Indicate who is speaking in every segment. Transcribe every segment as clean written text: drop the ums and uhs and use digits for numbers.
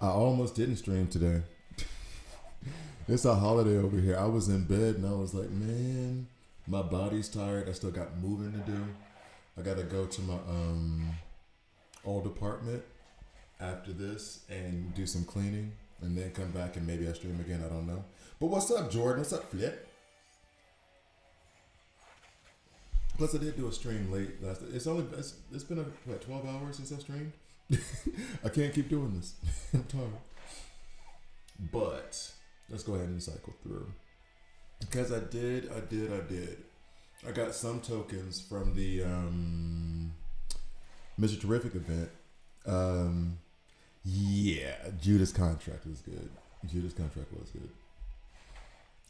Speaker 1: I almost didn't stream today. It's a holiday over here. I was in bed and I was like, man, my body's tired. I still got moving to do. I gotta go to my old apartment after this and do some cleaning and then come back and maybe I stream again. I don't know. But what's up, Jordan? What's up, Flip? Plus, I did do a stream late last. It's been 12 hours since I streamed. I can't keep doing this. I'm tired. But let's go ahead and cycle through because I did. I got some tokens from the Mr. Terrific event. Um, yeah, Judas contract was good. Judas contract was good.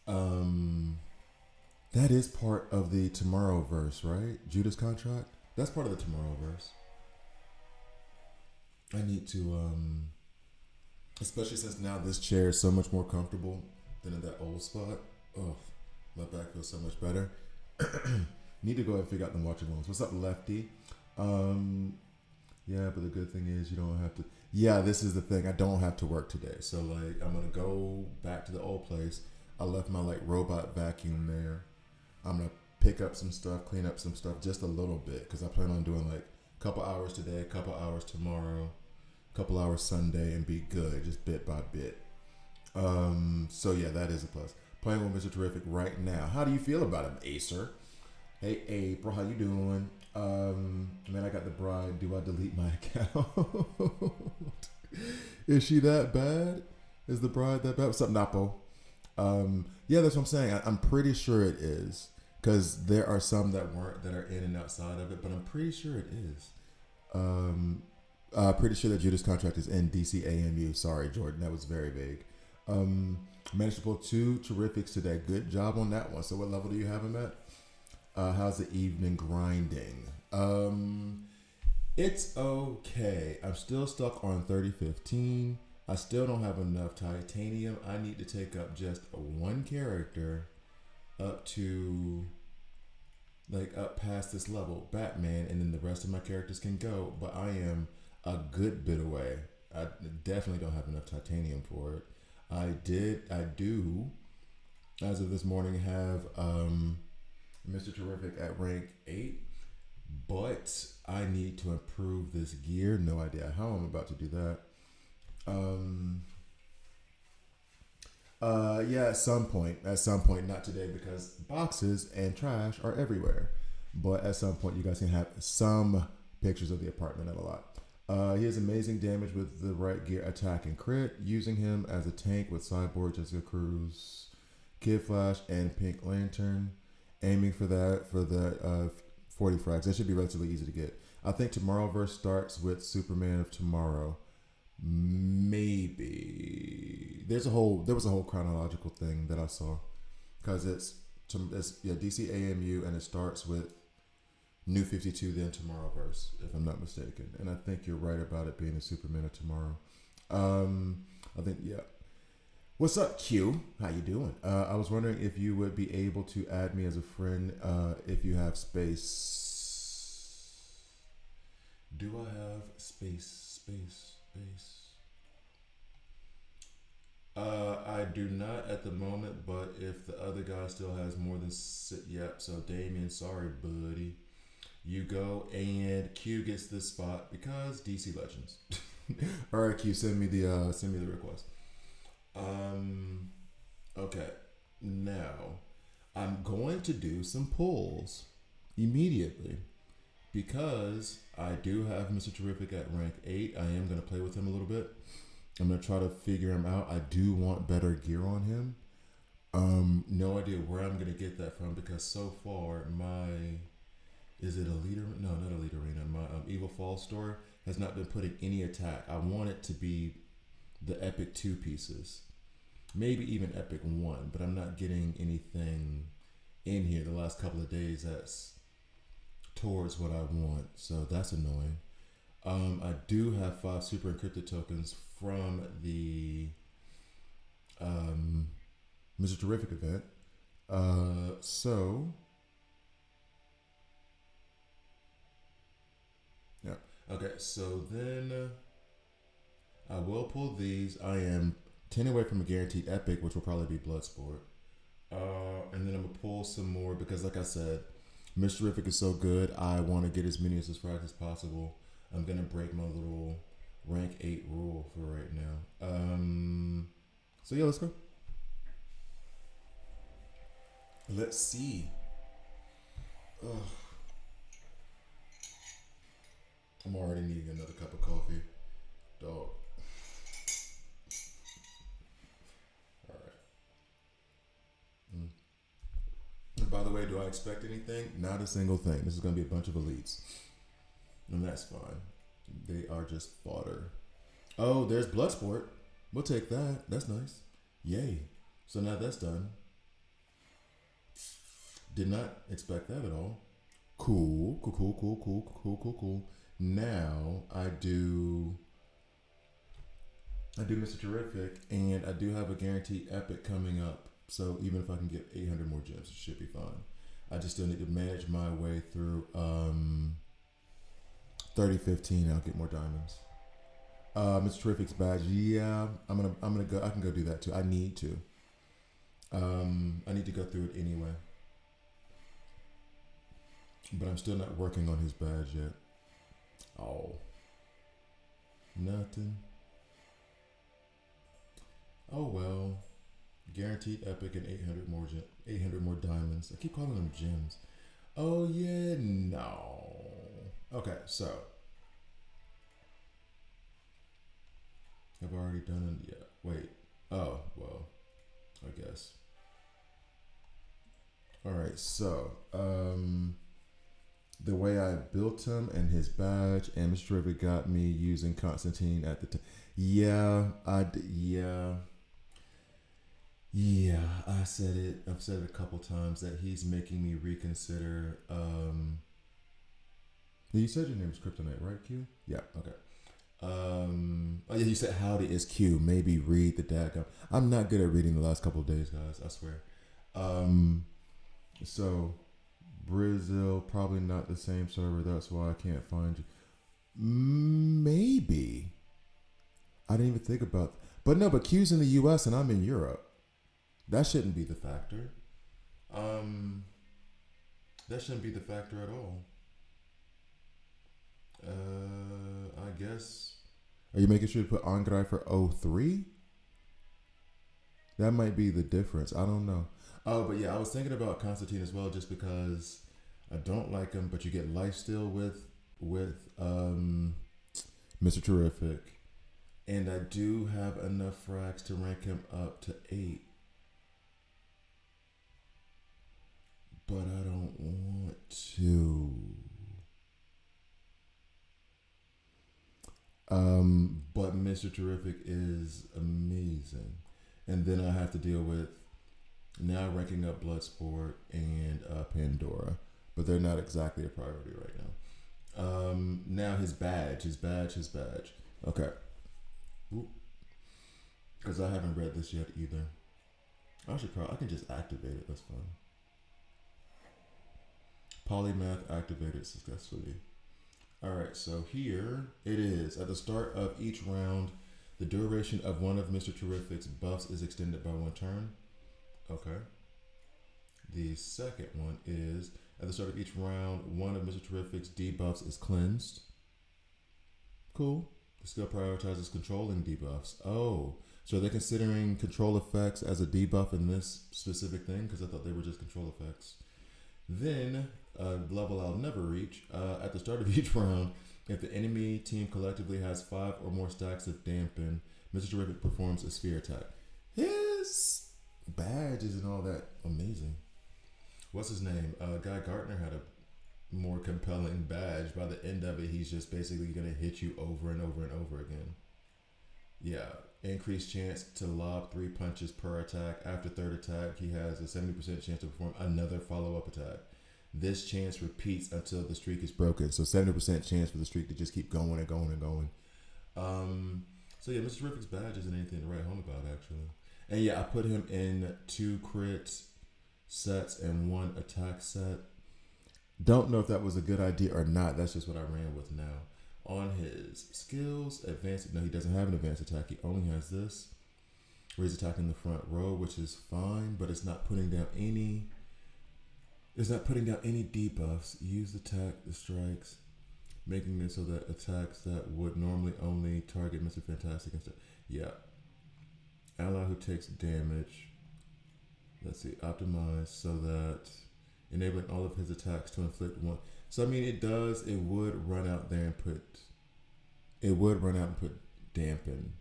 Speaker 1: Um, that is part of the Tomorrowverse, right? Judas contract. That's part of the Tomorrowverse. I need to, especially since now this chair is so much more comfortable than in that old spot. Oh, my back feels so much better. Need to go ahead and figure out the watch alongs. What's up, Lefty? Um, yeah, but the good thing is you don't have to. Yeah, this is the thing. I don't have to work today, so like I'm gonna go back to the old place. I left my like robot vacuum there. I'm gonna pick up some stuff, clean up some stuff, just a little bit, because I plan on doing like a couple hours today, a couple hours tomorrow, a couple hours Sunday, and be good, just bit by bit. So yeah, that is a plus. Playing with Mr. Terrific right now. How do you feel about him, Acer? Hey April, how you doing? Man, I got the bride. Do I delete my account? Is she that bad? Is the bride that bad? What's up, Napo? Yeah, that's what I'm saying. I'm pretty sure it is because there are some that weren't that are in and outside of it, but I'm pretty sure it is. Pretty sure that Judas contract is in DCAMU. Sorry, Jordan, that was very vague. Managed to pull two terrifics today. Good job on that one. So, what level do you have him at? How's the evening grinding? It's okay. I'm still stuck on 3015. I still don't have enough titanium. I need to take up just one character up to like up past this level, Batman, and then the rest of my characters can go. But I am a good bit away. I definitely don't have enough titanium for it. I do, as of this morning, have Mr. Terrific at rank 8, but I need to improve this gear. No idea how I'm about to do that. Yeah, at some point, not today because boxes and trash are everywhere. But at some point, you guys can have some pictures of the apartment at a lot. He has amazing damage with the right gear, attack and crit. Using him as a tank with Cyborg, Jessica Cruz, Kid Flash, and Pink Lantern. Aiming for the 40 frags. That should be relatively easy to get. I think Tomorrowverse starts with Superman of Tomorrow. Maybe there was a whole chronological thing that I saw because it's DC AMU and it starts with New 52 then Tomorrowverse if I'm not mistaken, and I think you're right about it being a Superman of Tomorrow. I think yeah. What's up, Q? How you doing? I was wondering if you would be able to add me as a friend if you have space. Do I have space? I do not at the moment, but if the other guy still has more than yep. So Damien, sorry, buddy. You go and Q gets this spot because DC Legends. All right, Q, send me the request. Okay. Now, I'm going to do some pulls immediately because I do have Mr. Terrific at rank 8. I am going to play with him a little bit. I'm going to try to figure him out. I do want better gear on him. No idea where I'm going to get that from because so far is it Elite Arena? No, not Elite Arena. My Evil Falls store has not been putting any attack. I want it to be the Epic 2 pieces. Maybe even Epic 1, but I'm not getting anything in here the last couple of days that's towards what I want. So that's annoying. I do have 5 super encrypted tokens from the Mr. Terrific event. So yeah. Okay, so then I will pull these. I am 10 away from a guaranteed epic, which will probably be Bloodsport. And then I'm going to pull some more because, like I said, Mischievous is so good. I want to get as many as fast as possible. I'm going to break my little rank 8 rule for right now. So, yeah, let's go. Let's see. Ugh. I'm already needing another cup of coffee. Dog. And by the way, do I expect anything? Not a single thing. This is going to be a bunch of elites. And that's fine. They are just fodder. Oh, there's Bloodsport. We'll take that. That's nice. Yay. So now that's done. Did not expect that at all. Cool. Cool. Now I do Mr. Terrific, and I do have a guaranteed epic coming up. So even if I can get 800 more gems, it should be fine. I just still need to manage my way through 3015. I'll get more diamonds. Mr. Terrific's badge. Yeah, I'm gonna go. I can go do that too. I need to. I need to go through it anyway. But I'm still not working on his badge yet. Oh, nothing. Oh well. Guaranteed epic and 800 more diamonds. I keep calling them gems. Oh yeah, no. Okay, so I've already done it. Yeah. Wait. Oh well. I guess. All right. So the way I built him and his badge and Mr. River got me using Constantine at the time. Yeah, Yeah, I said it. I've said it a couple times that he's making me reconsider. You said your name is Kryptonite, right, Q? Yeah. Okay. Oh yeah, you said howdy is Q. Maybe read the daggum. I'm not good at reading the last couple of days, guys. I swear. So Brazil probably not the same server. That's why I can't find you. Maybe. I didn't even think about. But no, but Q's in the U.S. and I'm in Europe. That shouldn't be the factor. That shouldn't be the factor at all. I guess. Are you making sure to put Angrai for 03? That might be the difference. I don't know. Oh, but yeah, I was thinking about Constantine as well, just because I don't like him, but you get lifesteal with Mr. Terrific, and I do have enough frags to rank him up to 8. But I don't want to. But Mr. Terrific is amazing. And then I have to deal with now ranking up Bloodsport and Pandora. But they're not exactly a priority right now. Now his badge. Okay. Because I haven't read this yet either. I can just activate it. That's fine. Polymath activated successfully. Alright, so here it is. At the start of each round, the duration of one of Mr. Terrific's buffs is extended by 1 turn. Okay. The second one is, at the start of each round, one of Mr. Terrific's debuffs is cleansed. Cool. The skill prioritizes controlling debuffs. Oh, so they're considering control effects as a debuff in this specific thing? Because I thought they were just control effects. Then, level I'll never reach. At the start of each round, if the enemy team collectively has 5 or more stacks of dampen, Mr. Terrific performs a sphere attack. His badge isn't all that amazing. What's his name? Guy Gardner had a more compelling badge. By the end of it, he's just basically going to hit you over and over and over again. Yeah. Increased chance to lob 3 punches per attack. After third attack, he has a 70% chance to perform another follow-up attack. This chance repeats until the streak is broken. So 70% chance for the streak to just keep going and going and going. So yeah, Mr. Terrific's badge isn't anything to write home about, actually. And yeah, I put him in 2 crit sets and 1 attack set. Don't know if that was a good idea or not. That's just what I ran with now. On his skills, advanced. No, he doesn't have an advanced attack. He only has this, where he's attacking the front row, which is fine, but it's not putting down any. It's not putting down any debuffs. Use attack the strikes, making it so that attacks that would normally only target Mr. Fantastic instead. Yeah. Ally who takes damage. Let's see, optimize so that enabling all of his attacks to inflict one. So I mean, it would run out there and put. It would run out and put dampen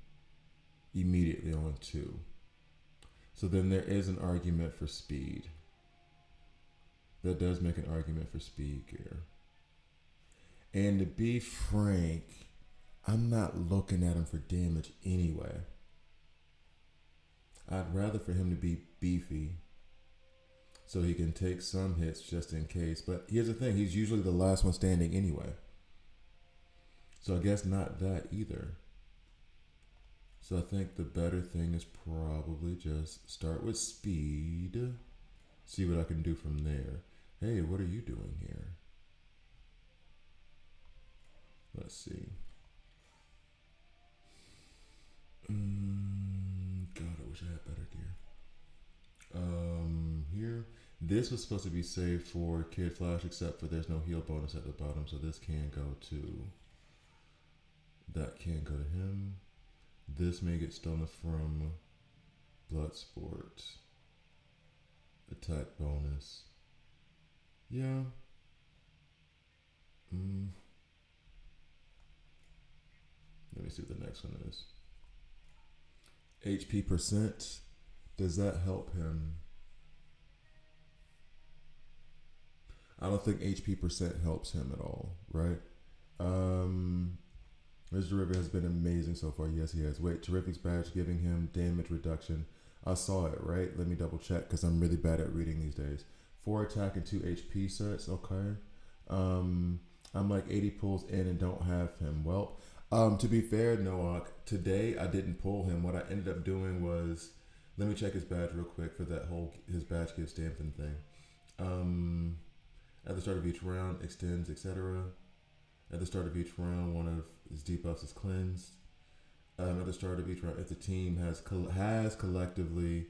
Speaker 1: immediately on 2. So then there is an argument for speed. That does make an argument for speed gear. And to be frank, I'm not looking at him for damage anyway. I'd rather for him to be beefy so he can take some hits just in case. But here's the thing, he's usually the last one standing anyway. So I guess not that either. So I think the better thing is probably just start with speed. See what I can do from there. Hey, what are you doing here? Let's see. God, I wish I had better gear. Here. This was supposed to be saved for Kid Flash, except for there's no heal bonus at the bottom, so this can go to... That can go to him. This may get stolen from Bloodsport. Attack bonus. Yeah. Let me see what the next one is. HP percent. Does that help him? I don't think HP percent helps him at all, right? Mr. River has been amazing so far. Yes, he has. Wait, Terrific's badge giving him damage reduction. I saw it, right? Let me double check because I'm really bad at reading these days. 4 attack and 2 HP sets. Okay. I'm like 80 pulls in and don't have him. Well, to be fair, Noak, today I didn't pull him. What I ended up doing was, let me check his badge real quick for that whole his badge gives dampen thing. At the start of each round, extends, etc. At the start of each round, one of his debuffs is cleansed. At the start of each round, if the team has collectively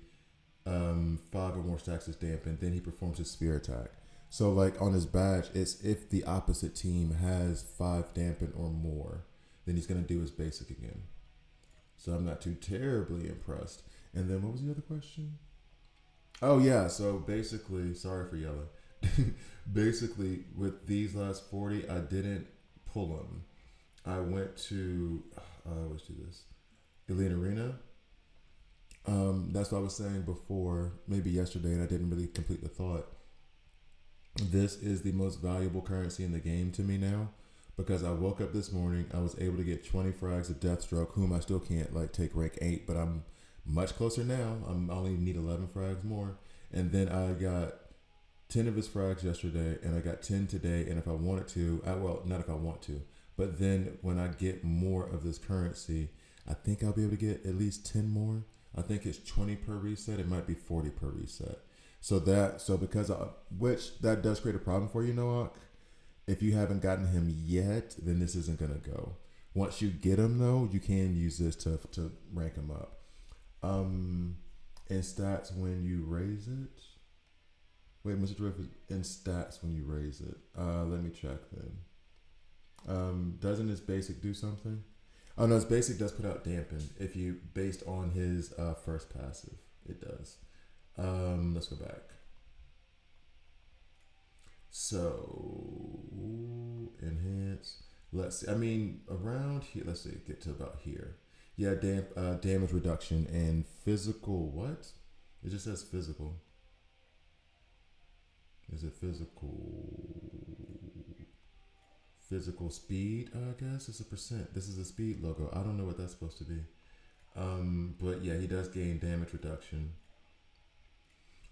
Speaker 1: 5 or more stacks is dampened, then he performs his spear attack. So like on his badge, it's if the opposite team has 5 dampen or more, then he's going to do his basic again. So I'm not too terribly impressed. And then what was the other question? Oh yeah, so basically, sorry for yelling. Basically, with these last 40, I didn't pull them. I went to, I always do this, Elite Arena. That's what I was saying before, maybe yesterday, and I didn't really complete the thought. This is the most valuable currency in the game to me now, because I woke up this morning, I was able to get 20 frags of Deathstroke, whom I still can't like take rank 8, but I'm much closer now. I only need 11 frags more. And then I got 10 of his frags yesterday, and I got 10 today. And if I wanted to, well, not if I want to, but then when I get more of this currency, I think I'll be able to get at least 10 more. I think it's 20 per reset. It might be 40 per reset. So because which that does create a problem for you, Noak. If you haven't gotten him yet, then this isn't gonna go. Once you get him though, you can use this to rank him up. In stats when you raise it. Wait, Mr. Drift is in stats when you raise it. Let me check then. Doesn't his basic do something? Oh no, his basic does put out dampen if you based on his first passive. It does. Let's go back. So enhance. Let's see. I mean around here. Let's see. Get to about here. Yeah, damage reduction and physical. What? It just says physical. Is it physical speed? I guess it's a percent. This is a speed logo. I don't know what that's supposed to be. But yeah, he does gain damage reduction.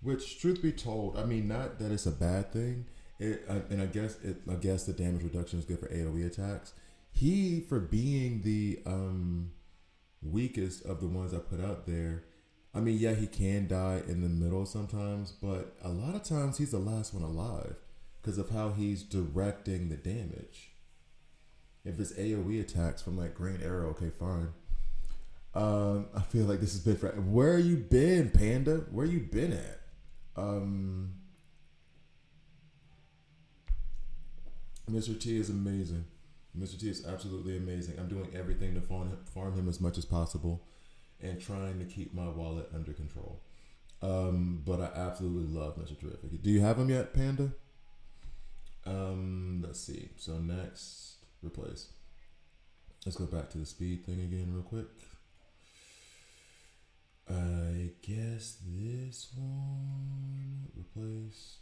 Speaker 1: Which, truth be told, I mean, not that it's a bad thing. I guess the damage reduction is good for AoE attacks. He, for being the weakest of the ones I put out there, I mean, yeah, he can die in the middle sometimes, but a lot of times he's the last one alive because of how he's directing the damage. If it's AoE attacks from like Green Arrow, okay, fine. I feel like this has been. Where you been, Panda? Where you been at? Mr. T is amazing. Mr. T is absolutely amazing. I'm doing everything to farm him as much as possible, and trying to keep my wallet under control. But I absolutely love Mr. Terrific. Do you have him yet, Panda? Let's see. So next, replace. Let's go back to the speed thing again real quick. I guess this one, replace.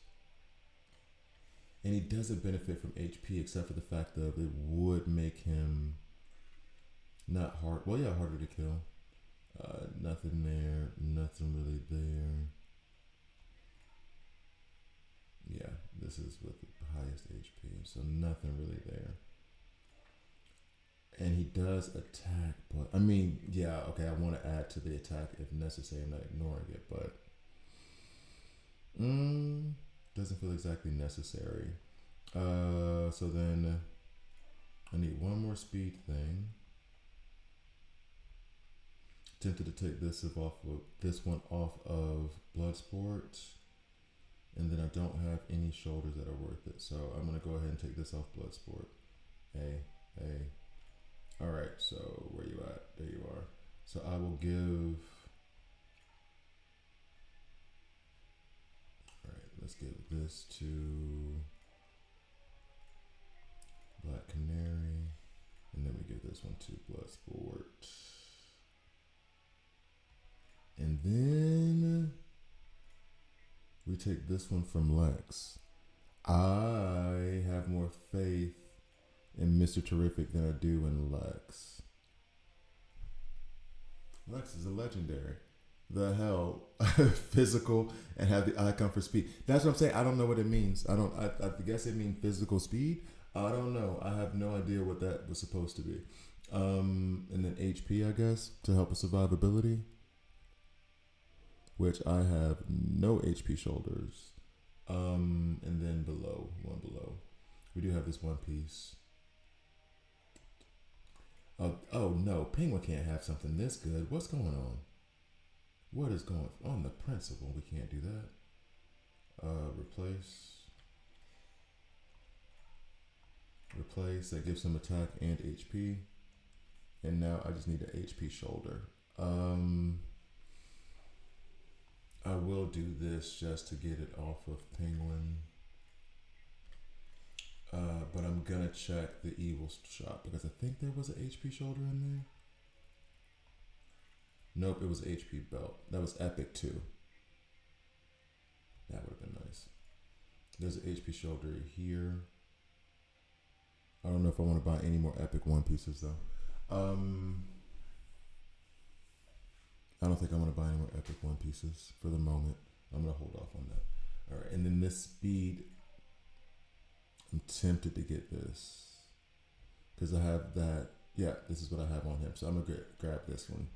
Speaker 1: And he doesn't benefit from HP except for the fact that it would make him not hard. Well, yeah, harder to kill. Nothing there. Nothing really there. Yeah, this is with the highest HP, so nothing really there. And he does attack, but I mean, yeah, okay, I want to add to the attack if necessary. I'm not ignoring it, but doesn't feel exactly necessary. So then I need one more speed thing. Tempted to take this one off of Bloodsport, and then I don't have any shoulders that are worth it. So I'm gonna go ahead and take this off Bloodsport. Hey. All right. So where you at? There you are. So I will give. All right. Let's give this to Black Canary, and then we give this one to Bloodsport. And then we take this one from Lex. I have more faith in Mr. Terrific than I do in Lex. Lex is a legendary. The hell, physical and have the icon for speed. That's what I'm saying. I don't know what it means. I guess it means physical speed. I don't know. I have no idea what that was supposed to be. And then HP, I guess, to help with survivability. Which I have no HP shoulders. And then one below. We do have this one piece. Oh no, Penguin can't have something this good. What's going on? What is going on? The principle, we can't do that. Replace, that gives him attack and HP. And now I just need an HP shoulder. I will do this just to get it off of Penguin. But I'm gonna check the evil shop because I think there was an HP shoulder in there. Nope, it was HP belt. That was epic too. That would have been nice. There's an HP shoulder here. I don't know if I want to buy any more epic one pieces though. I don't think I want to buy any more epic one pieces for the moment. I'm gonna hold off on that. All right, and then this speed. I'm tempted to get this because I have that. Yeah, this is what I have on him. So I'm gonna grab this one.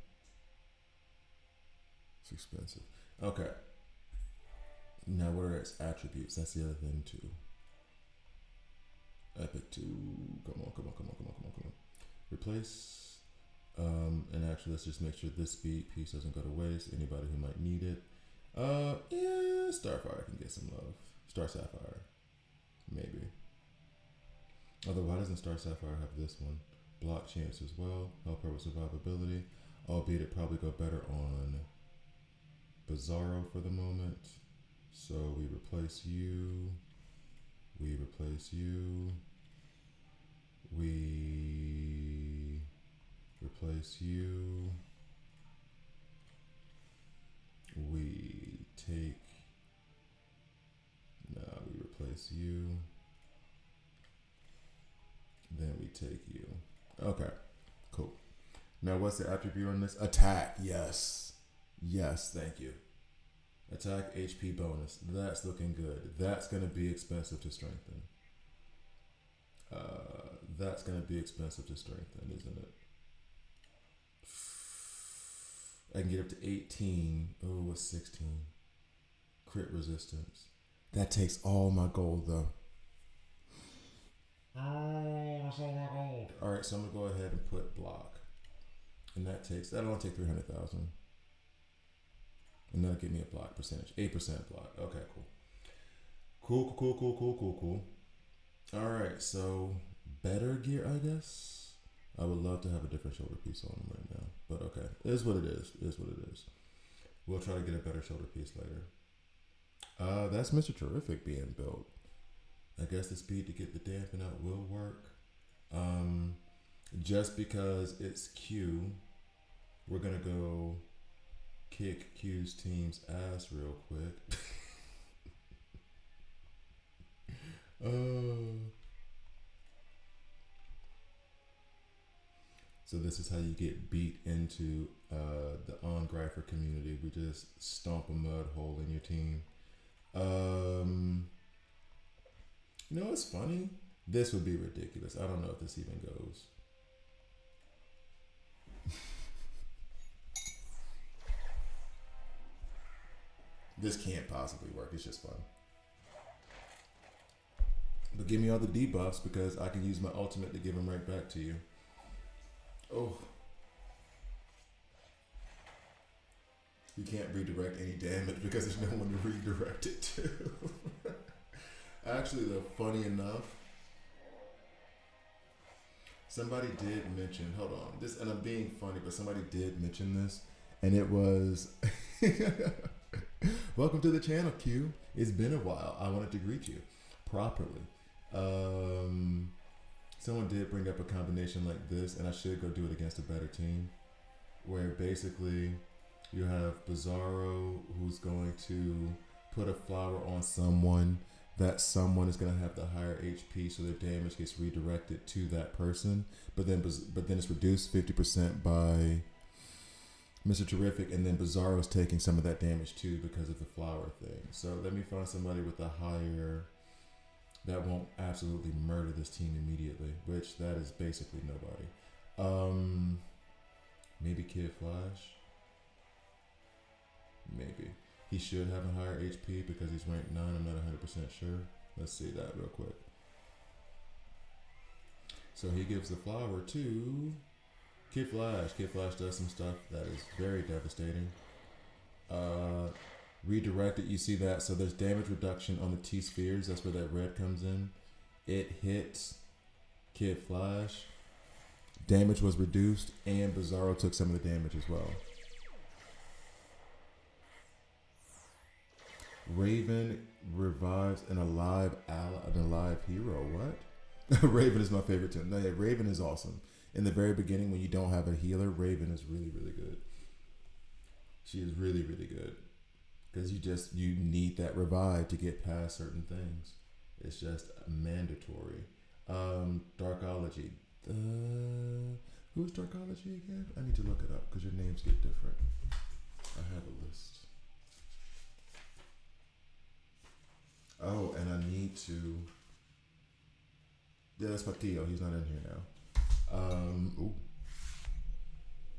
Speaker 1: It's expensive. Okay. Now what are its attributes? That's the other thing too. Epic 2. Come on. Replace. And actually, let's just make sure this speed piece doesn't go to waste. Anybody who might need it. Yeah, Starfire can get some love. Star Sapphire. Maybe. Although, why doesn't Star Sapphire have this one? Block chance as well. Help her with survivability. Albeit it probably go better on Bizarro for the moment. So we replace you. We replace you. We replace you. We take. Nah, we replace you. Then we take you. Okay, cool. Now what's the attribute on this? Attack, yes. Yes, thank you. Attack HP bonus. That's looking good. That's going to be expensive to strengthen. That's going to be expensive to strengthen, isn't it? I can get up to 18. Oh, what's 16? Crit resistance. That takes all my gold, though. Oh, that's all my gold. All right, so I'm gonna go ahead and put block, and that'll only take 300,000, and that'll give me a block percentage, 8% block. Okay, cool. Cool. All right, so better gear, I guess. I would love to have a different shoulder piece on him right now, but okay, it is what it is. It is what it is. We'll try to get a better shoulder piece later. That's Mr. Terrific being built. I guess the speed to get the dampen out will work. Just because it's Q, we're gonna go kick Q's team's ass real quick. So this is how you get beat into the on-grifer community. We just stomp a mud hole in your team. You know what's funny? This would be ridiculous. I don't know if this even goes. This can't possibly work. It's just fun. But give me all the debuffs because I can use my ultimate to give them right back to you. Oh. You can't redirect any damage because there's no one to redirect it to. Actually, though, funny enough, somebody did mention, hold on, this, and I'm being funny, but somebody did mention this, and it was, welcome to the channel, Q. It's been a while. I wanted to greet you properly. Someone did bring up a combination like this, and I should go do it against a better team, where basically you have Bizarro who's going to put a flower on someone. That someone is going to have the higher HP, so their damage gets redirected to that person. But then it's reduced 50% by Mr. Terrific, and then Bizarro is taking some of that damage too because of the flower thing. So let me find somebody with a higher that won't absolutely murder this team immediately, which that is basically nobody. Maybe Kid Flash. Maybe. He should have a higher HP because he's ranked 9. I'm not 100% sure. Let's see that real quick. So he gives the flower to Kid Flash. Kid Flash does some stuff that is very devastating. Redirected, you see that? So there's damage reduction on the T-spheres. That's where that red comes in. It hits Kid Flash. Damage was reduced, and Bizarro took some of the damage as well. Raven revives an alive hero. What? Raven is my favorite too. No, yeah, Raven is awesome. In the very beginning, when you don't have a healer, Raven is really, really good. She is really, really good because you need that revive to get past certain things. It's just mandatory. Darkology. Who's Darkology again? I need to look it up because your names get different. I have a list. Oh, and I need to. Yeah, that's Patillo. He's not in here now. Ooh.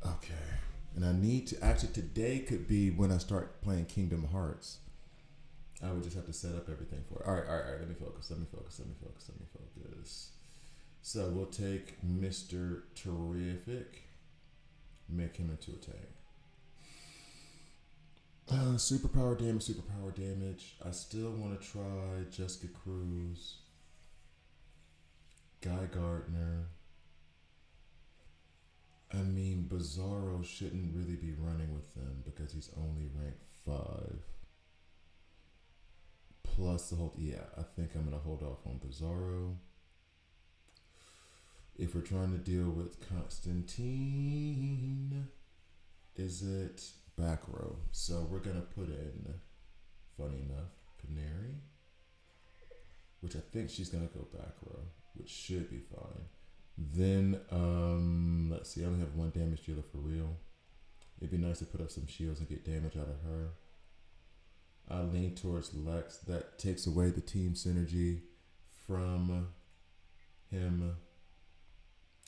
Speaker 1: Okay. And I need to. Actually, today could be when I start playing Kingdom Hearts. I would just have to set up everything for it. All right. Let me focus. So we'll take Mr. Terrific, make him into a tank. Superpower damage. I still want to try Jessica Cruz, Guy Gardner. I mean, Bizarro shouldn't really be running with them because he's only ranked 5. Plus the whole, I think I'm going to hold off on Bizarro. If we're trying to deal with Constantine, is it back row? So we're going to put in, funny enough, Canary, which I think she's going to go back row, which should be fine. Then, let's see, I only have 1 damage dealer for real. It'd be nice to put up some shields and get damage out of her. I lean towards Lex. That takes away the team synergy from him.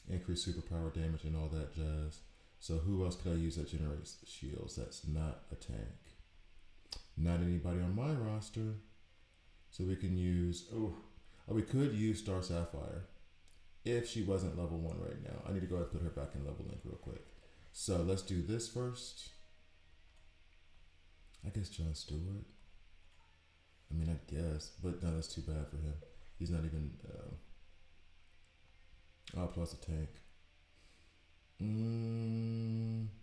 Speaker 1: Increase superpower damage and all that jazz. So who else could I use that generates shields? That's not a tank. Not anybody on my roster. So we can use, we could use Star Sapphire. if she wasn't level 1 right now. I need to go ahead and put her back in level link real quick. So let's do this first. I guess John Stewart. I mean, I guess, but no, that's too bad for him. He's not even. Plus a tank.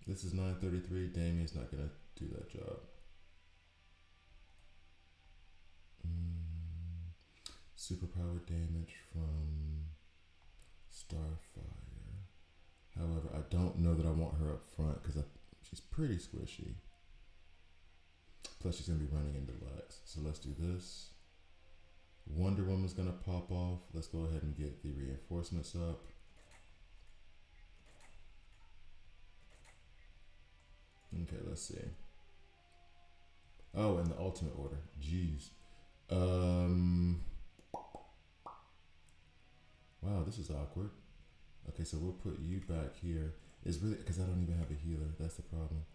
Speaker 1: This is 933. Damien's not gonna do that job. Superpower damage from Starfire. However, I don't know that I want her up front because she's pretty squishy. Plus, she's gonna be running into Lex. So let's do this. Wonder Woman's gonna pop off. Let's go ahead and get the reinforcements up. Okay, let's see. Oh, in the ultimate order. Jeez. Wow, this is awkward. Okay, so we'll put you back here. It's really because I don't even have a healer. That's the problem.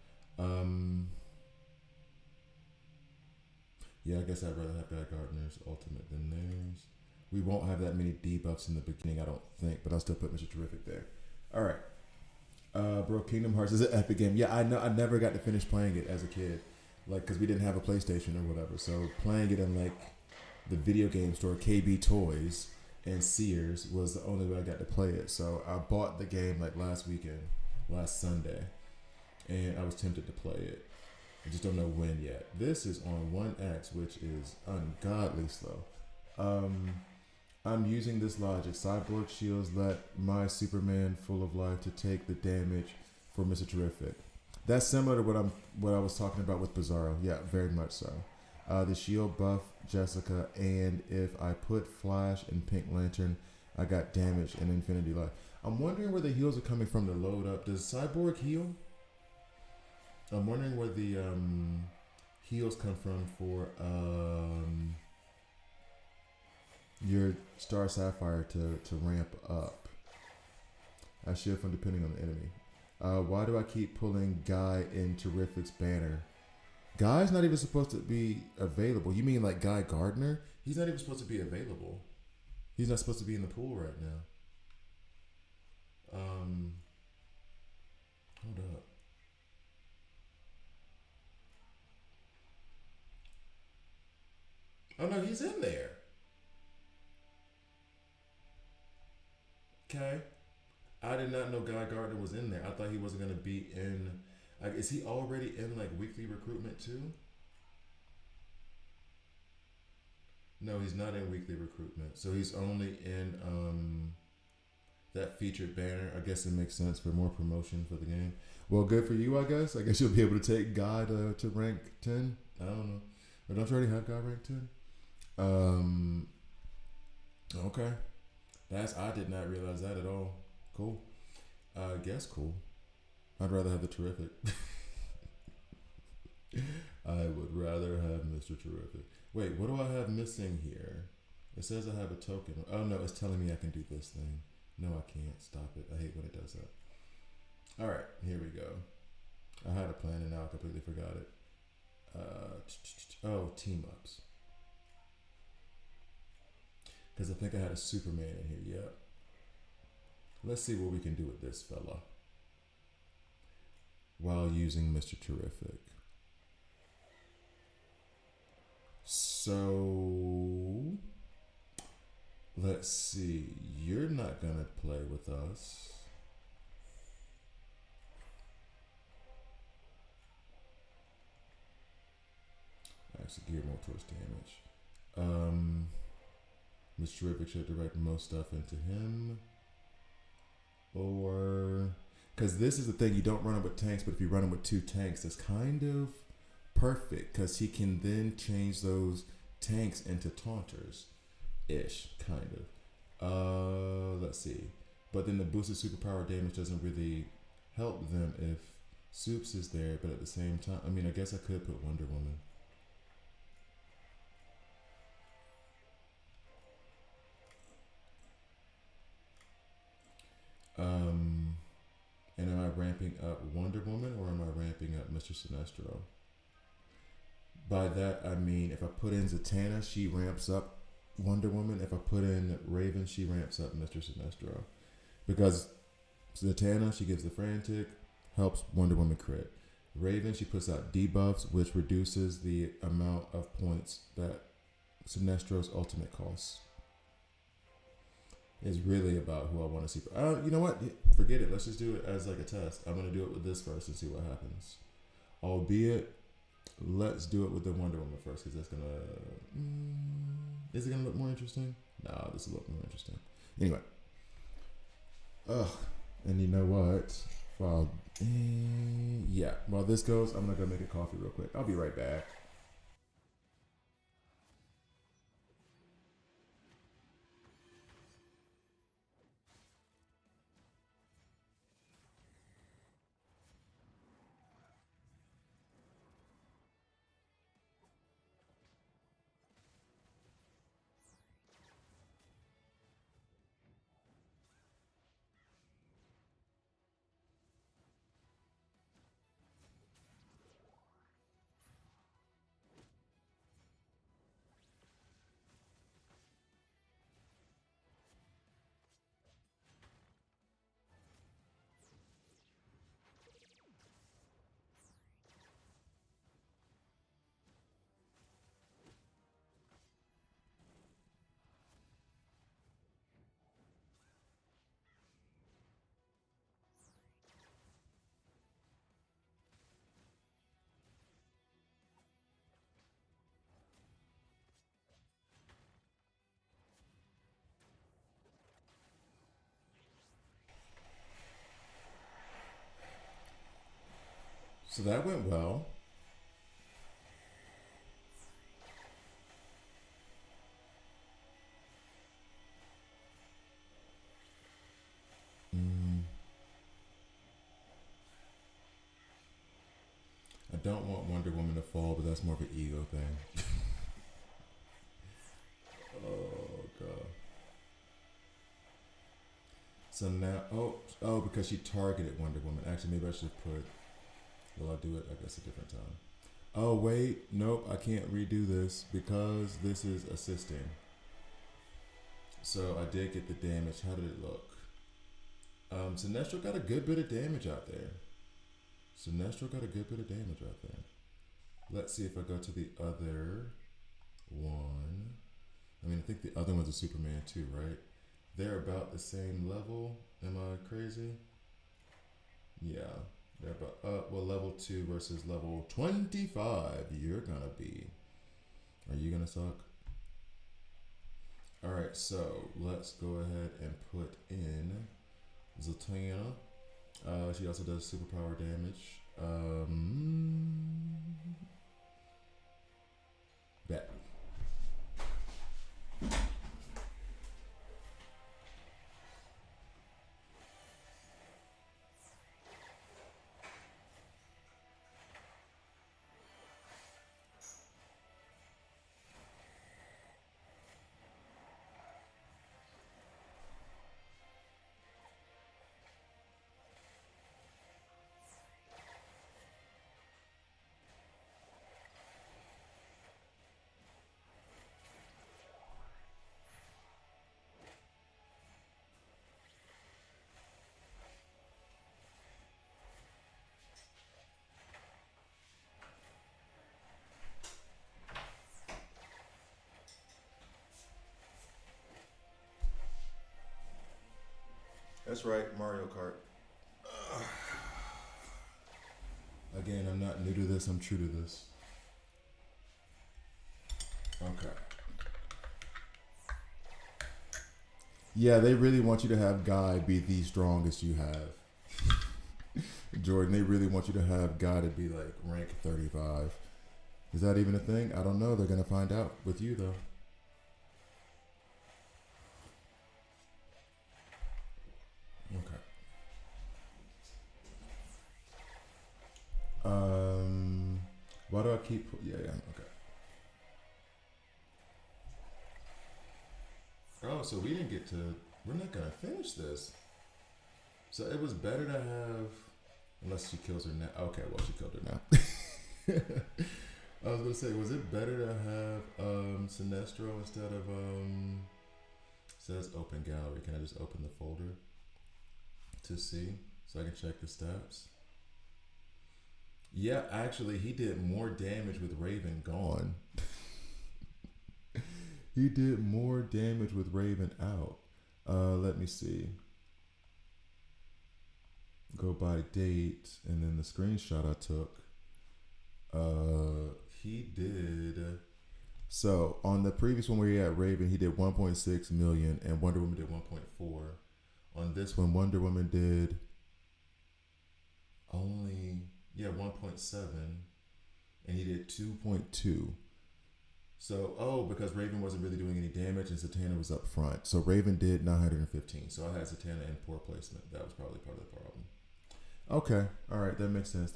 Speaker 1: Yeah, I guess I'd rather have Guy Gardner's ultimate than theirs. We won't have that many debuffs in the beginning, I don't think, but I'll still put Mr. Terrific there. All right. Bro, Kingdom Hearts is an epic game. Yeah, I know. I never got to finish playing it as a kid, like, because we didn't have a PlayStation or whatever. So playing it in like the video game store, KB Toys and Sears, was the only way I got to play it. So I bought the game like last Sunday, and I was tempted to play it. I just don't know when yet. This is on 1X, which is ungodly slow. I'm using this logic. Cyborg shields let my Superman full of life to take the damage for Mr. Terrific. That's similar to what I was talking about with Bizarro. Yeah, very much so. The shield buff Jessica, and if I put Flash and Pink Lantern, I got damage and Infinity Life. I'm wondering where the heals are coming from to load up. Does Cyborg heal? I'm wondering where the heals come from for your Star Sapphire to ramp up. I shield from depending on the enemy. Why do I keep pulling Guy in Terrific's banner? Guy's not even supposed to be available. You mean like Guy Gardner? He's not even supposed to be available. He's not supposed to be in the pool right now. Hold up. Oh no, he's in there. Okay. I did not know Guy Gardner was in there. I thought he wasn't going to be in. Is he already in like weekly recruitment too? No, he's not in weekly recruitment. So he's only in that featured banner. I guess it makes sense for more promotion for the game. Well, good for you, I guess. I guess you'll be able to take Guy to rank 10. I don't know. Or don't you already have Guy rank 10? Okay. I did not realize that at all. Cool. I guess cool. I'd rather have the Terrific. I would rather have Mr. Terrific. Wait, what do I have missing here? It says I have a token. Oh no, it's telling me I can do this thing. No, I can't. Stop it. I hate when it does that. Alright, here we go. I had a plan and now I completely forgot it. Team ups. Because I think I had a Superman in here. Yep. Let's see what we can do with this fella while using Mr. Terrific. So let's see. You're not gonna play with us. Actually, gear more towards damage. Mr. Terrific should direct most stuff into him. Or, because this is the thing, you don't run him with tanks, but if you run him with 2 tanks, that's kind of perfect, because he can then change those tanks into taunters-ish, kind of. Let's see. But then the boosted superpower damage doesn't really help them if Soups is there, but at the same time, I mean, I guess I could put Wonder Woman. And am I ramping up Wonder Woman or am I ramping up Mr. Sinestro? By that I mean if I put in Zatanna, she ramps up Wonder Woman, if I put in Raven, she ramps up Mr. Sinestro. Because Zatanna, she gives the frantic, helps Wonder Woman crit. Raven, she puts out debuffs, which reduces the amount of points that Sinestro's ultimate costs. It's really about who I want to see. You know what? Forget it. Let's just do it as like a test. I'm going to do it with this first and see what happens. Albeit, let's do it with the Wonder Woman first because that's going to... is it going to look more interesting? Nah, this will look more interesting. Anyway. Ugh. And you know what? Well, yeah. While this goes, I'm going to go make a coffee real quick. I'll be right back. So that went well. I don't want Wonder Woman to fall, but that's more of an ego thing. Oh god. So now, because she targeted Wonder Woman. Actually, maybe I should put. Well, I'll do it. I guess a different time. Oh wait, nope. I can't redo this because this is assisting. So I did get the damage. How did it look? Sinestro got a good bit of damage out there. Let's see if I go to the other one. I mean, I think the other one's a Superman too, right? They're about the same level. Am I crazy? Yeah. They're about, level 2 versus level 25. You're gonna be. Are you gonna suck? Alright, so let's go ahead and put in Zatanna. She also does superpower damage. Bet. That's right, Mario Kart. Again, I'm not new to this, I'm true to this. Okay. Yeah, they really want you to have Guy be the strongest you have. Jordan, they really want you to have Guy to be like rank 35. Is that even a thing? I don't know. They're going to find out with you, though. Okay. Why do I keep... Yeah, okay. Oh, so we didn't get to... We're not going to finish this. So it was better to have... Unless she kills her now. Okay, well, she killed her now. I was gonna say, was it better to have Sinestro instead of says open gallery. Can I just open the folder to see so I can check the stats? Yeah, actually, he did more damage with Raven gone. He did more damage with Raven out. Let me see. Go by date, and then the screenshot I took. He did. So on the previous one where he had Raven, he did 1.6 million, and Wonder Woman did 1.4. On this one, Wonder Woman did only 1.7, and he did 2.2. So because Raven wasn't really doing any damage and Zatanna was up front, so Raven did 915. So I had Zatanna in poor placement. That was probably part of the problem. Okay, all right, that makes sense.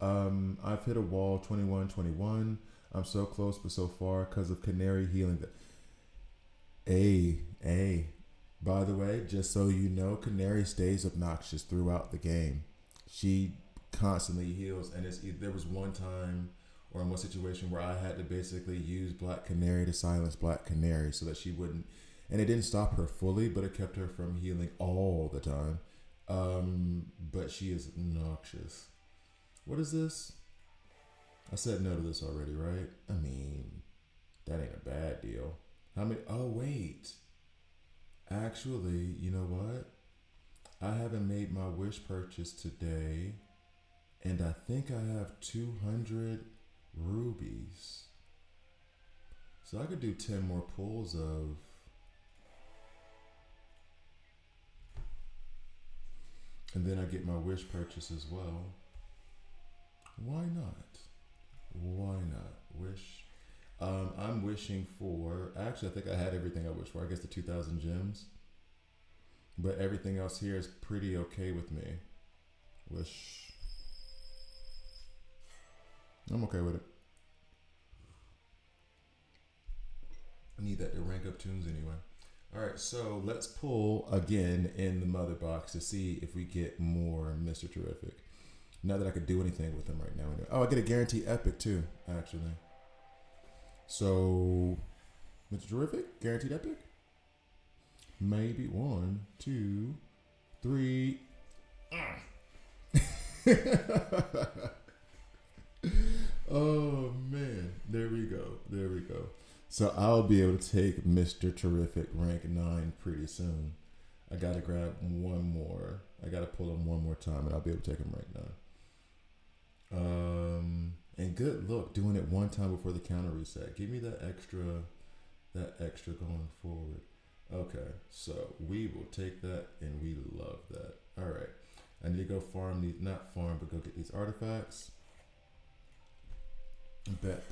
Speaker 1: I've hit a wall 21-21. I'm so close but so far because of Canary healing. By the way, just so you know, Canary stays obnoxious throughout the game. She constantly heals, and there was one time or in one situation where I had to basically use Black Canary to silence Black Canary so that she wouldn't, and it didn't stop her fully, but it kept her from healing all the time. But she is obnoxious. What is this? I said no to this already, right? I mean, that ain't a bad deal. How many? Oh, wait. Actually, you know what? I haven't made my wish purchase today, and I think I have 200 rubies. So I could do 10 more pulls of... And then I get my wish purchase as well. Why not? Why not? Wish. I'm wishing for... Actually, I think I had everything I wished for. I guess the 2,000 gems. But everything else here is pretty okay with me. Wish. I'm okay with it. I need that to rank up tunes anyway. Alright, so let's pull again in the mother box to see if we get more Mr. Terrific. Not that I could do anything with him right now. Anyway. Oh, I get a guaranteed epic too, actually. So, Mr. Terrific, guaranteed epic? Maybe 1, 2, 3. Oh man, there we go. So I'll be able to take Mr. Terrific rank 9 pretty soon. I gotta grab one more. I gotta pull him one more time, and I'll be able to take him rank 9. And good luck doing it one time before the counter reset. Give me that extra going forward. Okay, so we will take that, and we love that. All right, I need to go farm these, not farm, but go get these artifacts. Bet.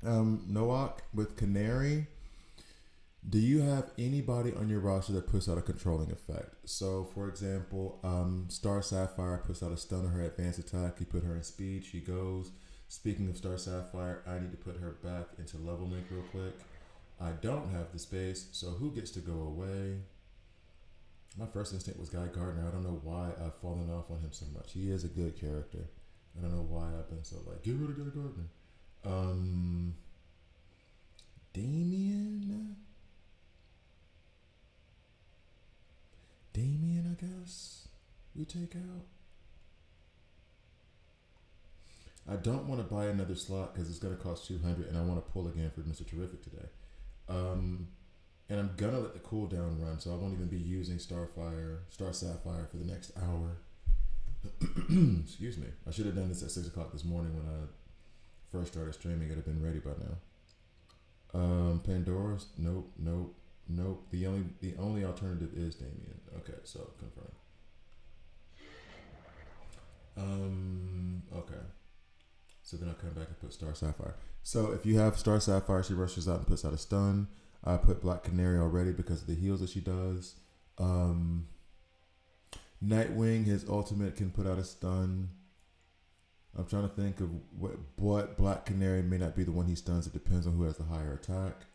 Speaker 1: Noak with Canary. Do you have anybody on your roster that puts out a controlling effect? So, for example, Star Sapphire puts out a stun on her advanced attack. You put her in speed, she goes. Speaking of Star Sapphire, I need to put her back into level link real quick. I don't have the space, so who gets to go away? My first instinct was Guy Gardner. I don't know why I've fallen off on him so much. He is a good character. I don't know why I've been so like, get rid of Guy Gardner. Damien, I guess we take out. I don't want to buy another slot because it's going to cost 200, and I want to pull again for Mr. Terrific today. And I'm going to let the cooldown run, so I won't even be using Star Sapphire for the next hour. Excuse me. I should have done this at 6 o'clock this morning when I first started streaming. It would have been ready by now. Pandora's? Nope. The only alternative is Damien. Okay, so confirm. Okay. So then I'll come back and put Star Sapphire. So if you have Star Sapphire, she rushes out and puts out a stun. I put Black Canary already because of the heals that she does. Nightwing, his ultimate can put out a stun. I'm trying to think of what Black Canary may not be the one he stuns. It depends on who has the higher attack.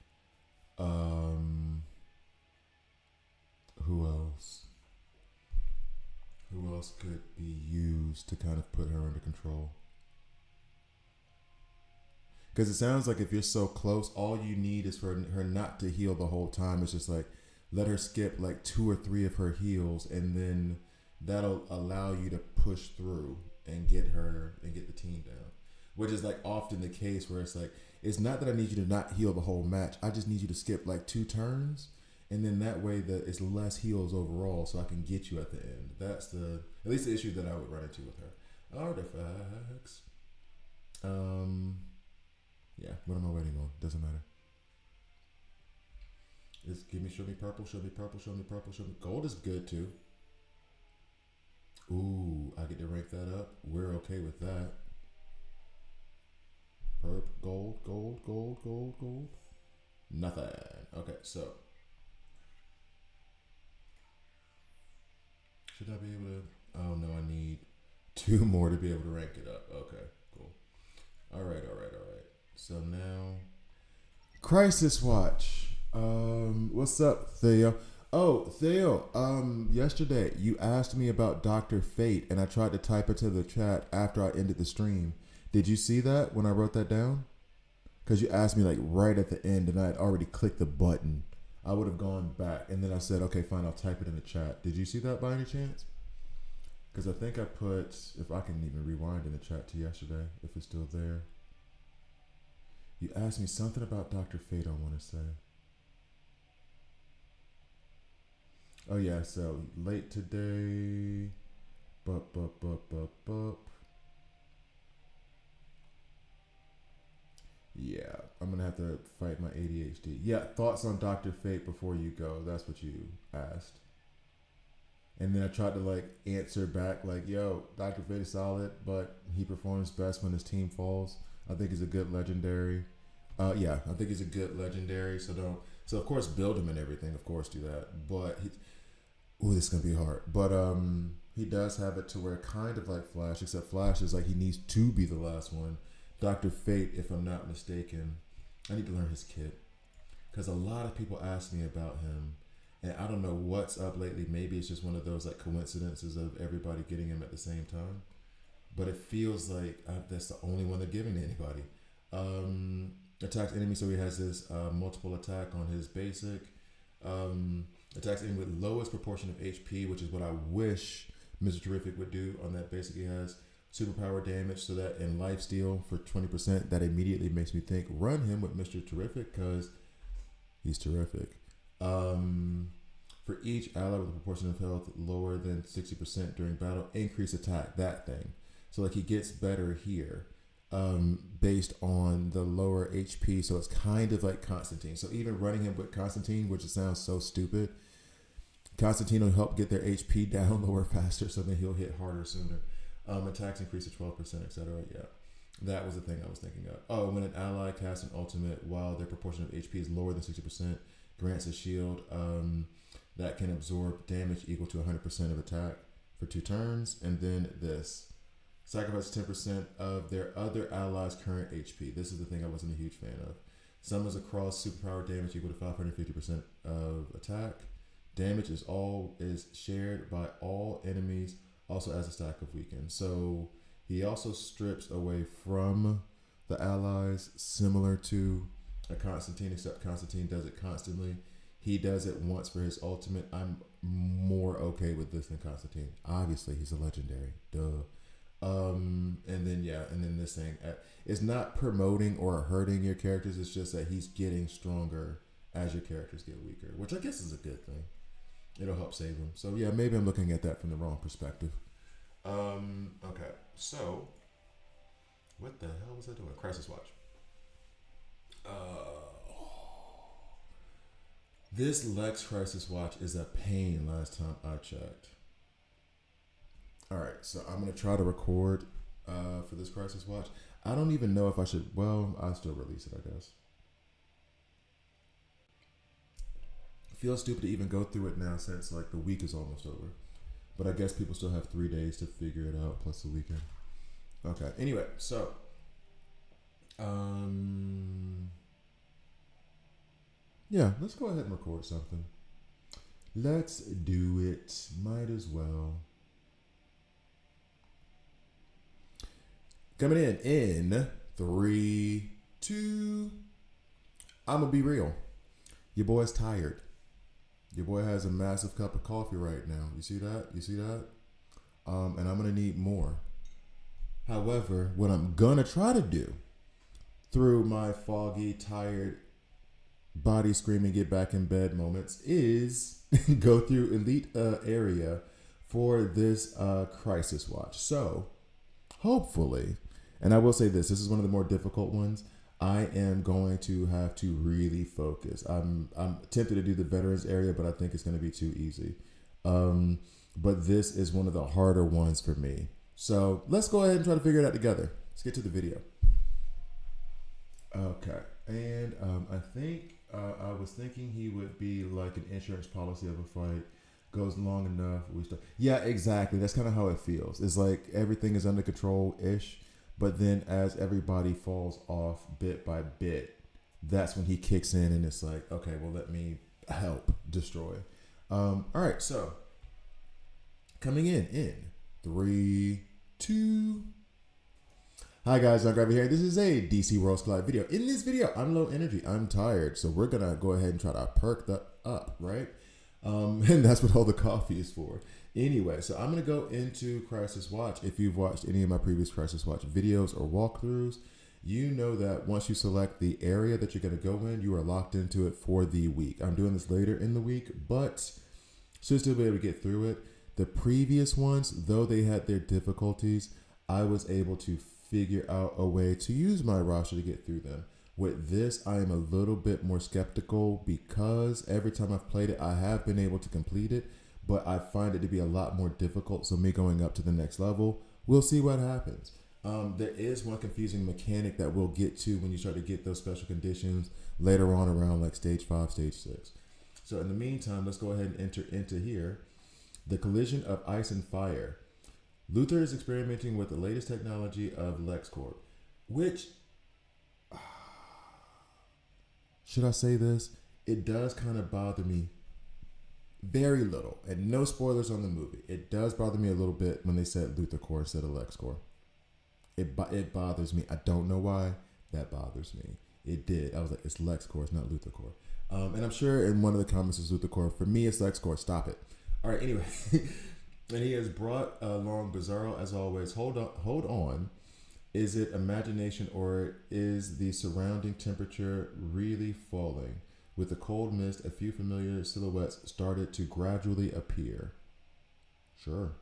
Speaker 1: Who else else could be used to kind of put her under control? Because it sounds like if you're so close, all you need is for her not to heal the whole time. It's just like let her skip like 2 or 3 of her heals, and then that'll allow you to push through and get her and get the team down. Which is like often the case where it's like, it's not that I need you to not heal the whole match. I just need you to skip like 2 turns, and then that way it's less heals overall, so I can get you at the end. That's at least the issue that I would run into with her. Artifacts. Yeah, what am I waiting on? Doesn't matter. Show me purple, show me purple, show me purple, show me. Gold is good too. Ooh, I get to rank that up. We're okay with that. Perp, gold, gold, gold, gold, gold. Nothing. Okay, so. Should I be able to? Oh no, I need 2 more to be able to rank it up. Okay, cool. All right. So now, Crisis Watch. What's up, Theo? Oh, Theo. Yesterday you asked me about Dr. Fate, and I tried to type it to the chat after I ended the stream. Did you see that when I wrote that down? Because you asked me like right at the end, and I had already clicked the button. I would have gone back, and then I said, okay, fine, I'll type it in the chat. Did you see that by any chance? Because I think I put, if I can even rewind in the chat to yesterday, if it's still there. You asked me something about Dr. Fate, I want to say. Oh yeah, so late today. Yeah, I'm going to have to fight my ADHD. Yeah, thoughts on Dr. Fate before you go. That's what you asked. And then I tried to like answer back like, yo, Dr. Fate is solid, but he performs best when his team falls. I think he's a good legendary. Yeah, I think he's a good legendary. So of course build him and everything. Of course do that. But this is gonna be hard. But he does have it to where kind of like Flash, except Flash is like he needs to be the last one. Dr. Fate, if I'm not mistaken, I need to learn his kit because a lot of people ask me about him, and I don't know what's up lately. Maybe it's just one of those like coincidences of everybody getting him at the same time. But it feels like that's the only one they're giving to anybody. Attacks enemy, so he has this multiple attack on his basic. Attacks enemy with lowest proportion of HP, which is what I wish Mr. Terrific would do on that basic he has. Superpower damage, so that in lifesteal for 20%, that immediately makes me think run him with Mr. Terrific because he's terrific. For each ally with a proportion of health lower than 60% during battle, increase attack, that thing. So like he gets better here. Based on the lower HP, so it's kind of like Constantine. So even running him with Constantine, which sounds so stupid, Constantine will help get their HP down lower faster, so then he'll hit harder sooner. Attacks increase to 12%, etc. Yeah, that was the thing I was thinking of. Oh, when an ally casts an ultimate while their proportion of HP is lower than 60%, grants a shield that can absorb damage equal to 100% of attack for 2 turns, and then this. Sacrifice 10% of their other allies' current HP. This is the thing I wasn't a huge fan of. Summons across superpower damage equal to 550% of attack. Damage is shared by all enemies, also as a stack of weaken. So he also strips away from the allies, similar to a Constantine, except Constantine does it constantly. He does it once for his ultimate. I'm more okay with this than Constantine. Obviously, he's a legendary. Duh. And then this thing, it's not promoting or hurting your characters. It's just that he's getting stronger as your characters get weaker, which I guess is a good thing. It'll help save them. So yeah, maybe I'm looking at that from the wrong perspective. Okay, so what the hell was I doing? Crisis Watch. This Lex Crisis Watch is a pain last time I checked. All right, so I'm going to try to record for this Crisis Watch. I don't even know if I should, well, I'll still release it, I guess. Feels stupid to even go through it now since like the week is almost over. But I guess people still have 3 days to figure it out plus the weekend. Okay, anyway, so. Yeah, let's go ahead and record something. Let's do it. Might as well. Coming in 3, 2. I'm gonna be real. Your boy's tired. Your boy has a massive cup of coffee right now. You see that? You see that? And I'm gonna need more. However, what I'm gonna try to do through my foggy, tired, body screaming, get back in bed moments is go through elite area for this crisis watch. So hopefully, and I will say this is one of the more difficult ones. I am going to have to really focus. I'm tempted to do the veterans area, but I think it's going to be too easy. But this is one of the harder ones for me. So let's go ahead and try to figure it out together. Let's get to the video. Okay. And I think I was thinking he would be like an insurance policy of a fight. Goes long enough. We start. Yeah, exactly. That's kind of how it feels. It's like everything is under control-ish. But then as everybody falls off bit by bit, that's when he kicks in and it's like, okay, well, let me help destroy. All right, so coming in 3, 2. Hi guys, John Gravy here. This is a DC Worlds Collide video. In this video, I'm low energy. I'm tired. So we're going to go ahead and try to perk that up, right? And that's what all the coffee is for. Anyway, so I'm going to go into Crisis Watch. If you've watched any of my previous Crisis Watch videos or walkthroughs, you know that once you select the area that you're going to go in, you are locked into it for the week. I'm doing this later in the week, but should still be able to get through it. The previous ones, though they had their difficulties, I was able to figure out a way to use my roster to get through them. With this, I am a little bit more skeptical because every time I've played it, I have been able to complete it, but I find it to be a lot more difficult. So me going up to the next level, we'll see what happens. There is one confusing mechanic that we'll get to when you start to get those special conditions later on around like stage 5, stage 6. So in the meantime, let's go ahead and enter into here. The collision of ice and fire. Luther is experimenting with the latest technology of LexCorp, which, should I say this? It does kind of bother me very little, and no spoilers on the movie. It does bother me a little bit when they said Luther Core instead of LexCorp. It bothers me. I don't know why that bothers me. It did. I was like, it's LexCorp, it's not Luther Core. And I'm sure in one of the comments is Luther Core. For me, it's LexCorp. Stop it. All right. Anyway, and he has brought along Bizarro as always. Hold on. Is it imagination or is the surrounding temperature really falling? With the cold mist, a few familiar silhouettes started to gradually appear. Sure,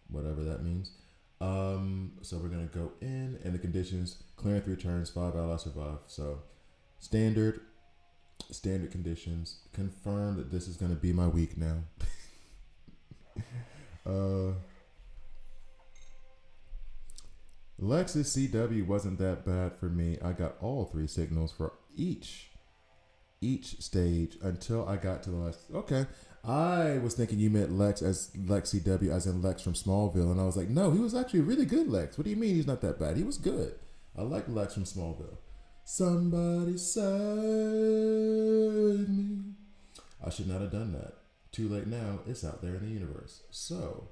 Speaker 1: whatever that means. So we're going to go in, and the conditions, clearing 3 turns, 5 allies survive. So standard conditions. Confirm that this is going to be my week now. Lex's CW wasn't that bad for me. I got all 3 signals for each stage until I got to the last. Okay, I was thinking you meant Lex as Lex CW as in Lex from Smallville, and I was like, no, he was actually really good Lex. What do you mean he's not that bad? He was good. I like Lex from Smallville. Somebody save me. I should not have done that. Too late now. It's out there in the universe. So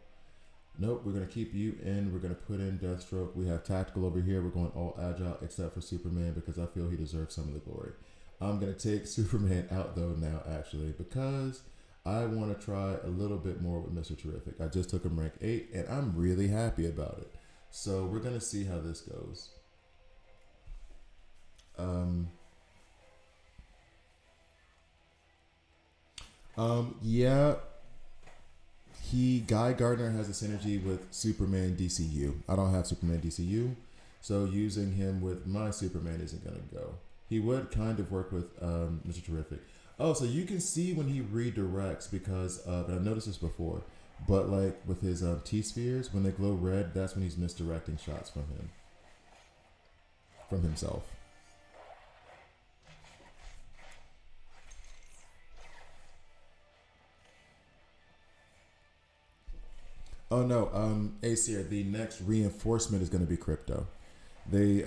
Speaker 1: nope, we're going to keep you in. We're going to put in Deathstroke. We have Tactical over here. We're going all agile except for Superman because I feel he deserves some of the glory. I'm going to take Superman out though now actually because I want to try a little bit more with Mr. Terrific. I just took him rank 8 and I'm really happy about it. So we're going to see how this goes. Yeah. Guy Gardner has a synergy with Superman DCU. I don't have Superman DCU, so using him with my Superman isn't going to go. He would kind of work with Mr. Terrific. Oh, so you can see when he redirects because of, and I've noticed this before, but like with his T-spheres, when they glow red, that's when he's misdirecting shots from himself. Oh no, Acer, the next reinforcement is going to be crypto. They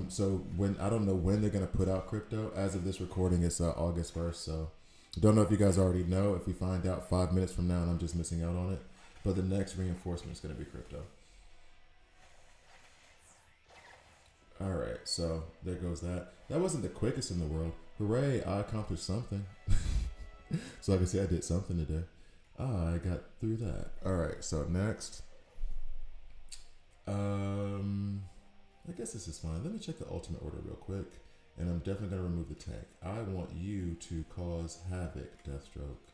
Speaker 1: so when I don't know when they're going to put out crypto. As of this recording, it's August 1st, so don't know if you guys already know. If we find out 5 minutes from now and I'm just missing out on it, but the next reinforcement is going to be crypto. so there goes that. That wasn't the quickest in the world. Hooray, I accomplished something. So I can say I did something today. I got through that. Alright, so next. I guess this is fine. Let me check the ultimate order real quick. And I'm definitely going to remove the tank. I want you to cause havoc, Deathstroke.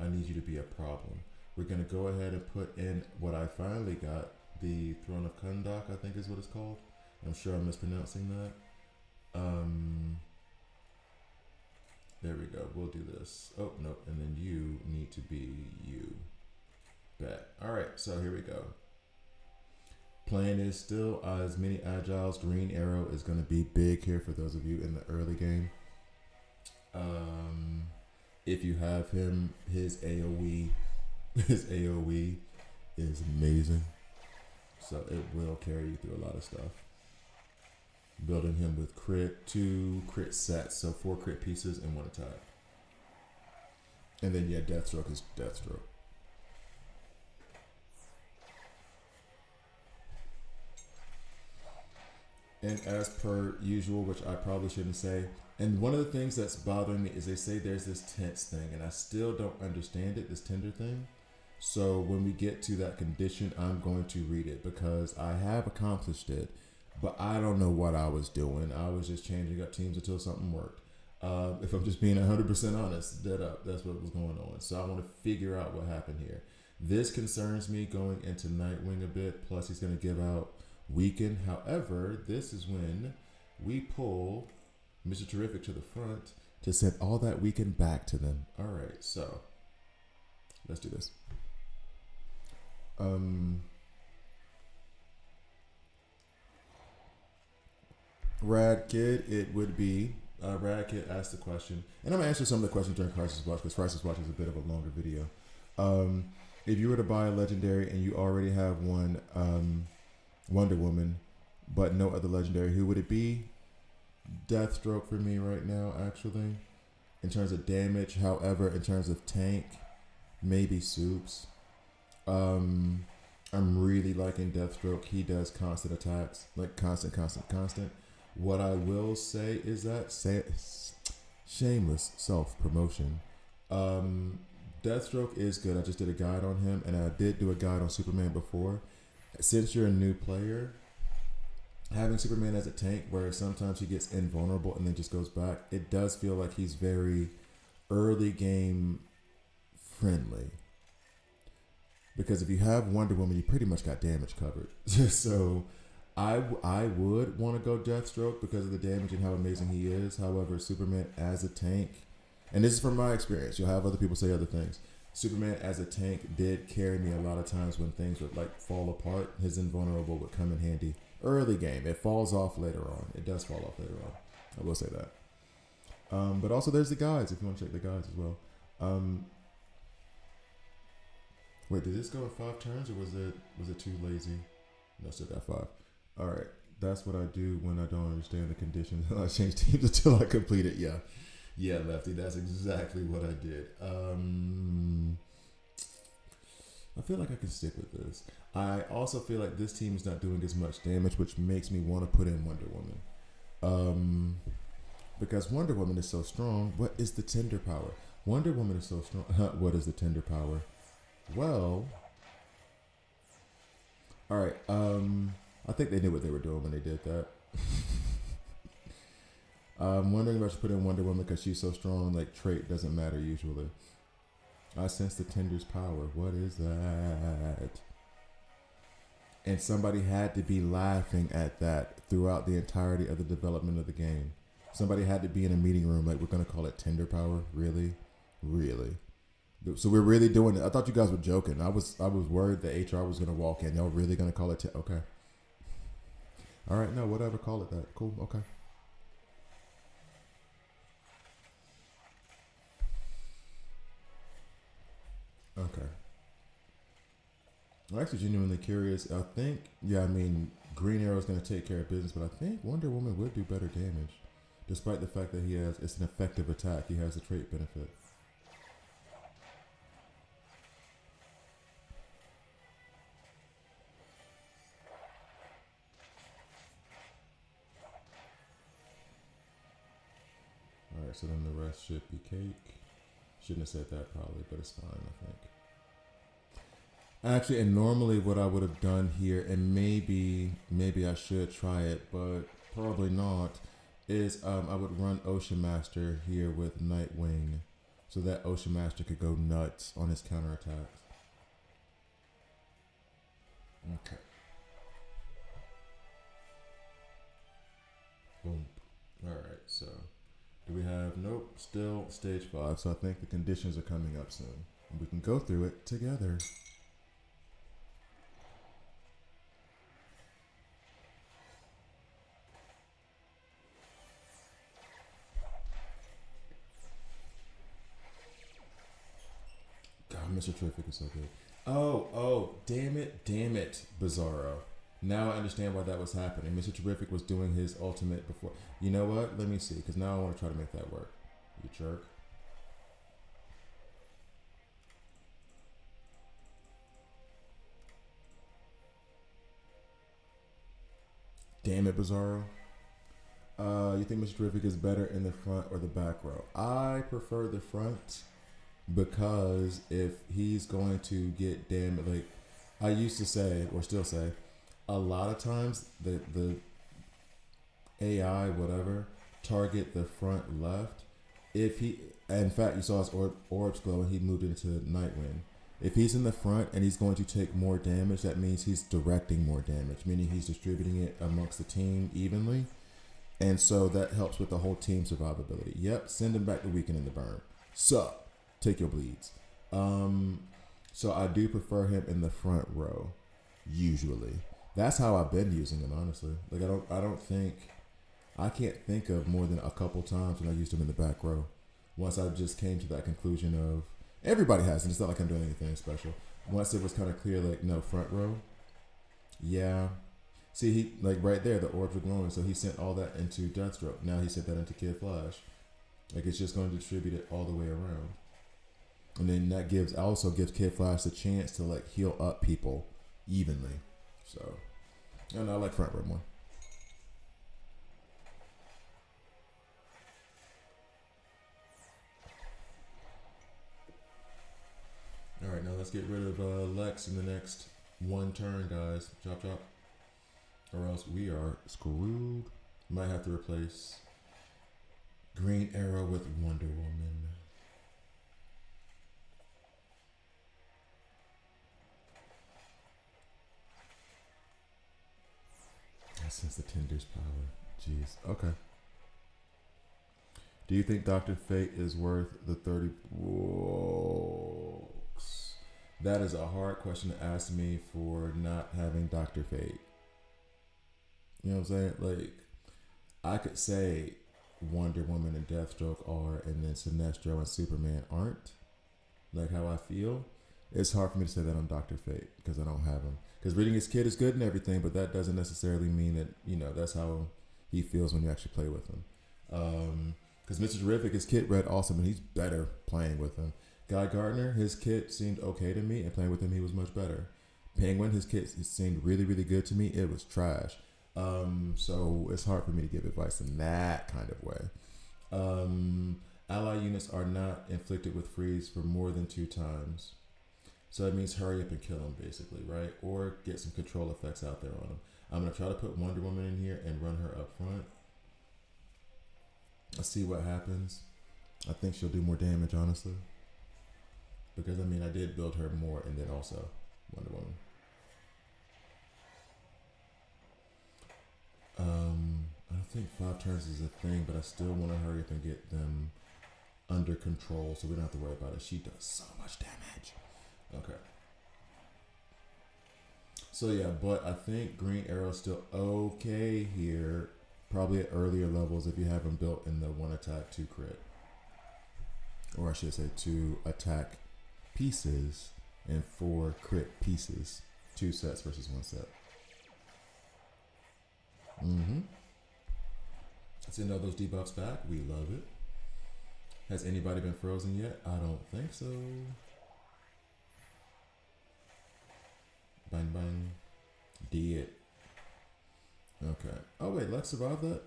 Speaker 1: I need you to be a problem. We're going to go ahead and put in what I finally got. The Throne of Kundak, I think is what it's called. I'm sure I'm mispronouncing that. There we go. We'll do this. Oh, no. And then you need to be you. Bet. All right. So here we go. Plan is still as many agiles. Green arrow is going to be big here for those of you in the early game. If you have him, his AoE is amazing. So it will carry you through a lot of stuff. Building him with crit, 2 crit sets, so 4 crit pieces and 1 attack. And then yeah, Deathstroke is Deathstroke. And as per usual, which I probably shouldn't say, and one of the things that's bothering me is they say there's this tense thing, and I still don't understand it, this tender thing. So when we get to that condition, I'm going to read it because I have accomplished it, but I don't know what I was doing. I was just changing up teams until something worked. If I'm just being 100% honest, that's what was going on. So I want to figure out what happened here. This concerns me going into Nightwing a bit, plus he's going to give out Weaken. However, this is when we pull Mr. Terrific to the front to send all that Weaken back to them. All right, so let's do this. Rad Kid, it would be Rad Kid asked the question, and I'm gonna answer some of the questions during Crisis Watch because Crisis Watch is a bit of a longer video. If you were to buy a legendary and you already have one Wonder Woman, but no other legendary, who would it be? Deathstroke for me right now, actually, in terms of damage. However, in terms of tank, maybe Soups. I'm really liking Deathstroke. He does constant attacks, like constant. What I will say is that shameless self-promotion. Deathstroke is good. I just did a guide on him, and I did do a guide on Superman before. Since you're a new player, having Superman as a tank where sometimes he gets invulnerable and then just goes back, it does feel like he's very early game friendly. Because if you have Wonder Woman, you pretty much got damage covered. So I would want to go Deathstroke because of the damage and how amazing he is. However, Superman as a tank, and this is from my experience, you'll have other people say other things. Superman as a tank did carry me a lot of times when things would like fall apart. His invulnerable would come in handy early game. It falls off later on. It does fall off later on. I will say that. But also there's the guides if you want to check the guides as well. Wait, did this go in 5 turns or was it too lazy? No, still got 5. All right, that's what I do when I don't understand the conditions. I change teams until I complete it. Yeah, Lefty, that's exactly what I did. I feel like I can stick with this. I also feel like this team is not doing as much damage, which makes me want to put in Wonder Woman. Because Wonder Woman is so strong. What is the tender power? Wonder Woman is so strong. What is the tender power? Well, all right. I think they knew what they were doing when they did that. I'm wondering if I should put in Wonder Woman because she's so strong. Like trait doesn't matter usually. I sense the tender's power. What is that? And somebody had to be laughing at that throughout the entirety of the development of the game. Somebody had to be in a meeting room like, we're going to call it tender power? Really? Really? So we're really doing it. I thought you guys were joking. I was worried that HR was going to walk in. Y'all really going to call it okay. All right, no, whatever, call it that. Cool, okay. Okay. I'm actually genuinely curious. I think, Green Arrow's going to take care of business, but I think Wonder Woman would do better damage. Despite the fact that it's an effective attack. He has the trait benefit. so then the rest should be cake. Shouldn't have said that probably, but it's fine, I think. Actually, and normally what I would have done here, and maybe I should try it, but probably not, is I would run Ocean Master here with Nightwing, so that Ocean Master could go nuts on his counterattacks. Okay. Boom. Alright, so do we have, nope, still stage 5, so I think the conditions are coming up soon. And we can go through it together. God, Mr. Terrific is so good. Oh, damn it, Bizarro. Now I understand why that was happening. Mr. Terrific was doing his ultimate before. You know what? Let me see, because now I want to try to make that work. You jerk. Damn it, Bizarro. You think Mr. Terrific is better in the front or the back row? I prefer the front because if he's going to get damaged, like I used to say, or still say, a lot of times the AI, whatever, target the front left. If he, in fact, you saw his orbs glow and he moved into Nightwind. If he's in the front and he's going to take more damage, that means he's directing more damage, meaning he's distributing it amongst the team evenly. And so that helps with the whole team survivability. Yep, send him back to weaken in the burn. Sup, take your bleeds. So I do prefer him in the front row, usually. That's how I've been using him, honestly. Like I can't think of more than a couple times when I used him in the back row. Once I just came to that conclusion of, everybody has, and it's not like I'm doing anything special. Once it was kind of clear, like, no, front row. Yeah. See, he, like, right there, the orbs were glowing, so he sent all that into Deathstroke. Now he sent that into Kid Flash. Like, it's just going to distribute it all the way around. And then that also gives Kid Flash the chance to, like, heal up people evenly. So, and I like front row more. All right, now let's get rid of Lex in the next one turn, guys. Chop, chop. Or else we are screwed. Might have to replace Green Arrow with Wonder Woman. I sense the Tinder's power. Jeez. Okay. Do you think Dr. Fate is worth the 30 books? That is a hard question to ask me for not having Dr. Fate. You know what I'm saying? Like, I could say Wonder Woman and Deathstroke are, and then Sinestro and Superman aren't. Like how I feel. It's hard for me to say that on Dr. Fate because I don't have him. Because reading his kit is good and everything, but that doesn't necessarily mean that, you know, that's how he feels when you actually play with him. Because Mr. Terrific, his kit read awesome, and he's better playing with him. Guy Gardner, his kit seemed okay to me, and playing with him, he was much better. Penguin, his kit seemed really, really good to me. It was trash. So it's hard for me to give advice in that kind of way. Ally units are not inflicted with freeze for more than 2 times. So that means hurry up and kill him, basically, right? Or get some control effects out there on him. I'm going to try to put Wonder Woman in here and run her up front. Let's see what happens. I think she'll do more damage, honestly. Because, I mean, I did build her more and then also Wonder Woman. I don't think 5 turns is a thing, but I still want to hurry up and get them under control so we don't have to worry about it. She does so much damage. Okay. So yeah, but I think Green Arrow's still okay here. Probably at earlier levels if you have him built in the 1 attack 2 crit. Or I should say 2 attack pieces and 4 crit pieces. 2 sets versus 1 set. Send all those debuffs back. We love it. Has anybody been frozen yet? I don't think so. Bang, bang. Did. Okay. Oh, wait. Lex survived that?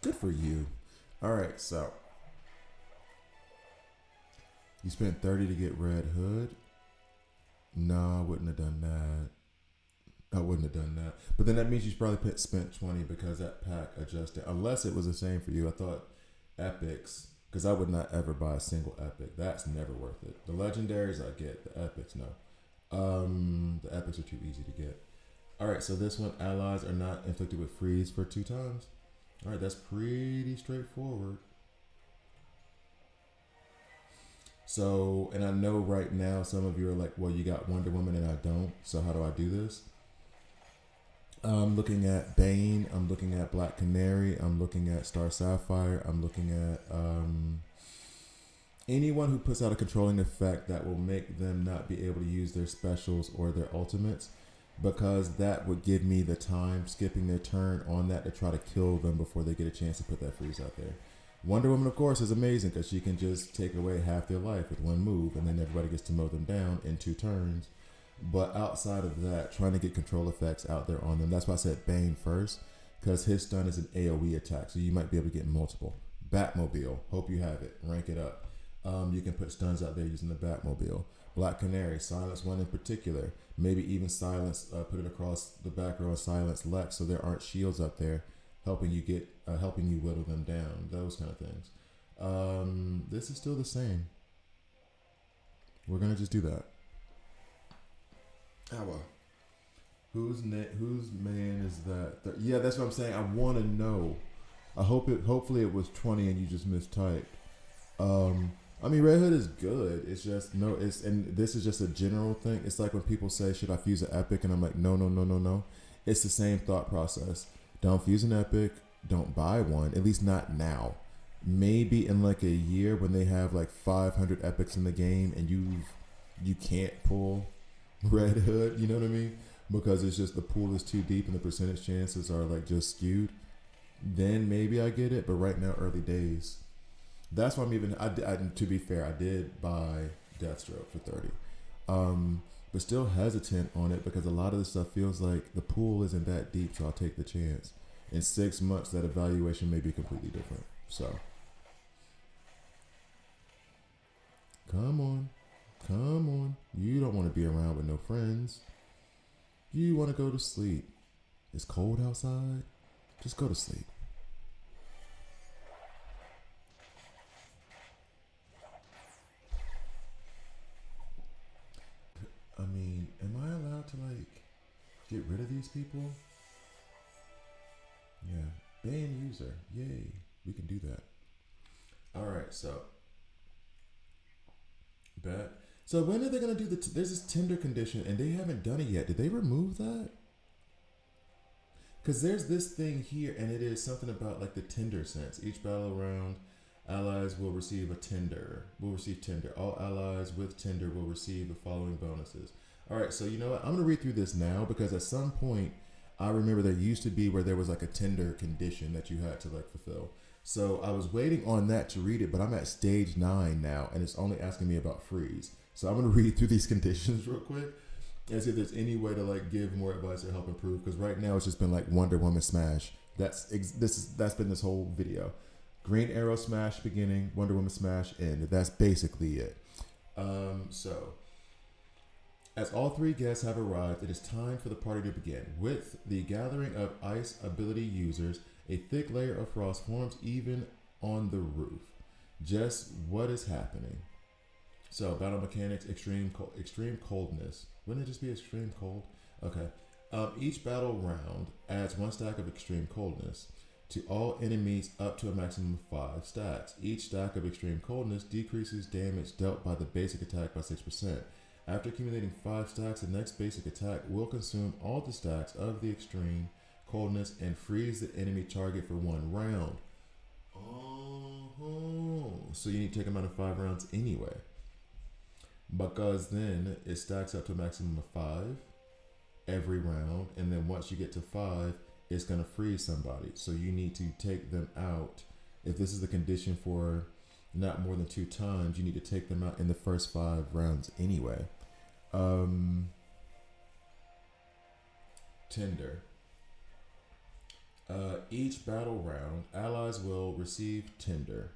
Speaker 1: Good for you. All right. So, You spent 30 to get Red Hood? No, I wouldn't have done that. I wouldn't have done that. But then that means you probably spent 20 because that pack adjusted. Unless it was the same for you. I thought epics, because I would not ever buy a single epic. That's never worth it. The legendaries I get. The epics, no. The epics are too easy to get. Alright, so this one, allies are not inflicted with freeze for 2 times. Alright, that's pretty straightforward. So, and I know right now some of you are like, well, you got Wonder Woman and I don't. So how do I do this? I'm looking at Bane. I'm looking at Black Canary. I'm looking at Star Sapphire. I'm looking at anyone who puts out a controlling effect that will make them not be able to use their specials or their ultimates, because that would give me the time skipping their turn on that to try to kill them before they get a chance to put that freeze out there. Wonder Woman, of course, is amazing because she can just take away half their life with one move, and then everybody gets to mow them down in 2 turns. But outside of that, trying to get control effects out there on them. That's why I said Bane first, because his stun is an AoE attack, so you might be able to get multiple. Batmobile, hope you have it. Rank it up. You can put stuns out there using the Batmobile. Black Canary, silence one in particular. Maybe even silence, put it across the back row and silence Lex, so there aren't shields up there helping you whittle them down. Those kind of things. This is still the same. We're gonna just do that. Whose man is that? Yeah, that's what I'm saying. I want to know. Hopefully it was 20 and you just mistyped. I mean, Red Hood is good. It's just and this is just a general thing. It's like when people say, "Should I fuse an epic?" And I'm like, no. It's the same thought process. Don't fuse an epic. Don't buy one. At least not now. Maybe in like a year when they have like 500 epics in the game and you can't pull Red Hood. You know what I mean? Because it's just the pool is too deep and the percentage chances are like just skewed. Then maybe I get it. But right now, early days. That's why I'm even. To be fair, I did buy Deathstroke for 30, but still hesitant on it because a lot of this stuff feels like the pool isn't that deep, so I'll take the chance. In 6 months, that evaluation may be completely different. So, come on. You don't want to be around with no friends. You want to go to sleep. It's cold outside. Just go to sleep. I mean, am I allowed to like get rid of these people? Yeah, ban user. Yay, we can do that. All right, so bet. So when are they gonna do there's this Tinder condition and they haven't done it yet. Did they remove that? Because there's this thing here and it is something about like the Tinder sense. Each battle round, allies will receive Tinder. All allies with Tinder will receive the following bonuses. All right, so you know what? I'm gonna read through this now because at some point I remember there used to be where there was like a Tinder condition that you had to like fulfill. So I was waiting on that to read it, but I'm at stage 9 now and it's only asking me about freeze. So I'm gonna read through these conditions real quick and see if there's any way to like give more advice or help improve. Because right now it's just been like Wonder Woman smash. That's been this whole video. Green Arrow smash beginning, Wonder Woman smash end. That's basically it. So, as all 3 guests have arrived, it is time for the party to begin. With the gathering of ice ability users, a thick layer of frost forms even on the roof. Just what is happening? So, battle mechanics, extreme coldness. Wouldn't it just be extreme cold? Okay. Each battle round adds 1 stack of extreme coldness to all enemies up to a maximum of 5 stacks. Each stack of extreme coldness decreases damage dealt by the basic attack by 6%. After accumulating 5 stacks, the next basic attack will consume all the stacks of the extreme coldness and freeze the enemy target for 1 round. So you need to take them out of 5 rounds anyway. Because then it stacks up to a maximum of 5 every round, and then once you get to 5, it's going to freeze somebody. So you need to take them out. If this is the condition for not more than 2 times, you need to take them out in the first 5 rounds anyway. Tinder. Each battle round, allies will receive Tinder.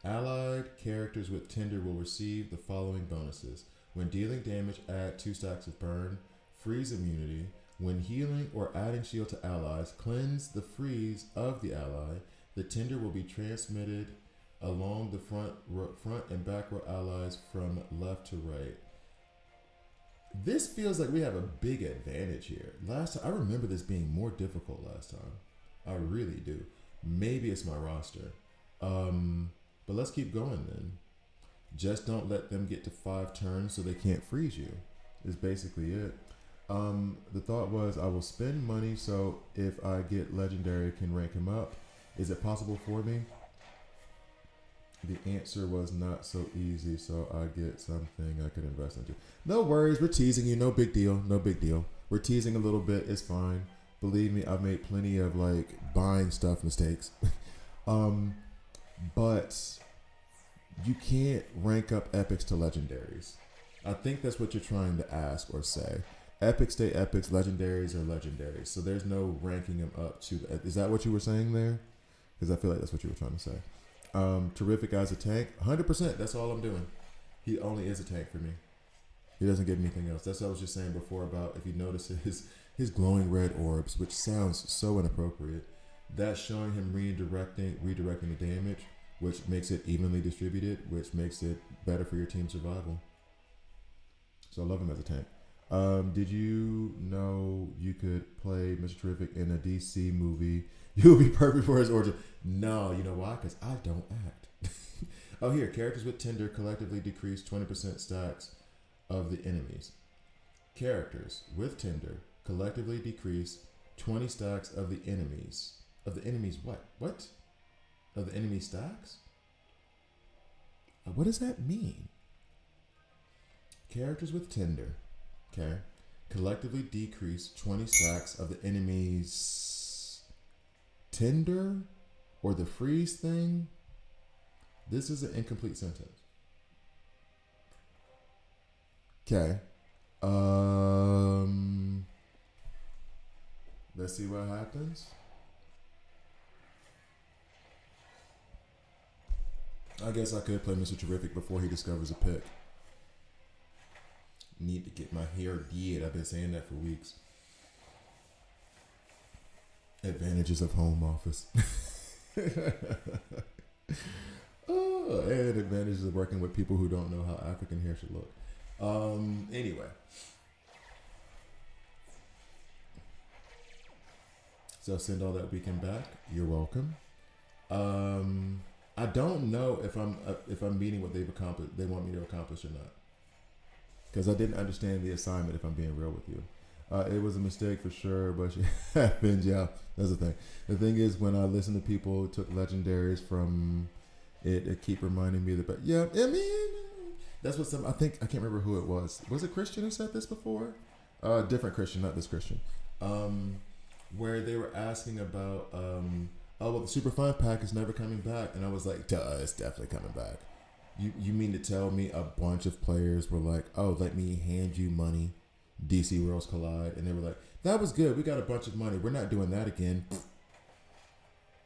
Speaker 1: Allied characters with Tinder will receive the following bonuses. When dealing damage, add 2 stacks of burn, freeze immunity. When healing or adding shield to allies, cleanse the freeze of the ally. The Tinder will be transmitted along the front and back row allies from left to right. This feels like we have a big advantage here. Last time, I remember this being more difficult last time. I really do. Maybe it's my roster. But let's keep going then. Just don't let them get to 5 turns so they can't freeze you. Is basically it. The thought was I will spend money so if I get legendary, I can rank him up. Is it possible for me? The answer was not so easy, so I get something I could invest into. No worries, we're teasing you. No big deal. No big deal. We're teasing a little bit. It's fine. Believe me, I've made plenty of like buying stuff mistakes. But you can't rank up epics to legendaries. I think that's what you're trying to ask or say. Epics stay epics, legendaries are legendaries. So there's no ranking them up to. Is that what you were saying there? Because I feel like that's what you were trying to say. Terrific as a tank, 100%. That's all I'm doing. He only is a tank for me. He doesn't get anything else. That's what I was just saying before about if you notice his glowing red orbs, which sounds so inappropriate. That's showing him redirecting the damage, which makes it evenly distributed, which makes it better for your team survival. So I love him as a tank. Did you know you could play Mr. Terrific in a DC movie? You'll be perfect for his origin. No, you know why? Because I don't act. Oh, here, characters with Tinder collectively decrease 20% stacks of the enemies. Characters with Tinder collectively decrease 20 stacks of the enemies. Of the enemies what? What? Of the enemy stacks? What does that mean? Characters with Tinder, okay, collectively decrease 20 stacks of the enemy's Tinder or the freeze thing. This is an incomplete sentence. Okay. Let's see what happens. I guess I could play Mr. Terrific before he discovers a pick. Need to get my hair did. I've been saying that for weeks. Advantages of home office. Oh, and advantages of working with people who don't know how African hair should look. Anyway. So send all that weekend back. You're welcome. I don't know if I'm meeting what they've accomplished. They want me to accomplish or not. Because I didn't understand the assignment. If I'm being real with you, it was a mistake for sure, but it happened. Yeah, that's the thing. The thing is, when I listen to people who took legendaries from it keep reminding me that. But yeah, I mean, that's what I think. I can't remember who it was. Was it Christian who said this before? Different Christian, not this Christian. Where they were asking about. Oh, well, the Super Fun Pack is never coming back. And I was like, duh, it's definitely coming back. You mean to tell me a bunch of players were like, oh, let me hand you money, DC Worlds Collide. And they were like, that was good. We got a bunch of money. We're not doing that again.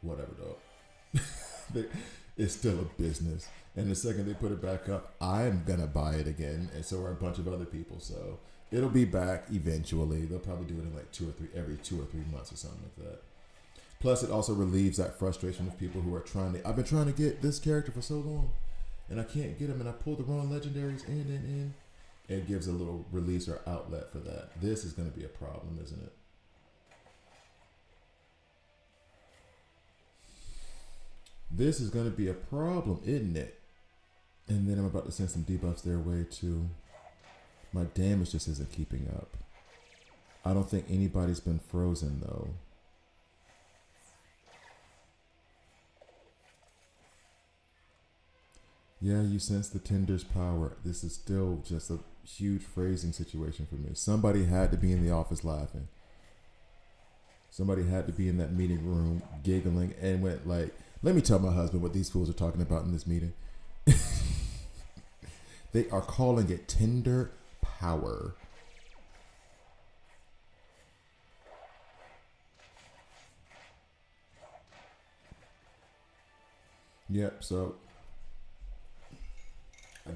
Speaker 1: Whatever, dog. It's still a business. And the second they put it back up, I'm going to buy it again. And so are a bunch of other people. So it'll be back eventually. They'll probably do it in like every 2 or 3 months or something like that. Plus, it also relieves that frustration of people who are I've been trying to get this character for so long, and I can't get him, and I pulled the wrong legendaries in. It gives a little release or outlet for that. This is going to be a problem, isn't it? This is going to be a problem, isn't it? And then I'm about to send some debuffs their way, too. My damage just isn't keeping up. I don't think anybody's been frozen, though. Yeah, you sense the Tinder's power. This is still just a huge phrasing situation for me. Somebody had to be in the office laughing. Somebody had to be in that meeting room giggling and went like, let me tell my husband what these fools are talking about in this meeting. They are calling it Tinder power. Yep, so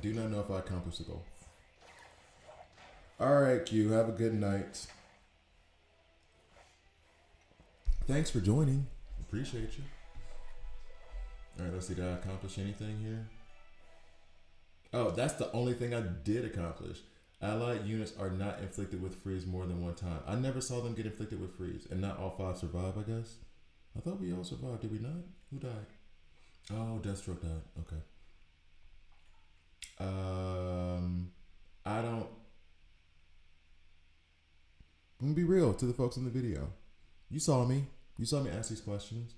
Speaker 1: do not know if I accomplished the goal. All right, Q. Have a good night. Thanks for joining. Appreciate you. All right, let's see. Did I accomplish anything here? Oh, that's the only thing I did accomplish. Allied units are not inflicted with freeze more than one time. I never saw them get inflicted with freeze, and not all 5 survive, I guess. I thought we all survived. Did we not? Who died? Oh, Deathstroke died. Okay. I don't. I'm gonna be real to the folks in the video. You saw me. You saw me ask these questions.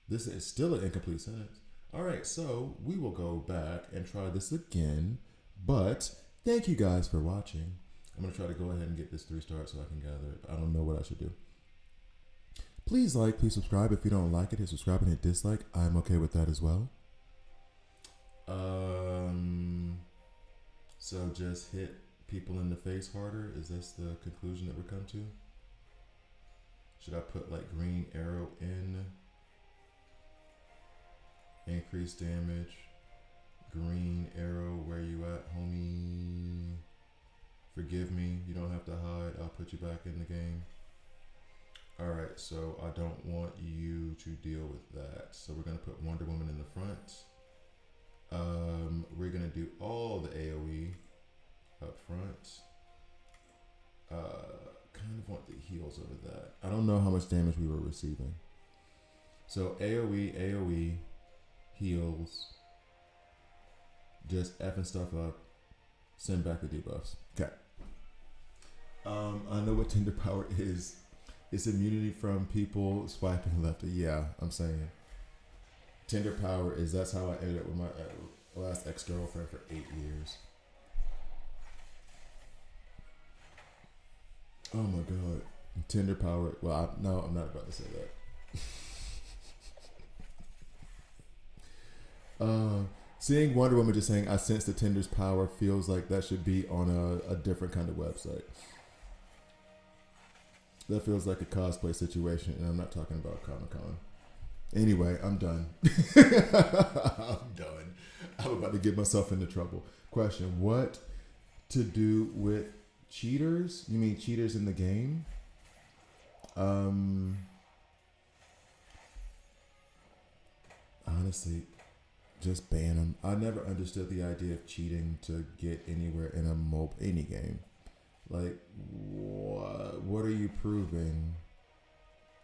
Speaker 1: This is still an incomplete sentence. All right, so we will go back and try this again. But thank you guys for watching. I'm gonna try to go ahead and get this 3 stars so I can gather it. I don't know what I should do. Please like, please subscribe. If you don't like it, hit subscribe and hit dislike. I'm okay with that as well. So just hit people in the face harder. Is this the conclusion that we're come to? Should I put like green arrow in? Increase damage. Green arrow, where you at, homie? Forgive me. You don't have to hide. I'll put you back in the game. Alright, so I don't want you to deal with that. So we're going to put Wonder Woman in the front. We're going to do all the AoE up front. Kind of want the heals over that. I don't know how much damage we were receiving. So AoE, heals. Just effing stuff up. Send back the debuffs. Okay. I know what Tender Power is. It's immunity from people swiping left. Yeah, I'm saying. Tender Power is, that's how I ended up with my last ex-girlfriend for 8 years. Oh my God. Tender Power. Well, no, I'm not about to say that. Seeing Wonder Woman just saying, I sense the Tender's power, feels like that should be on a different kind of website. That feels like a cosplay situation, and I'm not talking about Comic-Con. Anyway, I'm done. I'm done. I'm about to get myself into trouble. Question, what to do with cheaters? You mean cheaters in the game? Honestly, just ban them. I never understood the idea of cheating to get anywhere in any game. Like, what are you proving?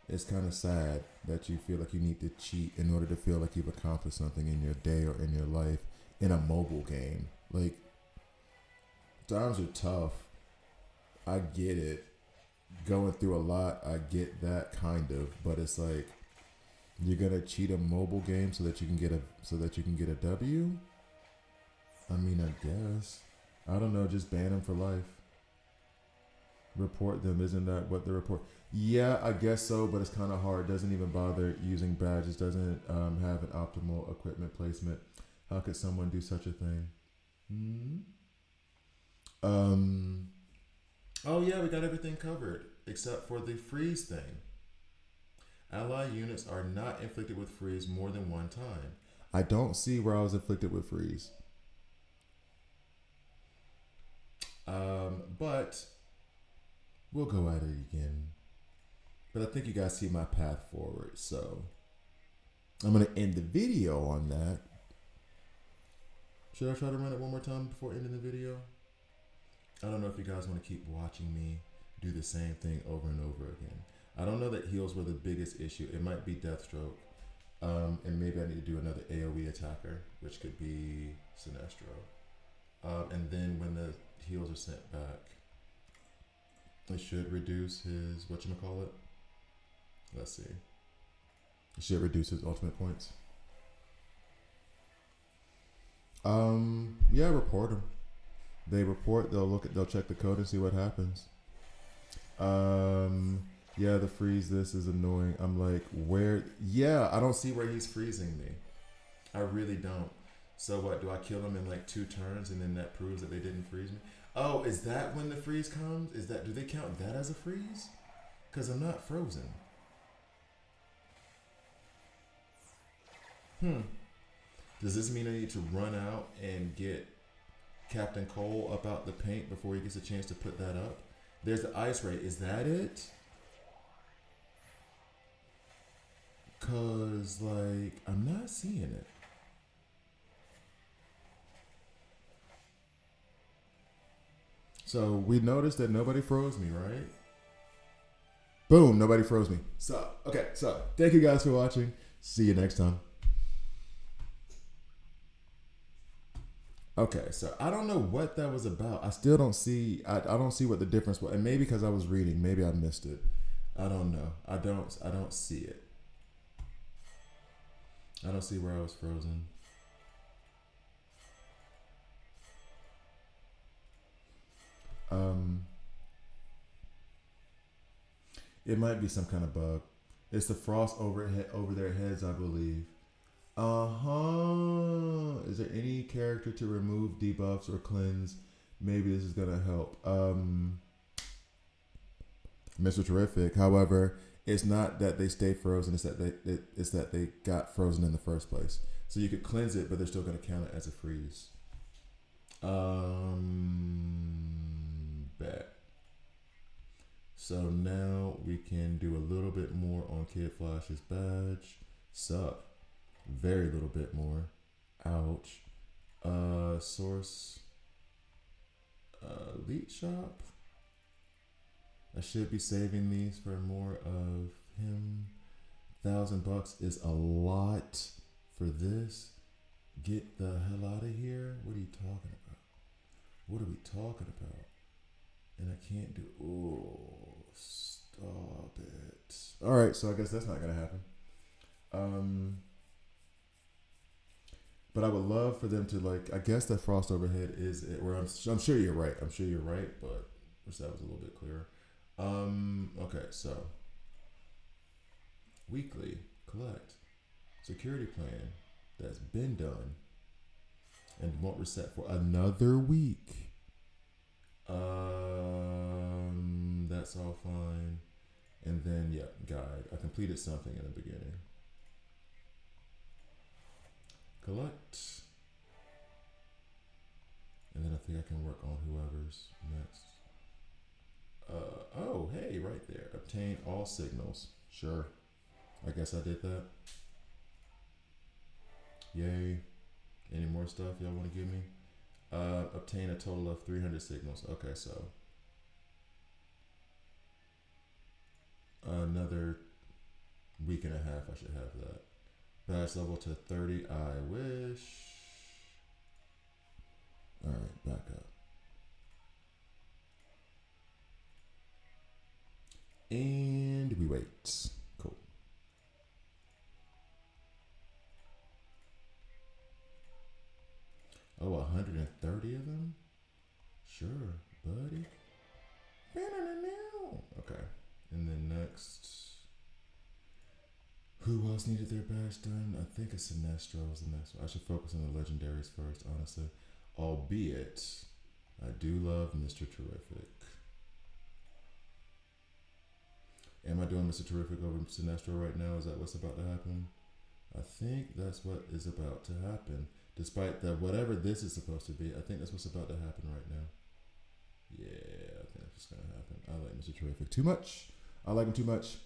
Speaker 1: It's kind of sad that you feel like you need to cheat in order to feel like you've accomplished something in your day or in your life in a mobile game. Like, times are tough. I get it. Going through a lot, I get that kind of, but it's like, you're gonna cheat a mobile game so that you can get a W? I mean, I guess. I don't know, just ban them for life. Report them, isn't that what the report? Yeah, I guess so, but it's kind of hard. Doesn't even bother using badges. Doesn't have an optimal equipment placement. How could someone do such a thing? Oh yeah, we got everything covered except for the freeze thing. Ally units are not inflicted with freeze more than one time. I don't see where I was inflicted with freeze. But we'll go at it again. But I think you guys see my path forward, so I'm going to end the video on that. Should I try to run it one more time before ending the video? I don't know if you guys want to keep watching me do the same thing over and over again. I don't know that heals were the biggest issue. It might be Deathstroke. And maybe I need to do another AoE attacker, which could be Sinestro. And then when the heals are sent back, it should reduce his, whatchamacallit? Let's see. It should reduce his ultimate points. Yeah, report them. They report, they'll check the code and see what happens. Yeah, the freeze this is annoying. I'm like, where? Yeah, I don't see where he's freezing me. I really don't. So what, do I kill him in like 2 turns and then that proves that they didn't freeze me? Oh, is that when the freeze comes? Do they count that as a freeze? Because I'm not frozen. Does this mean I need to run out and get Captain Cole up out the paint before he gets a chance to put that up. There's the ice ray. Is that it? Cause like I'm not seeing it. So we noticed that nobody froze me, right? Boom, nobody froze me. So okay, so thank you guys for watching. See you next time. Okay, so I don't know what that was about. I still don't see. I don't see what the difference was, and maybe because I was reading, maybe I missed it. I don't know. I don't see it. I don't see where I was frozen. Um, it might be some kind of bug. It's the frost over their heads, I believe. Is there any character to remove debuffs or cleanse? Maybe this is gonna help. Mr. Terrific. However, it's not that they stay frozen. It's that they got frozen in the first place. So you could cleanse it, but they're still gonna count it as a freeze. Bet. So now we can do a little bit more on Kid Flash's badge. Sup. Very little bit more. Ouch. Source. Elite shop. I should be saving these for more of him. $1,000 is a lot for this. Get the hell out of here. What are you talking about? What are we talking about? And I can't do. Oh, stop it. All right, so I guess that's not gonna happen. But I would love for them to like. I guess that frost overhead is it. Where I'm sure you're right. I'm sure you're right, but wish that was a little bit clearer. Okay, so weekly collect security plan that's been done and won't reset for another week. That's all fine. And then yeah, guide. I completed something in the beginning. Collect. And then I think I can work on whoever's next. Oh, hey, right there. Obtain all signals. Sure. I guess I did that. Yay. Any more stuff y'all want to give me? Obtain a total of 300 signals. Okay, so another week and a half I should have that. Badge level to 30, I wish. Alright, back up. And we wait. Cool. Oh, 130 of them? Sure, buddy. Okay. And then next. Who else needed their badge done? I think it's Sinestro is the next one. I should focus on the legendaries first, honestly. Albeit, I do love Mr. Terrific. Am I doing Mr. Terrific over Sinestro right now? Is that what's about to happen? I think that's what is about to happen. Despite that, whatever this is supposed to be, I think that's what's about to happen right now. Yeah, I think that's what's gonna happen. I like Mr. Terrific too much. I like him too much.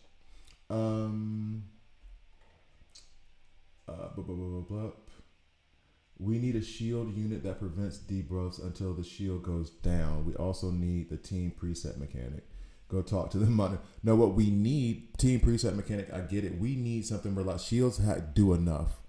Speaker 1: We need a shield unit that prevents debuffs until the shield goes down. We also need the team preset mechanic. Go talk to them on it. No, what we need, team preset mechanic, I get it. We need something where like shields do enough.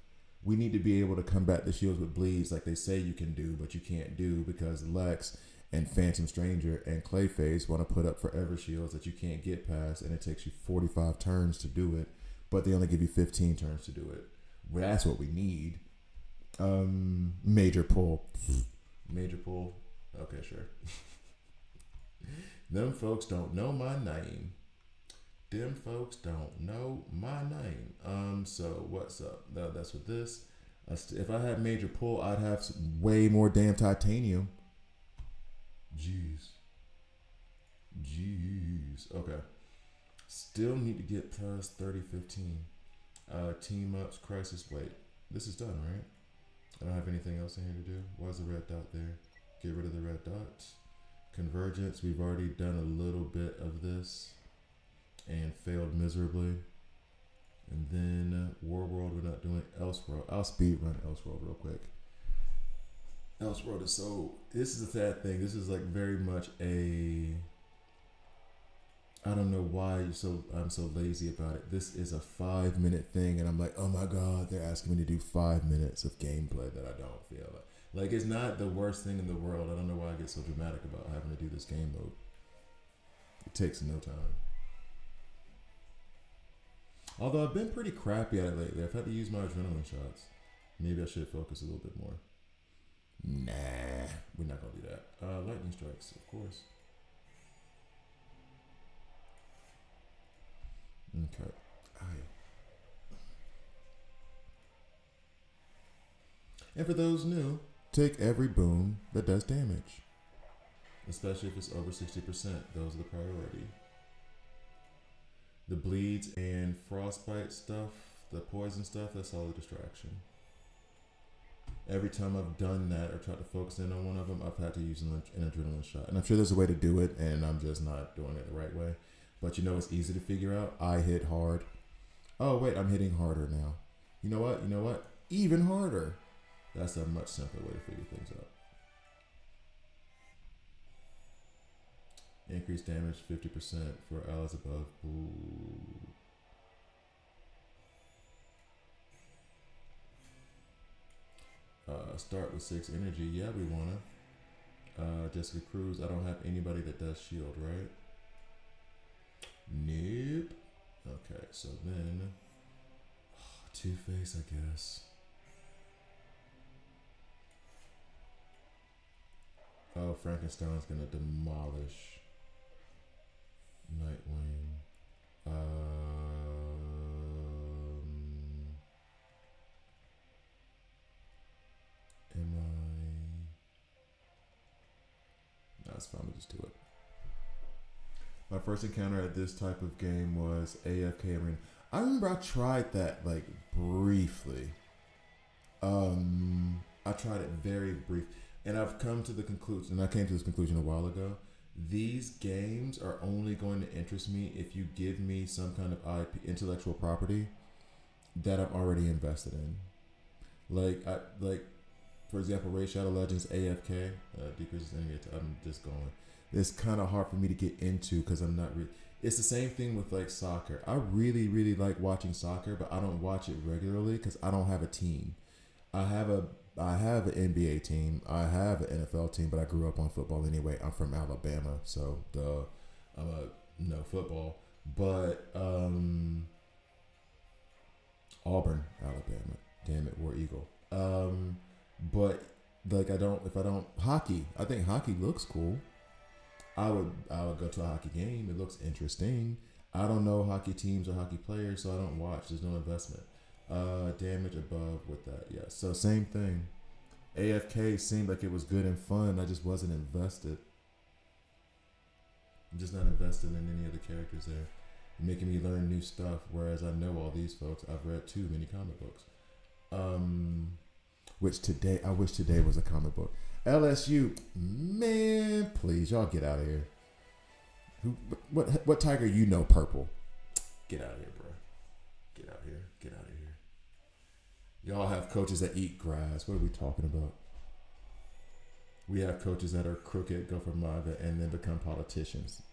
Speaker 1: We need to be able to combat the shields with bleeds like they say you can do, but you can't do because Lex and Phantom Stranger and Clayface want to put up forever shields that you can't get past, and it takes you 45 turns to do it, but they only give you 15 turns to do it. Well, that's what we need. Major pull. Major pull. Okay, sure. Them folks don't know my name. Them folks don't know my name. So what's up? That's what this. If I had major pull, I'd have way more damn titanium. Jeez. Okay. Still need to get past 3015. Team ups, crisis. Wait, this is done, right? I don't have anything else in here to do. Why is the red dot there? Get rid of the red dots. Convergence, we've already done a little bit of this and failed miserably. And then Warworld, we're not doing Elseworld. I'll speed run Elseworld real quick. Elseworld is this is a sad thing. This is like very much I don't know why I'm so lazy about it. This is a 5-minute thing, and I'm like, oh my god, they're asking me to do 5 minutes of gameplay that I don't feel like. Like, it's not the worst thing in the world. I don't know why I get so dramatic about having to do this game mode. It takes no time. Although I've been pretty crappy at it lately. I've had to use my adrenaline shots. Maybe I should focus a little bit more. Nah, we're not gonna do that. Lightning strikes, of course. Okay. And for those new, take every boom that does damage. Especially if it's over 60%. Those are the priority. The bleeds and frostbite stuff, the poison stuff, that's all a distraction. Every time I've done that or tried to focus in on one of them, I've had to use an adrenaline shot. And I'm sure there's a way to do it, and I'm just not doing it the right way. But you know, it's easy to figure out. I hit hard. Oh, wait, I'm hitting harder now. You know what? Even harder. That's a much simpler way to figure things out. Increased damage 50% for allies above. Ooh. Start with 6 energy. Yeah, we wanna. Jessica Cruz. I don't have anybody that does shield, right? Nope. Okay, so then Two-Face, I guess. Oh, Frankenstein's gonna demolish Nightwing. Am I? No, it's fine. We'll just do it. My first encounter at this type of game was AFK Arena. I remember I tried that like briefly. I tried it very brief, and I've come to the conclusion, and I came to this conclusion a while ago. These games are only going to interest me if you give me some kind of IP, intellectual property, that I'm already invested in. Like, for example, Raid Shadow Legends AFK decreases enemy attack. I'm just going. It's kind of hard for me to get into because I'm not really. It's the same thing with like soccer. I really, really like watching soccer, but I don't watch it regularly because I don't have a team. I have an NBA team. I have an NFL team, but I grew up on football anyway. I'm from Alabama, so I'm no football. But Auburn, Alabama. Damn it, War Eagle. But like hockey. I think hockey looks cool. I would go to a hockey game. It looks interesting. I don't know hockey teams or hockey players, so I don't watch. There's no investment. Damage above with that, yeah. So same thing. AFK seemed like it was good and fun. I just wasn't invested. I'm just not invested in any of the characters there. You're making me learn new stuff, whereas I know all these folks. I've read too many comic books. I wish today was a comic book. LSU, man, please, y'all get out of here. What tiger you know purple? Get out of here, bro. Get out here. Get out of here. Y'all have coaches that eat grass. What are we talking about? We have coaches that are crooked, go for MAGA, and then become politicians.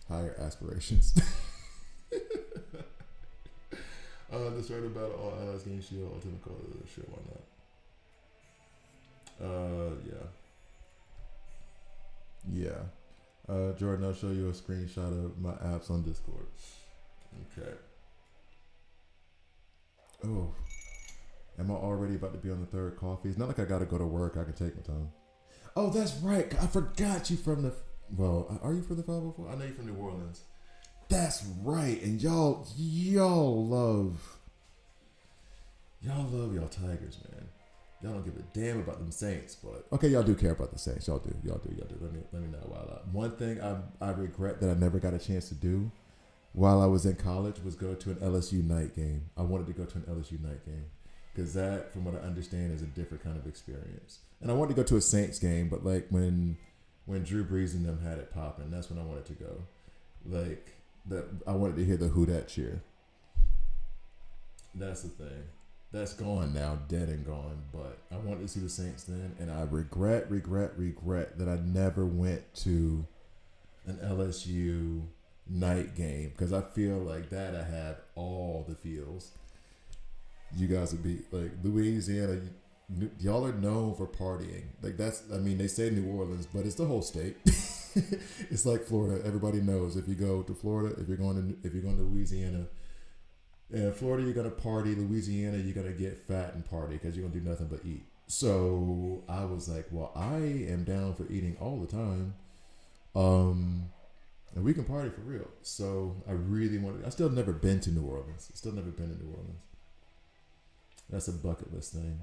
Speaker 1: Higher aspirations. The start of battle, all allies gain shield, ultimate call. Sure, why not? Yeah. Jordan, I'll show you a screenshot of my apps on Discord. Okay. Oh. Am I already about to be on the third coffee? It's not like I gotta go to work. I can take my time. Oh, that's right. I forgot you from the... Well, are you from the 504? I know you're from New Orleans. That's right. And y'all love y'all Tigers, man. Y'all don't give a damn about them Saints, but okay, y'all do care about the Saints. Y'all do. Let me not wild out. One thing I regret that I never got a chance to do while I was in college was go to an LSU night game. I wanted to go to an LSU night game. because that, from what I understand, is a different kind of experience. And I wanted to go to a Saints game, but like when Drew Brees and them had it popping, that's when I wanted to go. Like that, I wanted to hear the Who Dat cheer. That's the thing. That's gone now, dead and gone. But I wanted to see the Saints then, and I regret that I never went to an LSU night game, because I feel like that I have all the feels. You guys would be like Louisiana. Y'all are known for partying. Like that's. I mean, they say New Orleans, but it's the whole state. It's like Florida. Everybody knows if you go to Florida, if you're going to Louisiana. In Florida, you're gonna party. Louisiana, you're gonna get fat and party because you're gonna do nothing but eat. So I was like, well, I am down for eating all the time, and we can party for real. So I really wanted. I still never been to New Orleans. That's a bucket list thing.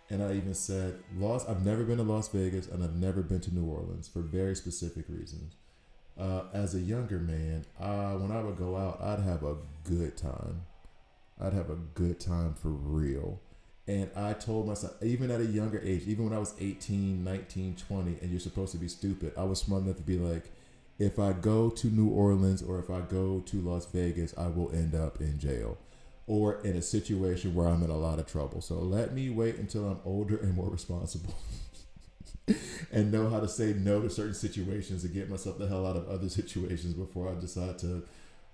Speaker 1: And I even said, I've never been to Las Vegas and I've never been to New Orleans for very specific reasons. As a younger man, when I would go out, I'd have a good time. I'd have a good time for real. And I told myself, even at a younger age, even when I was 18, 19, 20, and you're supposed to be stupid, I was smart enough to be like, if I go to New Orleans or if I go to Las Vegas, I will end up in jail or in a situation where I'm in a lot of trouble. So let me wait until I'm older and more responsible and know how to say no to certain situations and get myself the hell out of other situations before I decide to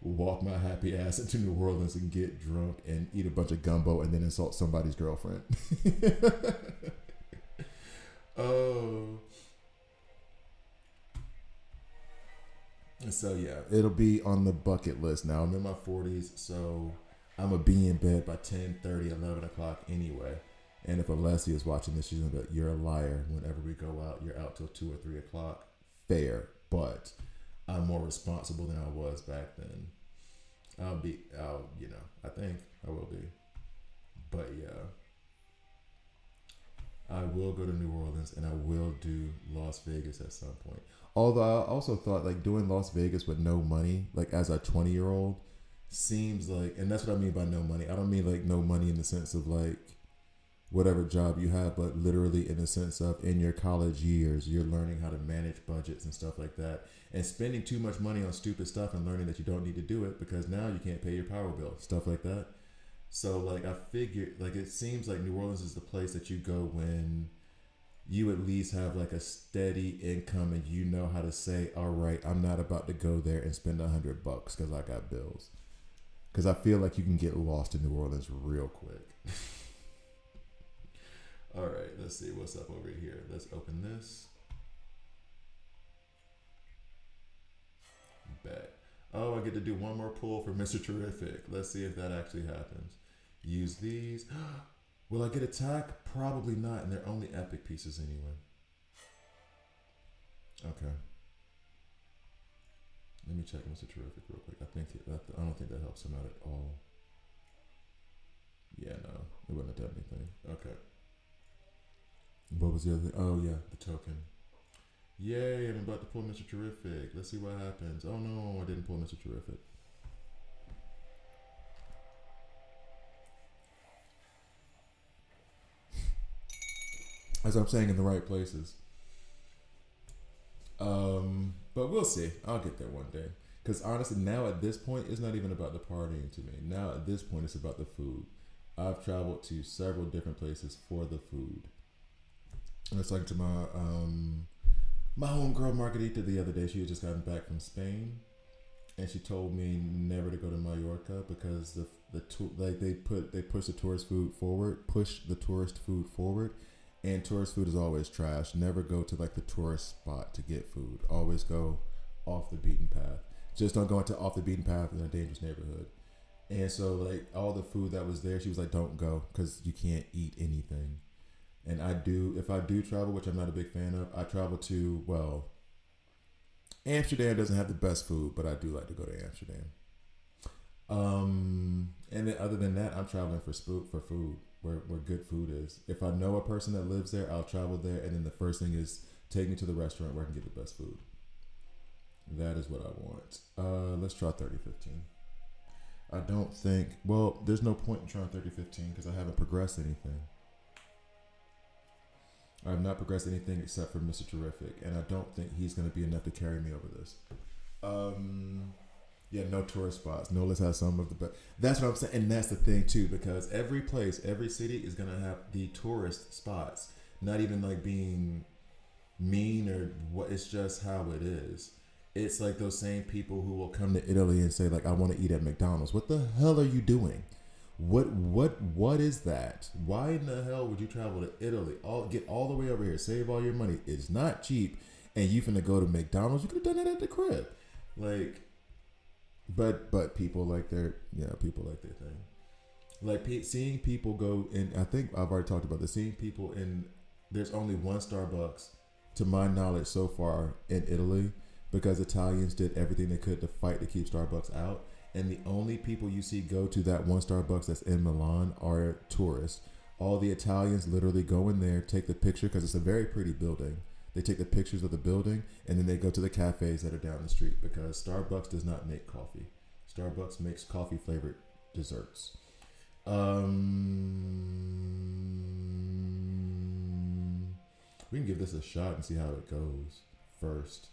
Speaker 1: walk my happy ass into New Orleans and get drunk and eat a bunch of gumbo and then insult somebody's girlfriend. Oh. So yeah, it'll be on the bucket list now. I'm in my 40s, so I'm going to be in bed by 10, 30, 11 o'clock anyway. And if Alessia is watching this, she's going to be like, you're a liar. Whenever we go out, you're out till 2 or 3 o'clock. Fair, but I'm more responsible than I was back then. I think I will be. But yeah, I will go to New Orleans and I will do Las Vegas at some point. Although I also thought like doing Las Vegas with no money, like as a 20-year-old, seems like, and that's what I mean by no money. I don't mean like no money in the sense of like whatever job you have, but literally in the sense of in your college years, you're learning how to manage budgets and stuff like that, and spending too much money on stupid stuff and learning that you don't need to do it because now you can't pay your power bill, stuff like that. So like I figured, like it seems like New Orleans is the place that you go when you at least have like a steady income and you know how to say, all right, I'm not about to go there and spend $100 because I got bills. Because I feel like you can get lost in New Orleans real quick. All right, let's see what's up over here. Let's open this. Bet. Oh, I get to do one more pull for Mr. Terrific. Let's see if that actually happens. Use these. Will I get attack? Probably not, and they're only epic pieces anyway. Okay. Let me check Mr. Terrific real quick. I don't think that helps him out at all. Yeah, no, it wouldn't have done anything. Okay. What was the other thing? Oh yeah, the token. Yay! I'm about to pull Mr. Terrific. Let's see what happens. Oh no, I didn't pull Mr. Terrific. As I'm saying, in the right places. But we'll see. I'll get there one day. Because honestly, now at this point, it's not even about the partying to me. Now at this point, it's about the food. I've traveled to several different places for the food. I was talking to my homegirl Margarita the other day. She had just gotten back from Spain, and she told me never to go to Mallorca because they push the tourist food forward. And tourist food is always trash. Never go to like the tourist spot to get food. Always go off the beaten path. Just don't go into off the beaten path in a dangerous neighborhood. And so like all the food that was there, she was like, don't go because you can't eat anything. And if I do travel, which I'm not a big fan of, I travel to, well, Amsterdam doesn't have the best food, but I do like to go to Amsterdam. And then other than that, I'm traveling for food. Where good food is. If I know a person that lives there, I'll travel there, and then the first thing is take me to the restaurant where I can get the best food. That is what I want. Let's try 3015. I don't think. Well, there's no point in trying 30-15 because I haven't progressed anything. I have not progressed anything except for Mr. Terrific, and I don't think he's going to be enough to carry me over this. Yeah, no tourist spots. No, let's have some of the best. That's what I'm saying, and that's the thing too, because every place, every city is going to have the tourist spots. Not even like being mean or what. It's just how it is. It's like those same people who will come to Italy and say like, I want to eat at McDonald's. What the hell are you doing? What is that? Why in the hell would you travel to Italy? Get all the way over here, save all your money. It's not cheap, and you finna go to McDonald's. You could have done that at the crib, like. But people like people like their thing. Like seeing people go in. I think I've already talked about this. Seeing people in. There's only one Starbucks, to my knowledge, so far in Italy, because Italians did everything they could to fight to keep Starbucks out. And the only people you see go to that one Starbucks that's in Milan are tourists. All the Italians literally go in there, take the picture, because it's a very pretty building. They take the pictures of the building, and then they go to the cafes that are down the street, because Starbucks does not make coffee. Starbucks makes coffee-flavored desserts. We can give this a shot and see how it goes first.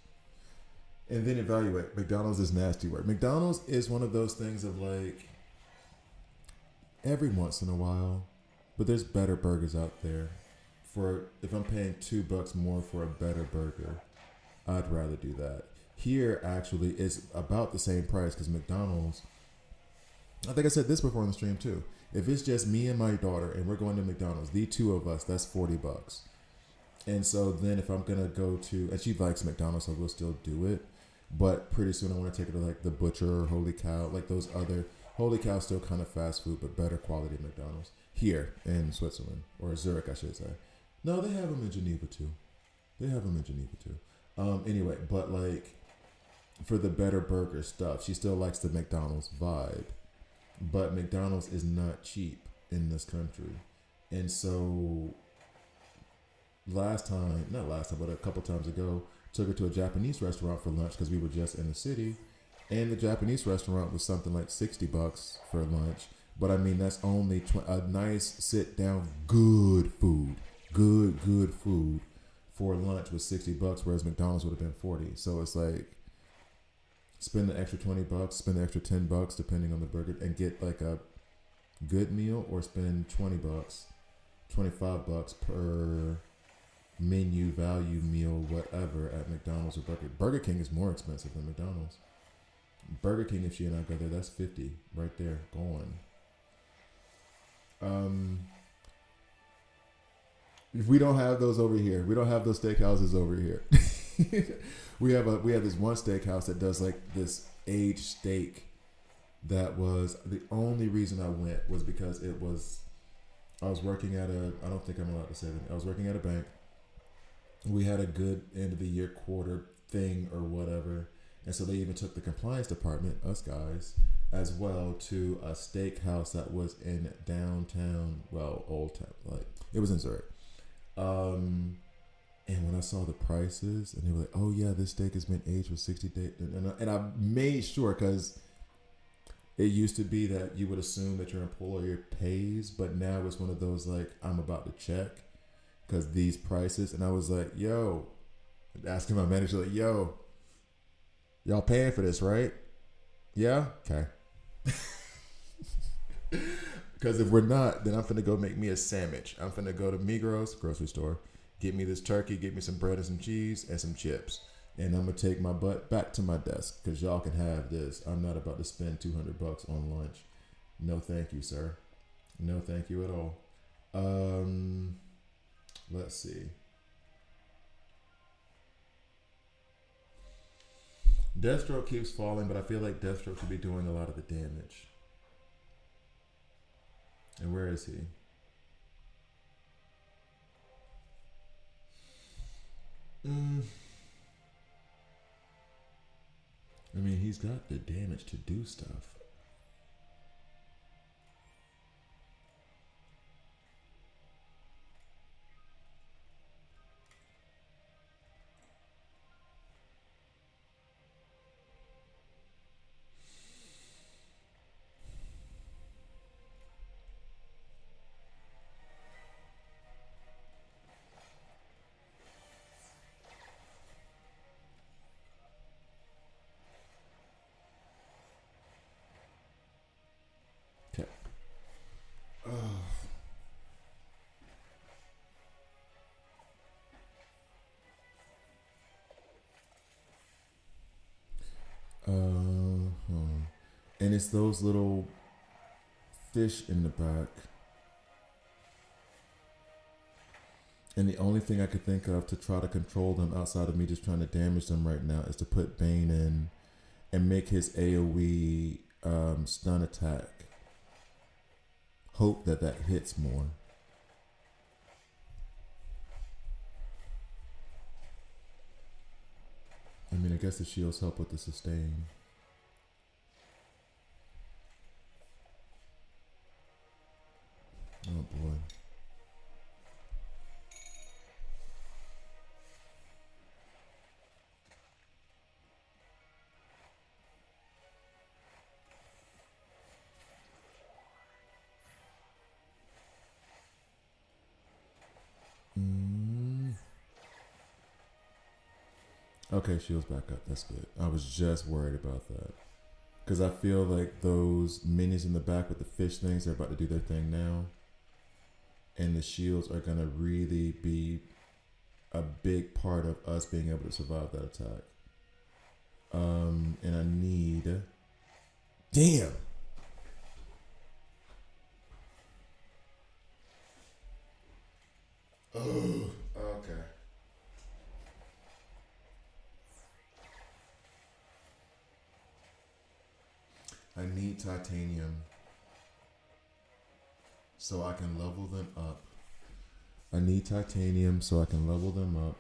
Speaker 1: And then evaluate. McDonald's is nasty work. McDonald's is one of those things of like every once in a while, but there's better burgers out there. For if I'm paying $2 more for a better burger, I'd rather do that. Here actually it's about the same price because McDonald's. I think I said this before on the stream too. If it's just me and my daughter and we're going to McDonald's, the two of us, that's $40. And so then if I'm gonna go to, and she likes McDonald's, so we'll still do it. But pretty soon I want to take her to like the Butcher or Holy Cow, like those other. Holy Cow still kind of fast food, but better quality McDonald's here in Switzerland, or Zurich, I should say. No, they have them in Geneva too. Anyway, but like for the better burger stuff, she still likes the McDonald's vibe. But McDonald's is not cheap in this country. And so not last time, but a couple times ago, took her to a Japanese restaurant for lunch because we were just in the city. And the Japanese restaurant was something like $60 for lunch. But I mean, that's only a nice sit down, good food for lunch was $60, whereas McDonald's would have been $40. So it's like, spend the extra $20, spend the extra $10 depending on the burger, and get like a good meal, or spend $20, $25 per menu value meal, whatever, at McDonald's or Burger King is more expensive than McDonald's. Burger King, if she and I go there, that's $50 right there, gone. If we don't have those over here, we don't have those steakhouses over here. we have this one steakhouse that does like this aged steak. That was the only reason I went, was because I was working at I don't think I'm allowed to say that. I was working at a bank. We had a good end of the year quarter thing or whatever. And so they even took the compliance department, us guys, as well, to a steakhouse that was in downtown, Old Town. Like, it was in Zurich. And when I saw the prices, and they were like, "Oh yeah, this steak has been aged for 60 days," and I made sure, because it used to be that you would assume that your employer pays, but now it's one of those like, I'm about to check because these prices, and I was like, "Yo," asking my manager like, "Yo, y'all paying for this, right? Yeah, okay." Because if we're not, then I'm finna go make me a sandwich. I'm finna go to Migros, grocery store, get me this turkey, get me some bread and some cheese and some chips. And I'm gonna take my butt back to my desk because y'all can have this. I'm not about to spend $200 on lunch. No, thank you, sir. No, thank you at all. Let's see. Deathstroke keeps falling, but I feel like Deathstroke should be doing a lot of the damage. And where is he? I mean, he's got the damage to do stuff. it's those little fish in the back. And the only thing I could think of to try to control them outside of me just trying to damage them right now is to put Bane in and make his AoE stun attack. Hope that hits more. I mean, I guess the shields help with the sustain. Oh boy. Okay, shields back up. That's good. I was just worried about that. Because I feel like those minions in the back with the fish things are about to do their thing now. And the shields are going to really be a big part of us being able to survive that attack. And I need... Damn! Oh, okay. I need titanium so I can level them up. I need titanium so I can level them up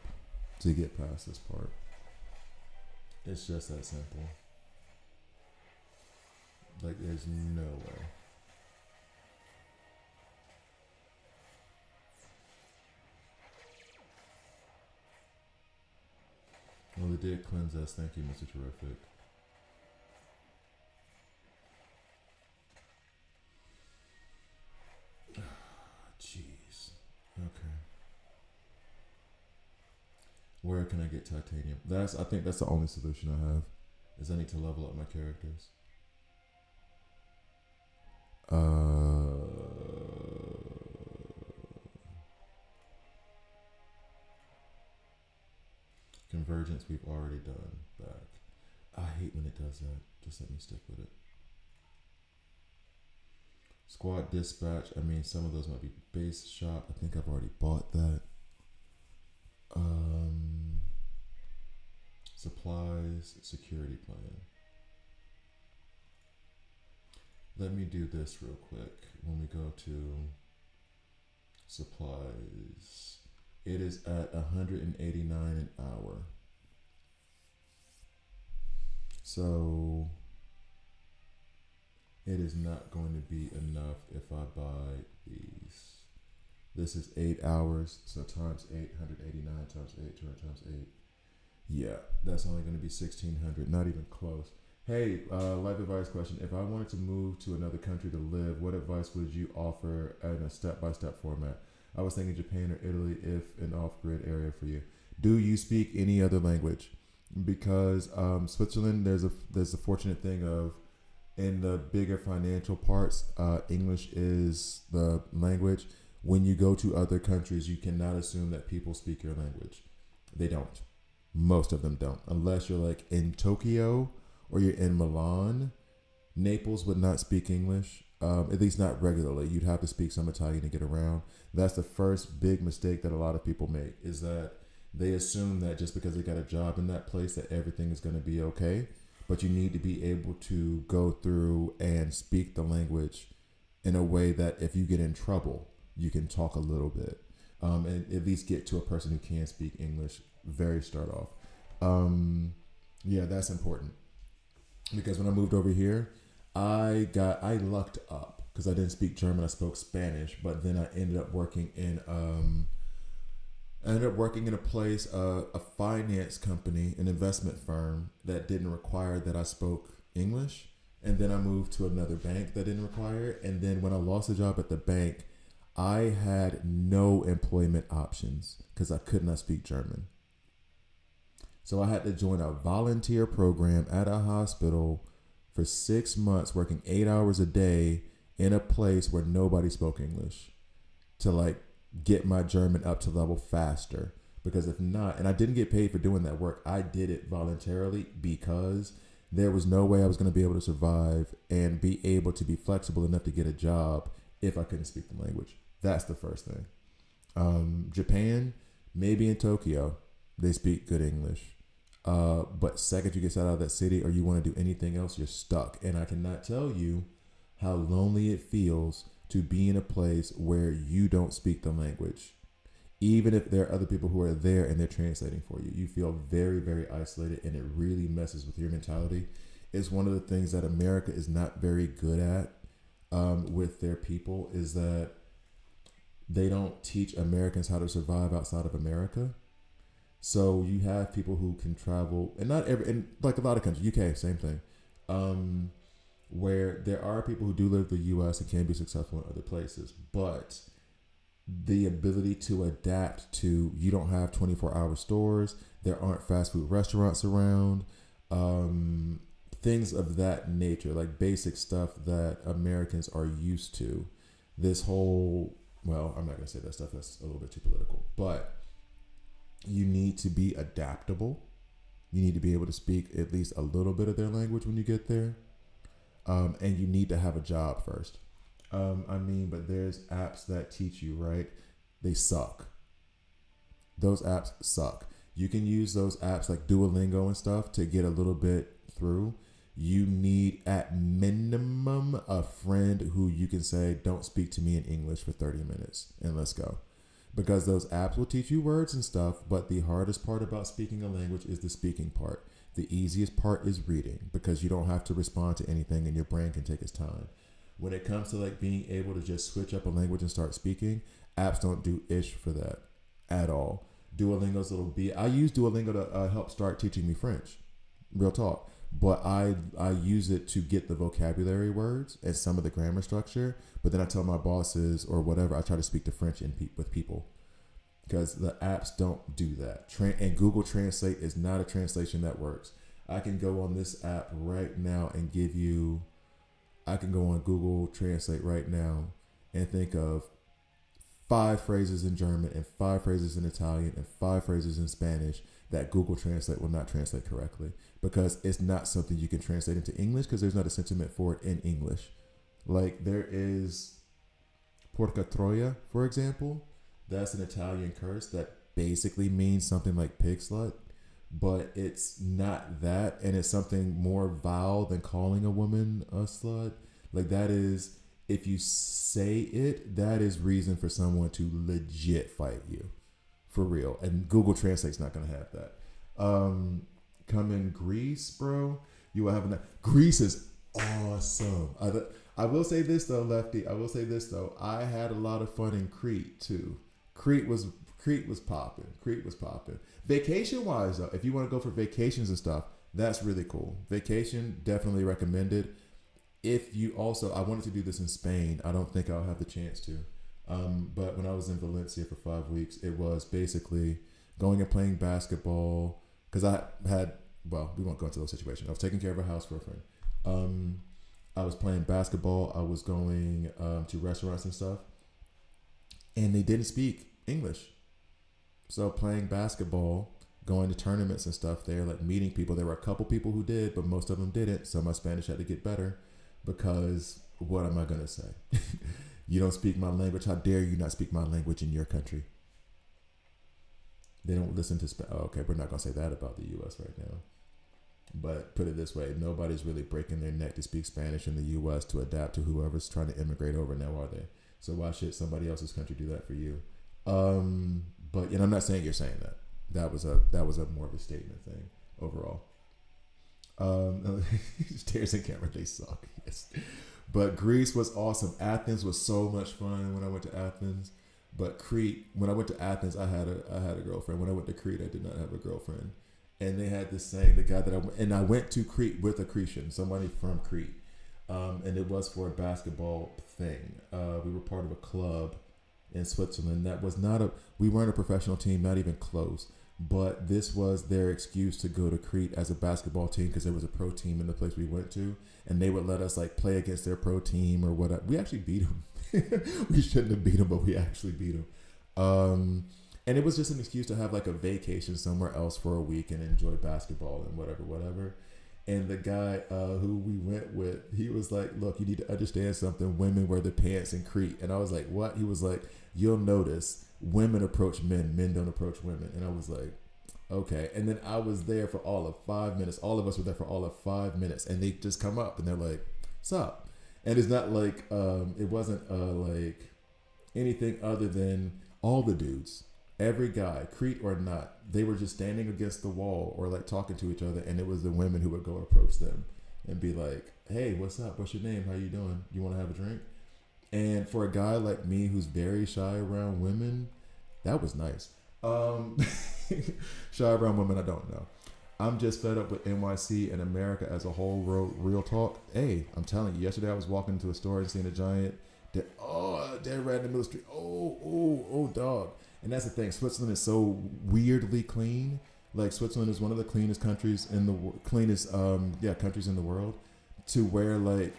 Speaker 1: to get past this part. It's just that simple. Like, there's no way. Well, it did cleanse us. Thank you, Mr. Terrific. Jeez. Okay. Where can I get titanium? I think that's the only solution I have. Is I need to level up my characters. Convergence we've already done back. I hate when it does that. Just let me stick with it. Squad dispatch. I mean, some of those might be base shop. I think I've already bought that. Supplies, security plan. Let me do this real quick. When we go to supplies, it is at 189 an hour. So it is not going to be enough if I buy these. This is 8 hours, so times 8, 189 times 8, 200 times 8. Yeah, that's only going to be 1,600, not even close. Hey, life advice question. If I wanted to move to another country to live, what advice would you offer in a step-by-step format? I was thinking Japan or Italy if an off-grid area for you. Do you speak any other language? Because Switzerland, there's a fortunate thing of, in the bigger financial parts, English is the language. When you go to other countries, you cannot assume that people speak your language. They don't. Most of them don't. Unless you're like in Tokyo or you're in Milan. Naples would not speak English, at least not regularly. You'd have to speak some Italian to get around. That's the first big mistake that a lot of people make, is that they assume that just because they got a job in that place that everything is going to be okay. But you need to be able to go through and speak the language in a way that if you get in trouble, you can talk a little bit, and at least get to a person who can speak English very start off. Yeah, that's important, because when I moved over here, I lucked up because I didn't speak German. I spoke Spanish, but then I ended up working in a place, a finance company, an investment firm that didn't require that I spoke English. And then I moved to another bank that didn't require it. And then when I lost a job at the bank, I had no employment options because I could not speak German. So I had to join a volunteer program at a hospital for 6 months, working 8 hours a day in a place where nobody spoke English to like get my German up to level faster. Because if not, and I didn't get paid for doing that work, I did it voluntarily because there was no way I was going to be able to survive and be able to be flexible enough to get a job if I couldn't speak the language. That's the first thing. Japan, maybe in Tokyo, they speak good English. But second you get out of that city or you want to do anything else, you're stuck. And I cannot tell you how lonely it feels to be in a place where you don't speak the language. Even if there are other people who are there and they're translating for you, you feel very, very isolated, and it really messes with your mentality. It's one of the things that America is not very good at with their people, is that they don't teach Americans how to survive outside of America. So you have people who can travel, and not every, and like a lot of countries, UK, same thing, where there are people who do live in the US and can be successful in other places, but the ability to adapt to, you don't have 24-hour stores, there aren't fast food restaurants around, things of that nature, like basic stuff that Americans are used to. This whole, well, I'm not going to say that stuff, that's a little bit too political, but you need to be adaptable. You need to be able to speak at least a little bit of their language when you get there. And you need to have a job first. But there's apps that teach you, right? They suck. Those apps suck. You can use those apps like Duolingo and stuff to get a little bit through. You need at minimum a friend who you can say, don't speak to me in English for 30 minutes and let's go. Because those apps will teach you words and stuff, but the hardest part about speaking a language is the speaking part. The easiest part is reading, because you don't have to respond to anything and your brain can take its time. When it comes to like being able to just switch up a language and start speaking, apps don't do ish for that at all. Duolingo's little B. I use Duolingo to help start teaching me French, real talk. But I use it to get the vocabulary words and some of the grammar structure. But then I tell my bosses or whatever, I try to speak the French with people, because the apps don't do that. And Google Translate is not a translation that works. I can go on this app right now and give you, I can go on Google Translate right now and think of 5 phrases in German and 5 phrases in Italian and 5 phrases in Spanish that Google Translate will not translate correctly, because it's not something you can translate into English, because there's not a sentiment for it in English. Like there is Porca Troia, for example. That's an Italian curse that basically means something like pig slut, but it's not that, and it's something more vile than calling a woman a slut. Like that is, if you say it, that is reason for someone to legit fight you, for real. And Google Translate's not gonna have that. Come in Greece, bro. You will have Greece is awesome. I will say this though, Lefty. I will say this though. I had a lot of fun in Crete too. Crete was popping. Crete was popping. Vacation wise though, if you want to go for vacations and stuff, that's really cool. Vacation, definitely recommended. If you also, I wanted to do this in Spain. I don't think I'll have the chance to. But when I was in Valencia for 5 weeks, it was basically going and playing basketball. Because I had, well, we won't go into those situations. I was taking care of a house for a friend. I was playing basketball. I was going to restaurants and stuff. And they didn't speak English. So playing basketball, going to tournaments and stuff there, like meeting people. There were a couple people who did, but most of them didn't. So my Spanish had to get better, because what am I going to say? You don't speak my language. How dare you not speak my language in your country? They don't listen to Spanish. Oh, okay, we're not going to say that about the U.S. right now. But put it this way, nobody's really breaking their neck to speak Spanish in the U.S. to adapt to whoever's trying to immigrate over now, are they? So why should somebody else's country do that for you? But I'm not saying you're saying that. That was a more of a statement thing overall. Stairs and camera, they suck. Yes. But Greece was awesome. Athens was so much fun when I went to Athens. But Crete, when I went to Athens, I had a girlfriend. When I went to Crete, I did not have a girlfriend. And they had this saying, the guy that I went to Crete with a Cretan, somebody from Crete. And it was for a basketball thing. We were part of a club in Switzerland. We weren't a professional team, not even close. But this was their excuse to go to Crete as a basketball team, because there was a pro team in the place we went to, and they would let us like play against their pro team or whatever. We actually beat them. We shouldn't have beat them, but we actually beat them. And it was just an excuse to have like a vacation somewhere else for a week and enjoy basketball and whatever. And the guy who we went with, he was like, look, you need to understand something. Women wear the pants in Crete. And I was like, what? He was like, you'll notice women approach men. Men don't approach women. And I was like, okay. And then I was there for all of 5 minutes. All of us were there for all of 5 minutes. And they just come up and they're like, what's up? And it's not like, it wasn't like anything other than all the dudes, every guy, Crete or not, they were just standing against the wall or like talking to each other. And it was the women who would go approach them and be like, hey, what's up? What's your name? How you doing? You want to have a drink? And for a guy like me who's very shy around women, that was nice. Shy around women, I don't know. I'm just fed up with NYC and America as a whole. Real talk. Hey, I'm telling you, yesterday I was walking into a store and seeing a giant dead rat in the middle of the street. Oh, dog. And that's the thing. Switzerland is so weirdly clean. Like Switzerland is one of the cleanest countries in the countries in the world. To where like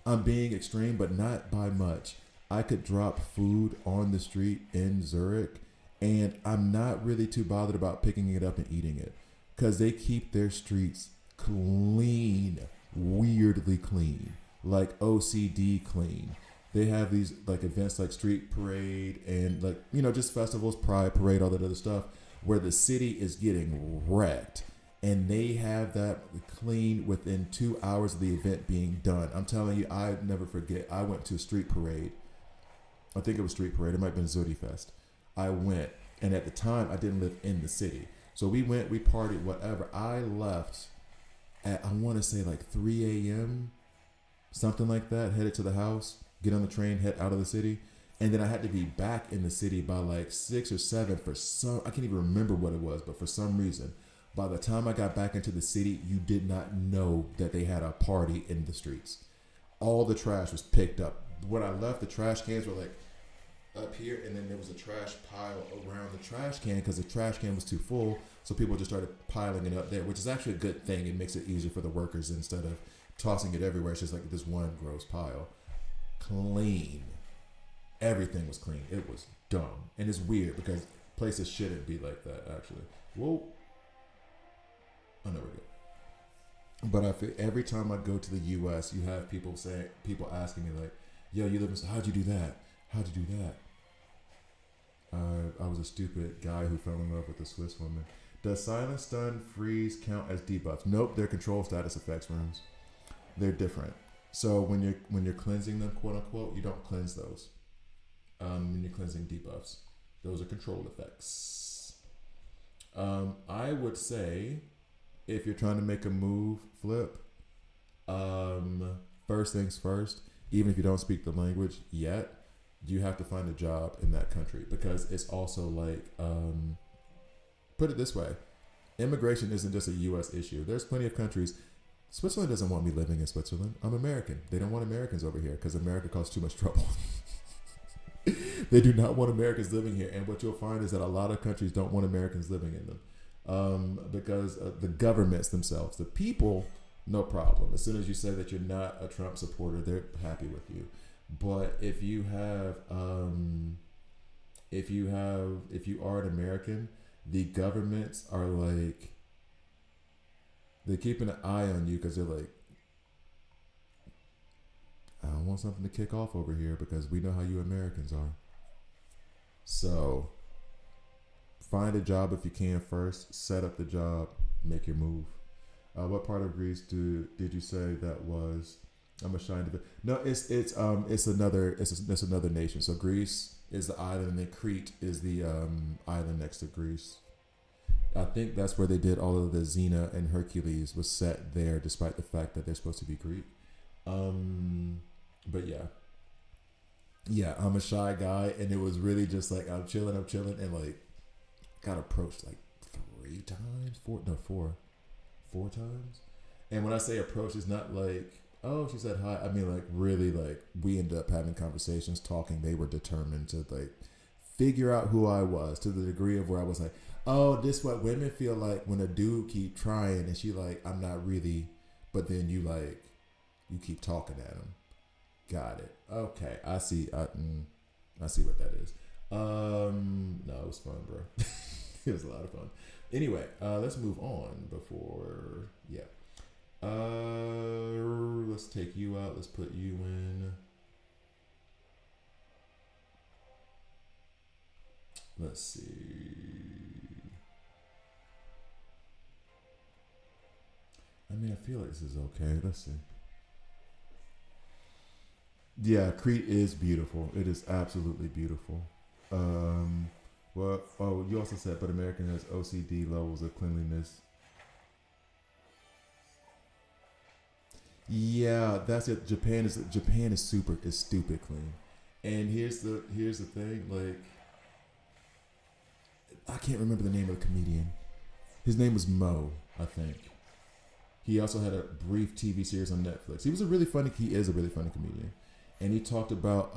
Speaker 1: I'm being extreme, but not by much. I could drop food on the street in Zurich, and I'm not really too bothered about picking it up and eating it, because they keep their streets clean, weirdly clean, like OCD clean. They have these like events like street parade and like, just festivals, pride parade, all that other stuff, where the city is getting wrecked. And they have that clean within 2 hours of the event being done. I'm telling you, I never forget. I went to a street parade. I think it was street parade. It might have been Zodi Fest. I went, and at the time, I didn't live in the city. So we went, we partied, whatever. I left at, I want to say like 3 a.m., something like that, headed to the house, get on the train, head out of the city. And then I had to be back in the city by like 6 or 7 for some, I can't even remember what it was, but for some reason, by the time I got back into the city, you did not know that they had a party in the streets. All the trash was picked up. When I left, the trash cans were like up here, and then there was a trash pile around the trash can because the trash can was too full. So people just started piling it up there, which is actually a good thing. It makes it easier for the workers instead of tossing it everywhere. It's just like this one gross pile. Clean. Everything was clean. It was dumb. And it's weird because places shouldn't be like that, actually. Whoa. Oh, no, we're good. But I feel every time I go to the U.S., you have people asking me like, yo, you live in, how'd you do that? How'd you do that? I was a stupid guy who fell in love with a Swiss woman. Does silent, stun, freeze count as debuffs? Nope, they're control status effects runes. They're different. So when you're cleansing them, quote unquote, you don't cleanse those. When you're cleansing debuffs, those are control effects. I would say if you're trying to make a move flip, first things first, even if you don't speak the language yet, you have to find a job in that country, because it's also like, put it this way, immigration isn't just a U.S. issue. There's plenty of countries. Switzerland doesn't want me living in Switzerland. I'm American. They don't want Americans over here because America caused too much trouble. They do not want Americans living here. And what you'll find is that a lot of countries don't want Americans living in them, because the governments themselves, the people, no problem. As soon as you say that you're not a Trump supporter, they're happy with you. But if you are an American, the governments are like, they're keeping an eye on you because they're like, I don't want something to kick off over here because we know how you Americans are. So find a job if you can first, set up the job, make your move. What part of Greece did you say that was? I'm ashamed of it. No, it's another nation. So Greece is the island, and then Crete is the island next to Greece. I think that's where they did all of the Xena and Hercules was set there, despite the fact that they're supposed to be Greek. But yeah, I'm a shy guy, and it was really just like I'm chilling, and like got approached like 4 times. And when I say approach, it's not like, oh, she said hi. I mean, like really, like we ended up having conversations, talking. They were determined to like figure out who I was, to the degree of where I was like, oh, this what women feel like when a dude keep trying, and she like, I'm not really, but then you keep talking at him. Got it. Okay, I see. I see what that is. No, it was fun, bro. It was a lot of fun. Anyway, let's move on before. Yeah. Let's take you out. Let's put you in. Let's see. I mean, I feel like this is okay. Let's see. Yeah, Crete is beautiful. It is absolutely beautiful. Well, oh, you also said, but American has OCD levels of cleanliness. Yeah, that's it. Japan is stupid clean. And here's the thing, like I can't remember the name of the comedian. His name was Mo, I think. He also had a brief TV series on Netflix. He is a really funny comedian. And he talked about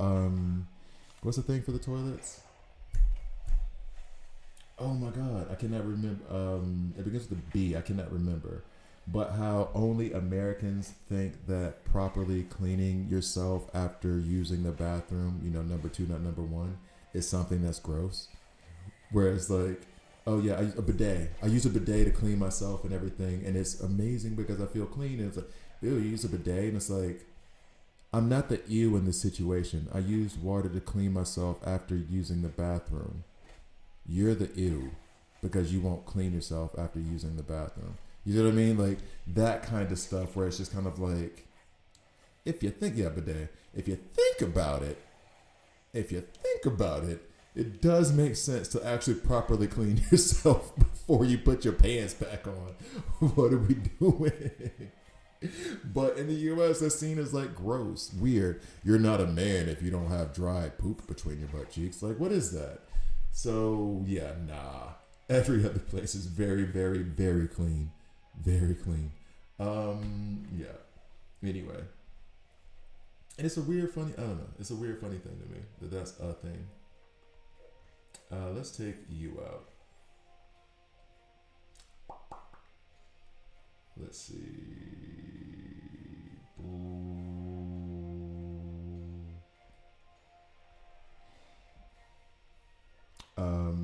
Speaker 1: what's the thing for the toilets? Oh my god, I cannot remember. It begins with a B. I cannot remember. But how only Americans think that properly cleaning yourself after using the bathroom, number two, not number one, is something that's gross. Whereas like, oh yeah, a bidet. I use a bidet to clean myself and everything, and it's amazing because I feel clean. And it's like, ew, you use a bidet, and it's like, I'm not the ew in this situation. I used water to clean myself after using the bathroom. You're the ew because you won't clean yourself after using the bathroom. You know what I mean? Like that kind of stuff where it's just kind of like, if you think, yeah, bidet, if you think about it, it does make sense to actually properly clean yourself before you put your pants back on. What are we doing? But in the U.S., that's seen as like gross, weird. You're not a man if you don't have dry poop between your butt cheeks. Like, what is that? So, yeah, nah. Every other place is very, very, very clean. Very clean. Yeah. Anyway. And it's a weird, funny, I don't know. It's a weird, funny thing to me that's a thing. Let's take you out. Let's see.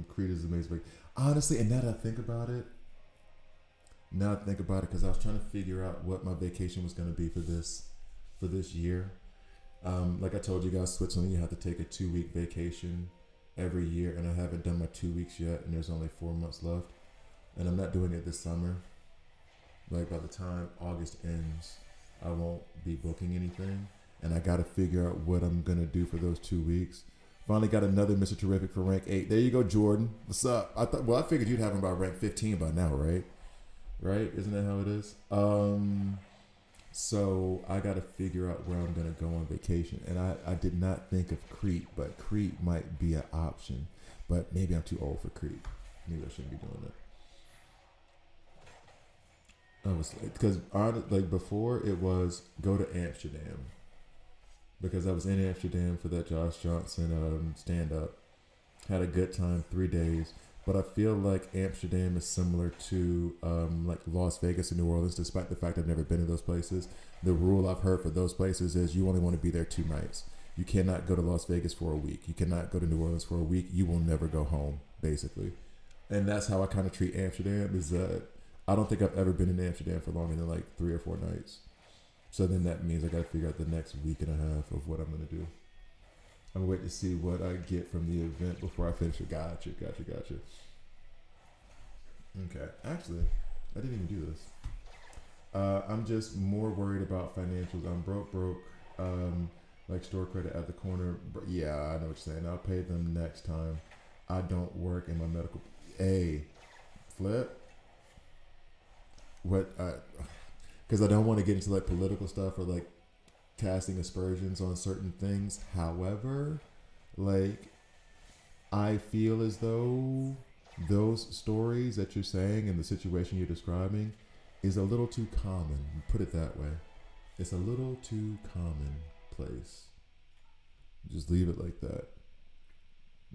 Speaker 1: Creed is amazing. Honestly, and now that I think about it, because I was trying to figure out what my vacation was going to be for this year. Like I told you guys, Switzerland, you have to take a 2-week vacation every year, and I haven't done my 2 weeks yet, and there's only 4 months left, and I'm not doing it this summer. Like by the time August ends, I won't be booking anything, and I got to figure out what I'm gonna do for those 2 weeks. Finally got another Mr. Terrific for rank 8. There you go, Jordan. What's up? I figured you'd have him about rank 15 by now, right? Right? Isn't that how it is? So I got to figure out where I'm gonna go on vacation, and I did not think of Crete, but Crete might be an option. But maybe I'm too old for Crete. Maybe I shouldn't be doing that. I was because like before it was go to Amsterdam, because I was in Amsterdam for that Josh Johnson stand up. Had a good time, 3 days. But I feel like Amsterdam is similar to like Las Vegas and New Orleans, despite the fact I've never been to those places. The rule I've heard for those places is you only want to be there 2 nights. You cannot go to Las Vegas for a week. You cannot go to New Orleans for a week. You will never go home, basically. And that's how I kind of treat Amsterdam, is that I don't think I've ever been in Amsterdam for longer than like 3 or 4 nights. So then that means I got to figure out the next week and a half of what I'm going to do. I'm waiting to see what I get from the event before I finish it. Gotcha. Okay. Actually, I didn't even do this. I'm just more worried about financials. I'm broke. Like store credit at the corner. Yeah, I know what you're saying. I'll pay them next time. I don't work in my medical. Hey, Flip. What? Because I don't want to get into like political stuff or like casting aspersions on certain things. However, like I feel as though those stories that you're saying and the situation you're describing is a little too common. Put it that way. It's a little too commonplace. Just leave it like that.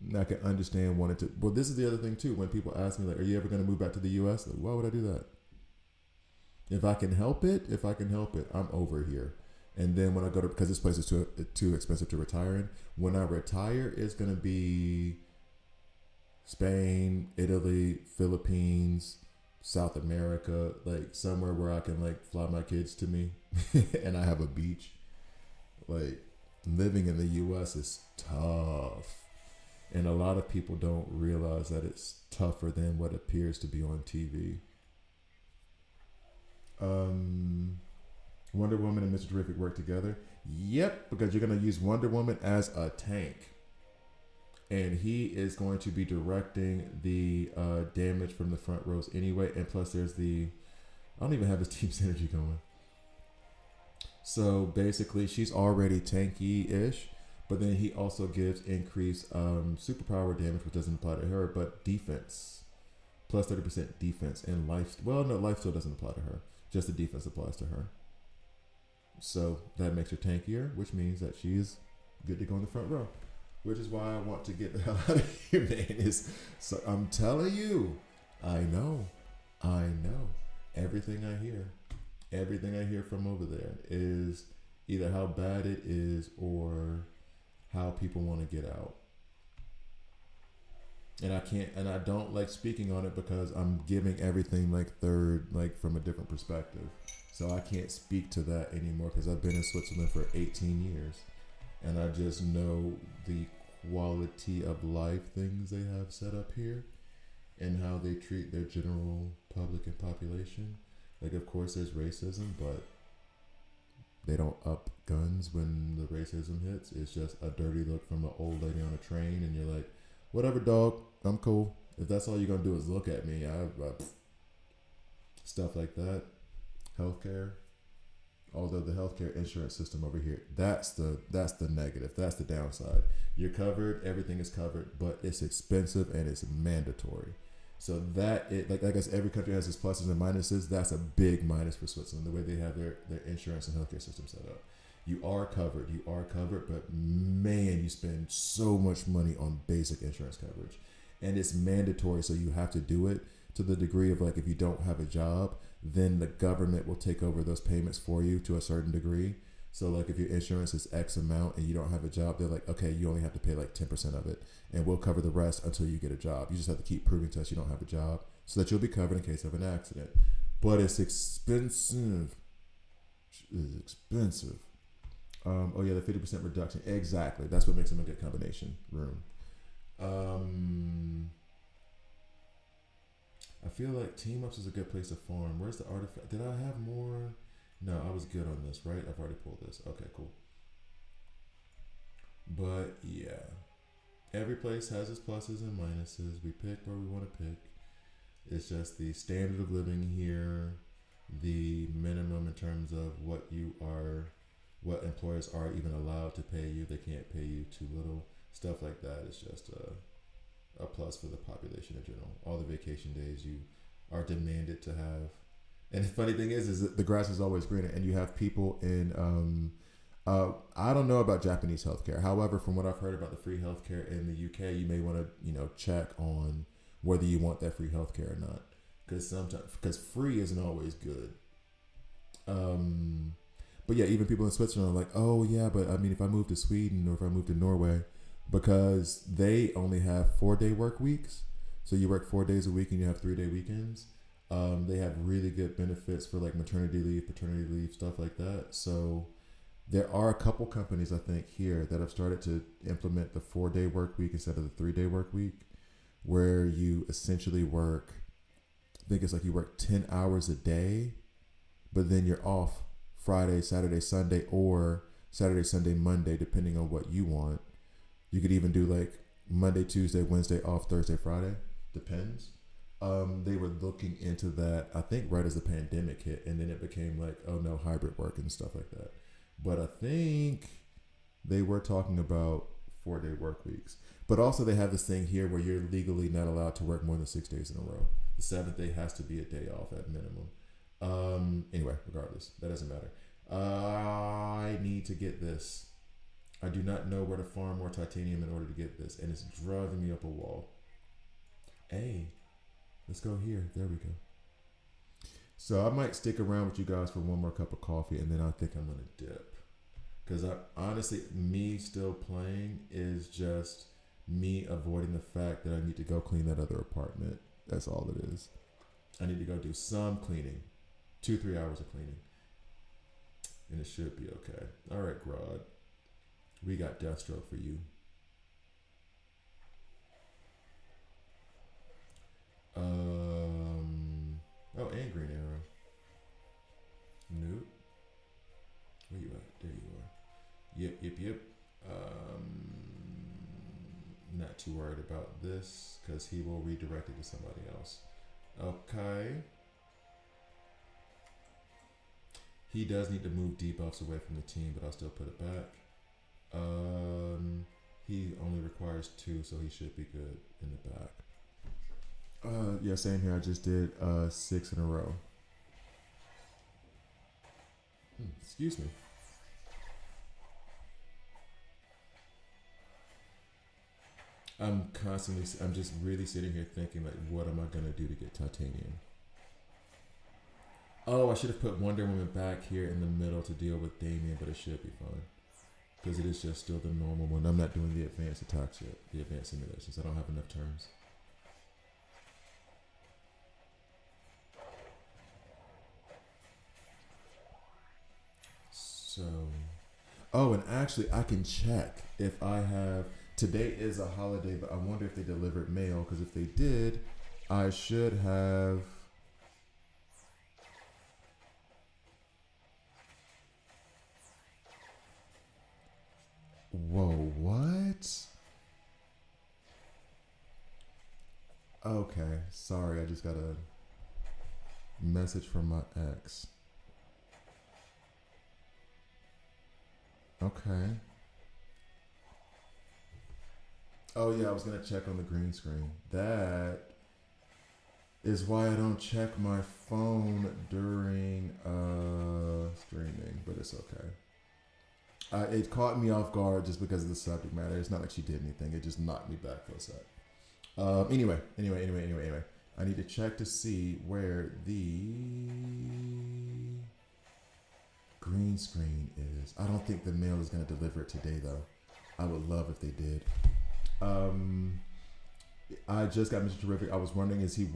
Speaker 1: And I can understand wanting to. Well, this is the other thing too. When people ask me like, "Are you ever going to move back to the U.S.?" Like, why would I do that? If I can help it, I'm over here. And then when I go to, because this place is too expensive to retire in. When I retire, it's going to be Spain, Italy, Philippines, South America, like somewhere where I can like fly my kids to me and I have a beach. Like living in the US is tough. And a lot of people don't realize that it's tougher than what appears to be on TV. Wonder Woman and Mr. Terrific work together. Yep, because you're going to use Wonder Woman as a tank. And he is going to be directing the damage from the front rows anyway. And plus there's the... I don't even have his team synergy going. So basically she's already tanky-ish. But then he also gives increased superpower damage, which doesn't apply to her, but defense. Plus 30% defense and life. Well, no, life still doesn't apply to her. Just the defense applies to her. So that makes her tankier, which means that she's good to go in the front row. Which is why I want to get the hell out of here, man. So I'm telling you, I know. Everything I hear from over there is either how bad it is or how people want to get out. And I don't like speaking on it because I'm giving everything like third, like from a different perspective. So I can't speak to that anymore because I've been in Switzerland for 18 years. And I just know the quality of life things they have set up here and how they treat their general public and population. Like, of course, there's racism, but they don't up guns when the racism hits. It's just a dirty look from an old lady on a train, and you're like, whatever, dog, I'm cool. If that's all you're going to do is look at me, stuff like that. Healthcare. Although the healthcare insurance system over here, that's the negative. That's the downside. You're covered, everything is covered, but it's expensive and it's mandatory. So that it like I guess every country has its pluses and minuses. That's a big minus for Switzerland, the way they have their insurance and healthcare system set up. You are covered, but man, you spend so much money on basic insurance coverage. And it's mandatory, so you have to do it to the degree of like if you don't have a job, then the government will take over those payments for you to a certain degree. So like if your insurance is X amount and you don't have a job, they're like, okay, you only have to pay like 10% of it and we'll cover the rest until you get a job. You just have to keep proving to us you don't have a job so that you'll be covered in case of an accident. But it's expensive. It's expensive. Oh yeah, the 50% reduction. Exactly. That's what makes them a good combination room. I feel like Team Ups is a good place to farm. Where's the artifact? Did I have more? No, I was good on this, right? I've already pulled this. Okay, cool. But yeah, every place has its pluses and minuses. We pick where we want to pick. It's just the standard of living here, the minimum in terms of what employers are even allowed to pay you. They can't pay you too little. Stuff like that is just a plus for the population in general. All the vacation days you are demanded to have. And the funny thing is that the grass is always greener, and you have people in, I don't know about Japanese healthcare. However, from what I've heard about the free healthcare in the UK, you may want to, check on whether you want that free healthcare or not. Because free isn't always good. But yeah, even people in Switzerland are like, oh yeah, but I mean, if I move to Sweden or if I move to Norway, because they only have 4-day work weeks. So you work 4 days a week and you have 3-day weekends. They have really good benefits for like maternity leave, paternity leave, stuff like that. So there are a couple companies, I think, here that have started to implement the 4-day work week instead of the 3-day work week, where you essentially work, I think it's like you work 10 hours a day, but then you're off Friday, Saturday, Sunday, or Saturday, Sunday, Monday, depending on what you want. You could even do like Monday, Tuesday, Wednesday off, Thursday, Friday. Depends. They were looking into that, I think, right as the pandemic hit, and then it became like, oh no, hybrid work and stuff like that. But I think they were talking about 4-day work weeks. But also they have this thing here where you're legally not allowed to work more than 6 days in a row. The 7th day has to be a day off at minimum. Anyway, regardless, that doesn't matter. I need to get this. I do not know where to farm more titanium in order to get this, and it's driving me up a wall. Hey, let's go here. There we go. So I might stick around with you guys for one more cup of coffee, and then I think I'm going to dip. Because honestly, me still playing is just me avoiding the fact that I need to go clean that other apartment. That's all it is. I need to go do some cleaning, 2-3 hours of cleaning, and it should be okay. All right, Grodd, we got Deathstroke for you. Oh, and Green Arrow. Nope. Where you at? There you are. Yep. Not too worried about this because he will redirect it to somebody else. Okay. He does need to move debuffs away from the team, but I'll still put it back. He only requires 2, so he should be good in the back. Yeah, same here. I just did 6 in a row. Excuse me. I'm just really sitting here thinking, like, what am I going to do to get titanium? Oh, I should have put Wonder Woman back here in the middle to deal with Damien, but it should be fine. Because it is just still the normal one. I'm not doing the advanced attacks yet, the advanced simulations. I don't have enough turns. So, oh, and actually I can check if I have, today is a holiday, but I wonder if they delivered mail, because if they did, I should have, whoa, what? Okay, sorry, I just got a message from my ex. Okay. Oh yeah, I was gonna check on the green screen. That is why I don't check my phone during streaming, but it's okay. It caught me off guard just because of the subject matter. It's not like she did anything. It just knocked me back for a sec. Anyway. I need to check to see where the green screen is. I don't think the mail is going to deliver it today, though. I would love if they did. I just got Mr. Terrific. I was wondering, is he,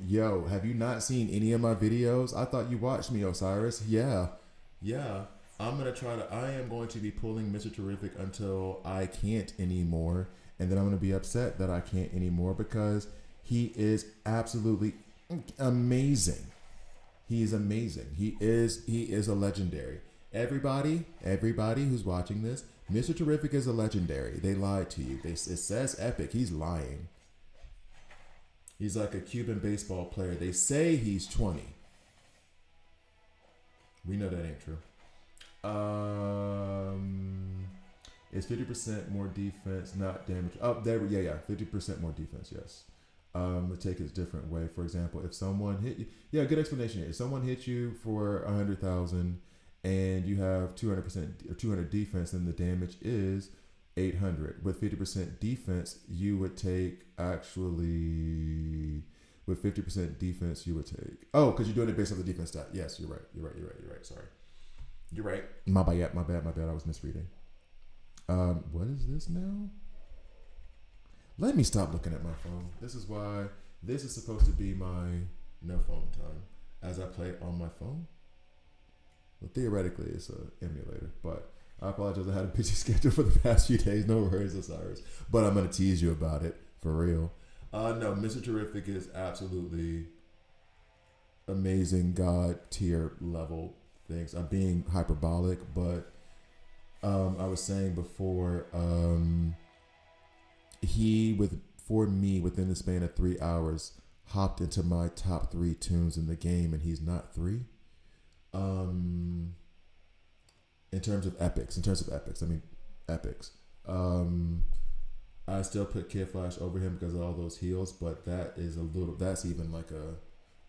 Speaker 1: yo, have you not seen any of my videos? I thought you watched me, Osiris. Yeah. I am going to be pulling Mr. Terrific until I can't anymore. And then I'm going to be upset that I can't anymore because he is absolutely amazing. He is amazing. He is a legendary. Everybody who's watching this, Mr. Terrific is a legendary. They lied to you. It says epic. He's lying. He's like a Cuban baseball player. They say he's 20. We know that ain't true. It's 50% more defense, not damage. Oh, there, yeah, 50% more defense, yes. Take it a different way. For example, if someone hit you, yeah, good explanation here. If someone hit you for 100,000 and you have 200% or 200 defense, then the damage is 800. With 50% defense, you would take with 50% defense, you would take. Oh, because you're doing it based on the defense stat. Yes, you're right. Sorry. You're right. My bad. I was misreading. What is this now? Let me stop looking at my phone. This is why this is supposed to be my no phone time as I play on my phone. Well, theoretically, it's an emulator, but I apologize. I had a busy schedule for the past few days. No worries, Osiris. But I'm going to tease you about it for real. No, Mr. Terrific is absolutely amazing, God tier level things. I'm being hyperbolic, but I was saying before, for me, within the span of 3 hours, hopped into my top 3 tunes in the game, and he's not 3. In terms of epics, I still put Kid Flash over him because of all those heals, but that's even like a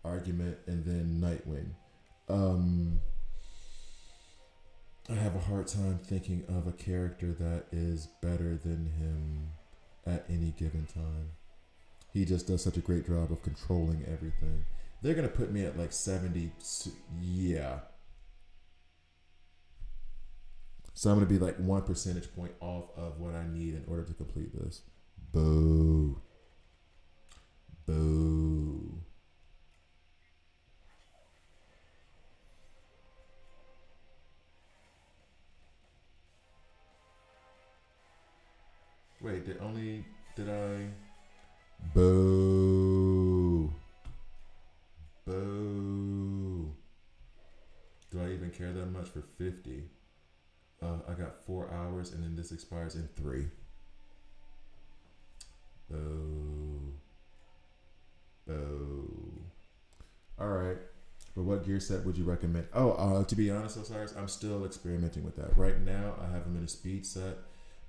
Speaker 1: argument. And then Nightwing. I have a hard time thinking of a character that is better than him at any given time. He just does such a great job of controlling everything. They're going to put me at like 70. Yeah. So I'm going to be like 1 percentage point off of what I need in order to complete this. Boo. Wait, did I? Boo. Boo. Do I even care that much for 50? I got 4 hours and then this expires in 3. Boo. Boo. Alright. But what gear set would you recommend? To be honest, Osiris, I'm still experimenting with that. Right now, I have him in a speed set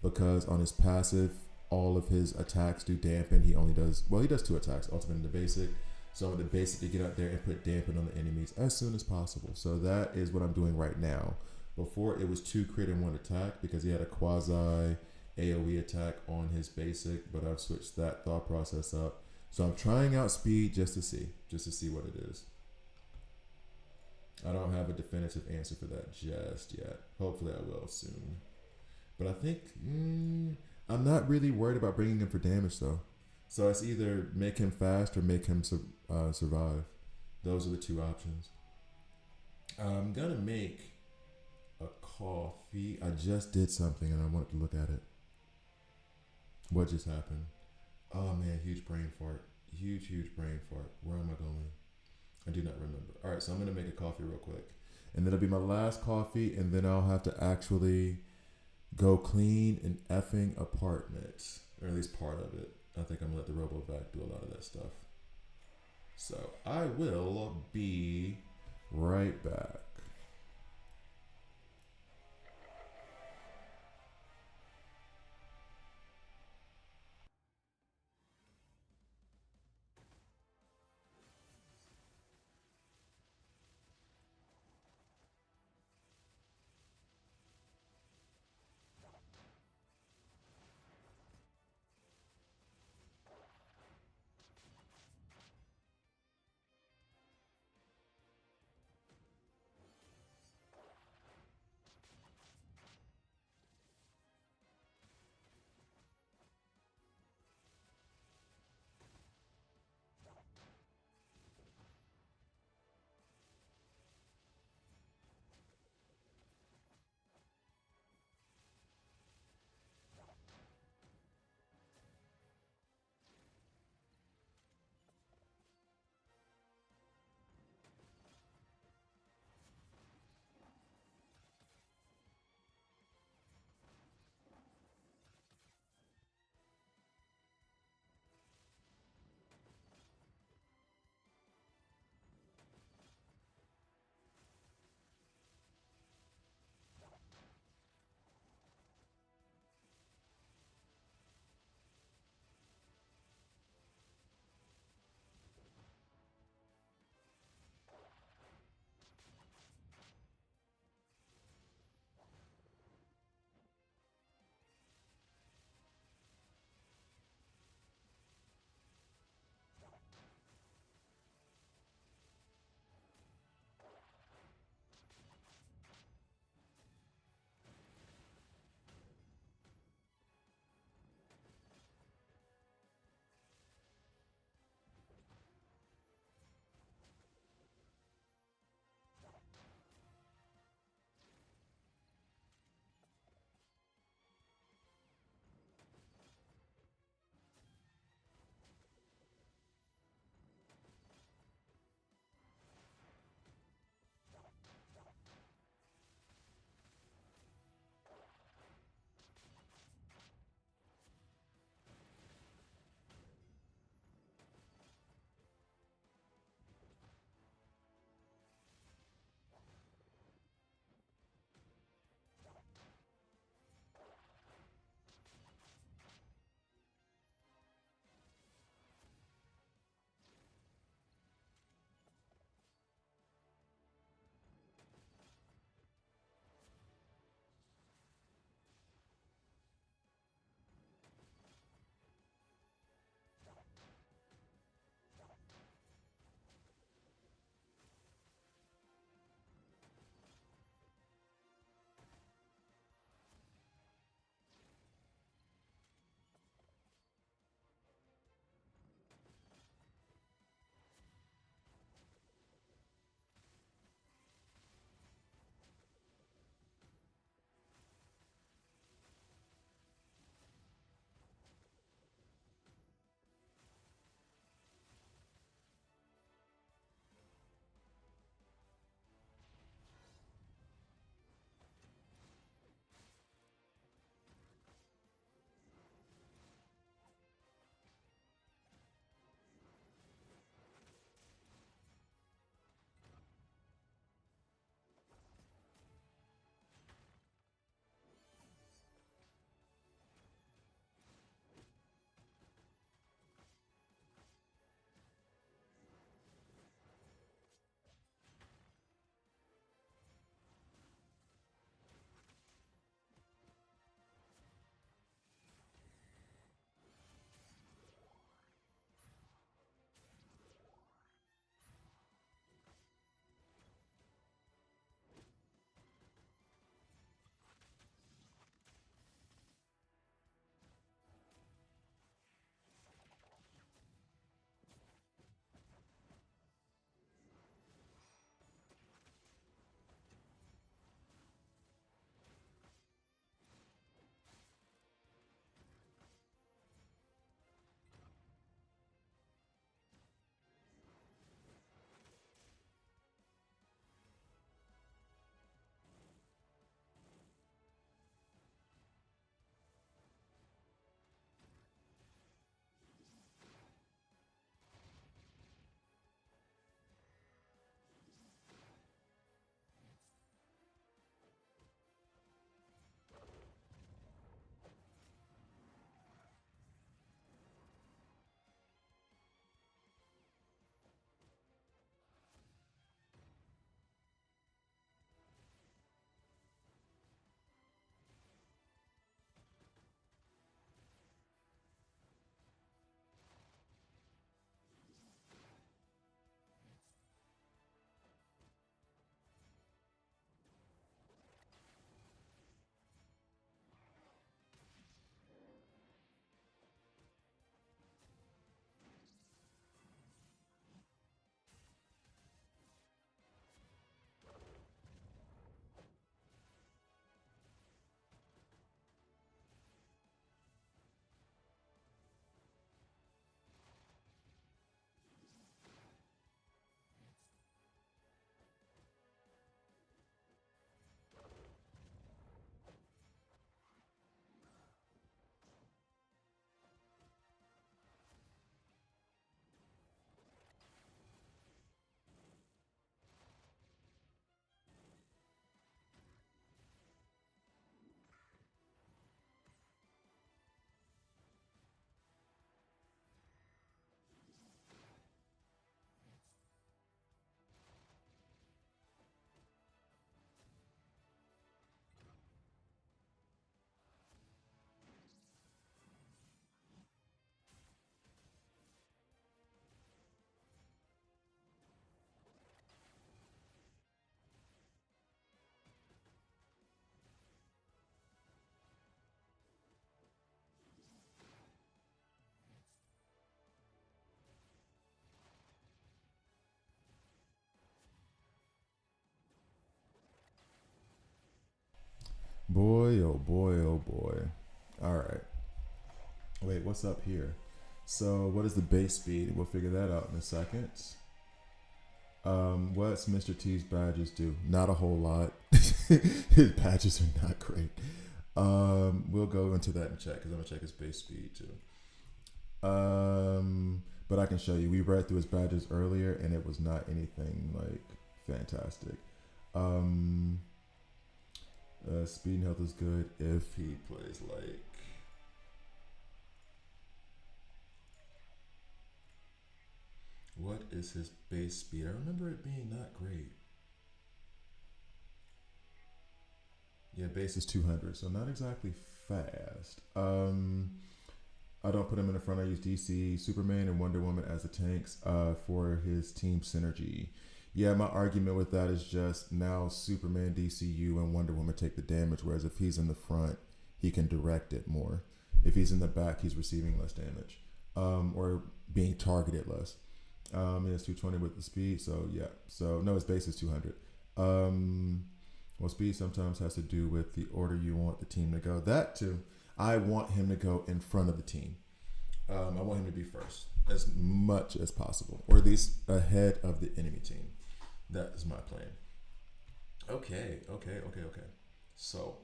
Speaker 1: because on his passive, all of his attacks do dampen. He does 2 attacks, ultimate and the basic. So I want the basic to get out there and put dampen on the enemies as soon as possible. So that is what I'm doing right now. Before it was 2 crit and 1 attack because he had a quasi AoE attack on his basic, but I've switched that thought process up. So I'm trying out speed just to see what it is. I don't have a definitive answer for that just yet. Hopefully I will soon. But I think I'm not really worried about bringing him for damage though. So it's either make him fast or make him survive. Those are the 2 options. I'm gonna make a coffee. I just did something and I wanted to look at it. What just happened? Oh man, huge brain fart. Huge brain fart. Where am I going? I do not remember. All right, so I'm gonna make a coffee real quick, and that'll be my last coffee, and then I'll have to actually go clean an effing apartment, or at least part of it. I think I'm gonna let the RoboVac do a lot of that stuff. So I will be right back. Boy, oh boy, oh boy. All right. Wait, what's up here? So, what is the base speed? We'll figure that out in a second. What's Mr. T's badges do? Not a whole lot. His badges are not great. We'll go into that and check because I'm gonna check his base speed too. But I can show you. We read through his badges earlier, and it was not anything like fantastic. Um, Speed and health is good if he plays like. What is his base speed? I remember it being not great. Yeah, base is 200, so not exactly fast. I don't put him in the front. I use DC, Superman, and Wonder Woman as the tanks for his team synergy. Yeah, my argument with that is just now Superman, DCU, and Wonder Woman take the damage, whereas if he's in the front, he can direct it more. If he's in the back, he's receiving less damage or being targeted less. He has 220 with the speed, so yeah. So no, his base is 200. Well, speed sometimes has to do with the order you want the team to go. That too. I want him to go in front of the team. I want him to be first as much as possible, or at least ahead of the enemy team. That is my plan. Okay. So,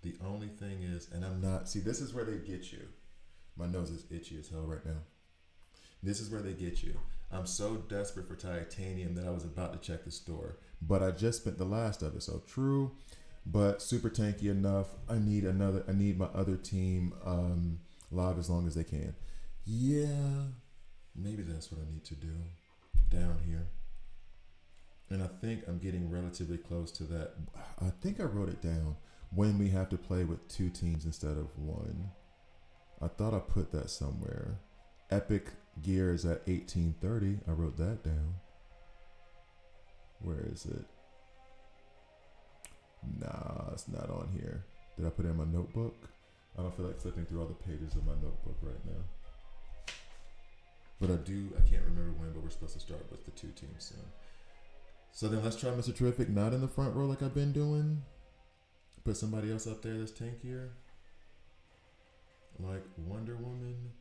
Speaker 1: the only thing is, and I'm not, see, this is where they get you. My nose is itchy as hell right now. This is where they get you. I'm so desperate for titanium that I was about to check the store, but I just spent the last of it. So true, but super tanky enough. I need my other team live as long as they can. Yeah, maybe that's what I need to do down here. And I think I'm getting relatively close to that. I think I wrote it down when we have to play with 2 teams instead of 1. I thought I put that somewhere. Epic gear is at 1830. I wrote that down. Where is it? Nah, it's not on here. Did I put it in my notebook? I don't feel like flipping through all the pages of my notebook right now. But I can't remember when, but we're supposed to start with the 2 teams soon. So then let's try Mr. Terrific not in the front row like I've been doing. Put somebody else up there that's tankier. Like Wonder Woman.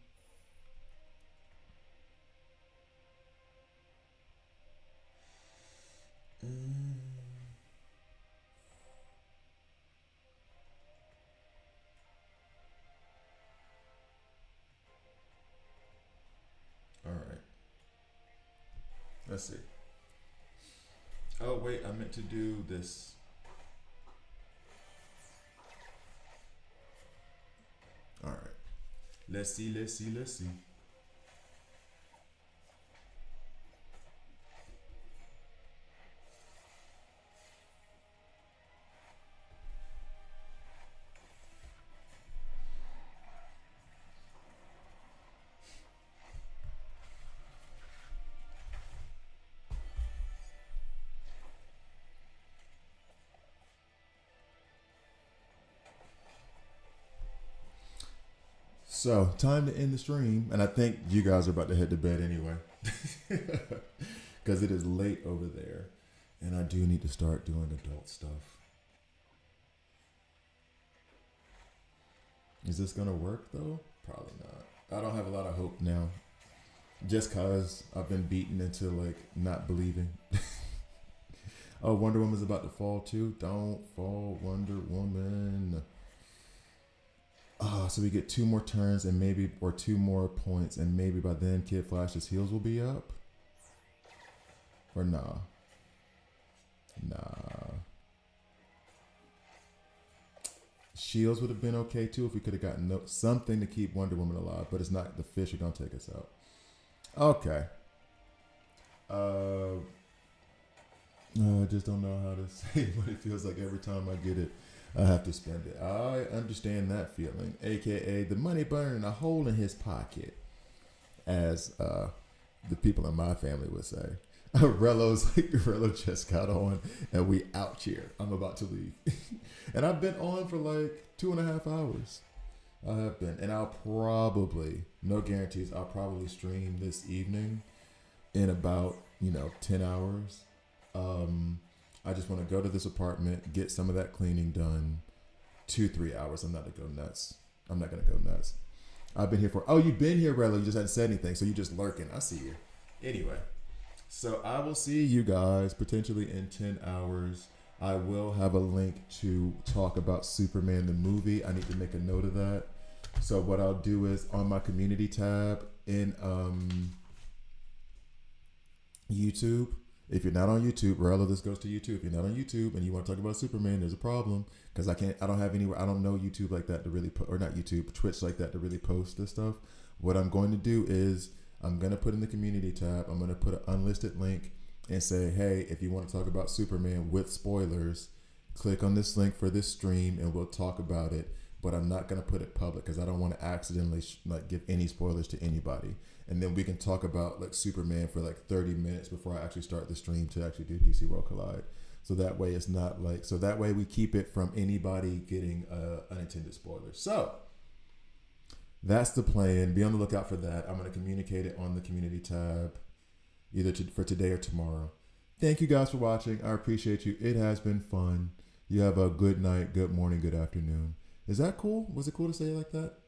Speaker 1: All right. Let's see. Oh, wait, I meant to do this. All right. Let's see. So, time to end the stream. And I think you guys are about to head to bed anyway. Because it is late over there. And I do need to start doing adult stuff. Is this going to work, though? Probably not. I don't have a lot of hope now. Just because I've been beaten into, like, not believing. Oh, Wonder Woman's about to fall, too? Don't fall, Wonder Woman. So we get 2 more turns and maybe, or 2 more points, and maybe by then Kid Flash's heels will be up? Or nah? Nah. Shields would have been okay too if we could have gotten something to keep Wonder Woman alive, but it's not. The fish are gonna take us out. Okay. I just don't know how to say what it feels like every time I get it. I have to spend it. I understand that feeling, aka the money burning a hole in his pocket, as the people in my family would say. Rello just got on and we out here. I'm about to leave. And I've been on for like 2.5 hours. I have been. And I'll probably, no guarantees, I'll probably stream this evening in about, 10 hours. I just want to go to this apartment, get some of that cleaning done. 2-3 hours. I'm not gonna go nuts. I'm not gonna go nuts. I've been here for. Oh, you've been here, Rella. You just hadn't said anything, so you're just lurking. I see you. Anyway, so I will see you guys potentially in 10 hours. I will have a link to talk about Superman the movie. I need to make a note of that. So what I'll do is on my community tab in YouTube. If you're not on YouTube, Rella, this goes to YouTube. If you're not on YouTube and you want to talk about Superman, there's a problem because I don't have anywhere. I don't know YouTube like that to really or not YouTube, Twitch like that to really post this stuff. What I'm going to do is I'm going to put in the community tab. I'm going to put an unlisted link and say, hey, if you want to talk about Superman with spoilers, click on this link for this stream and we'll talk about it. But I'm not going to put it public because I don't want to accidentally give any spoilers to anybody. And then we can talk about like Superman for like 30 minutes before I actually start the stream to actually do DC World Collide. So that way it's not like, so that way we keep it from anybody getting unintended spoilers. So that's the plan. Be on the lookout for that. I'm going to communicate it on the community tab either for today or tomorrow. Thank you guys for watching. I appreciate you. It has been fun. You have a good night, good morning, good afternoon. Is that cool? Was it cool to say it like that?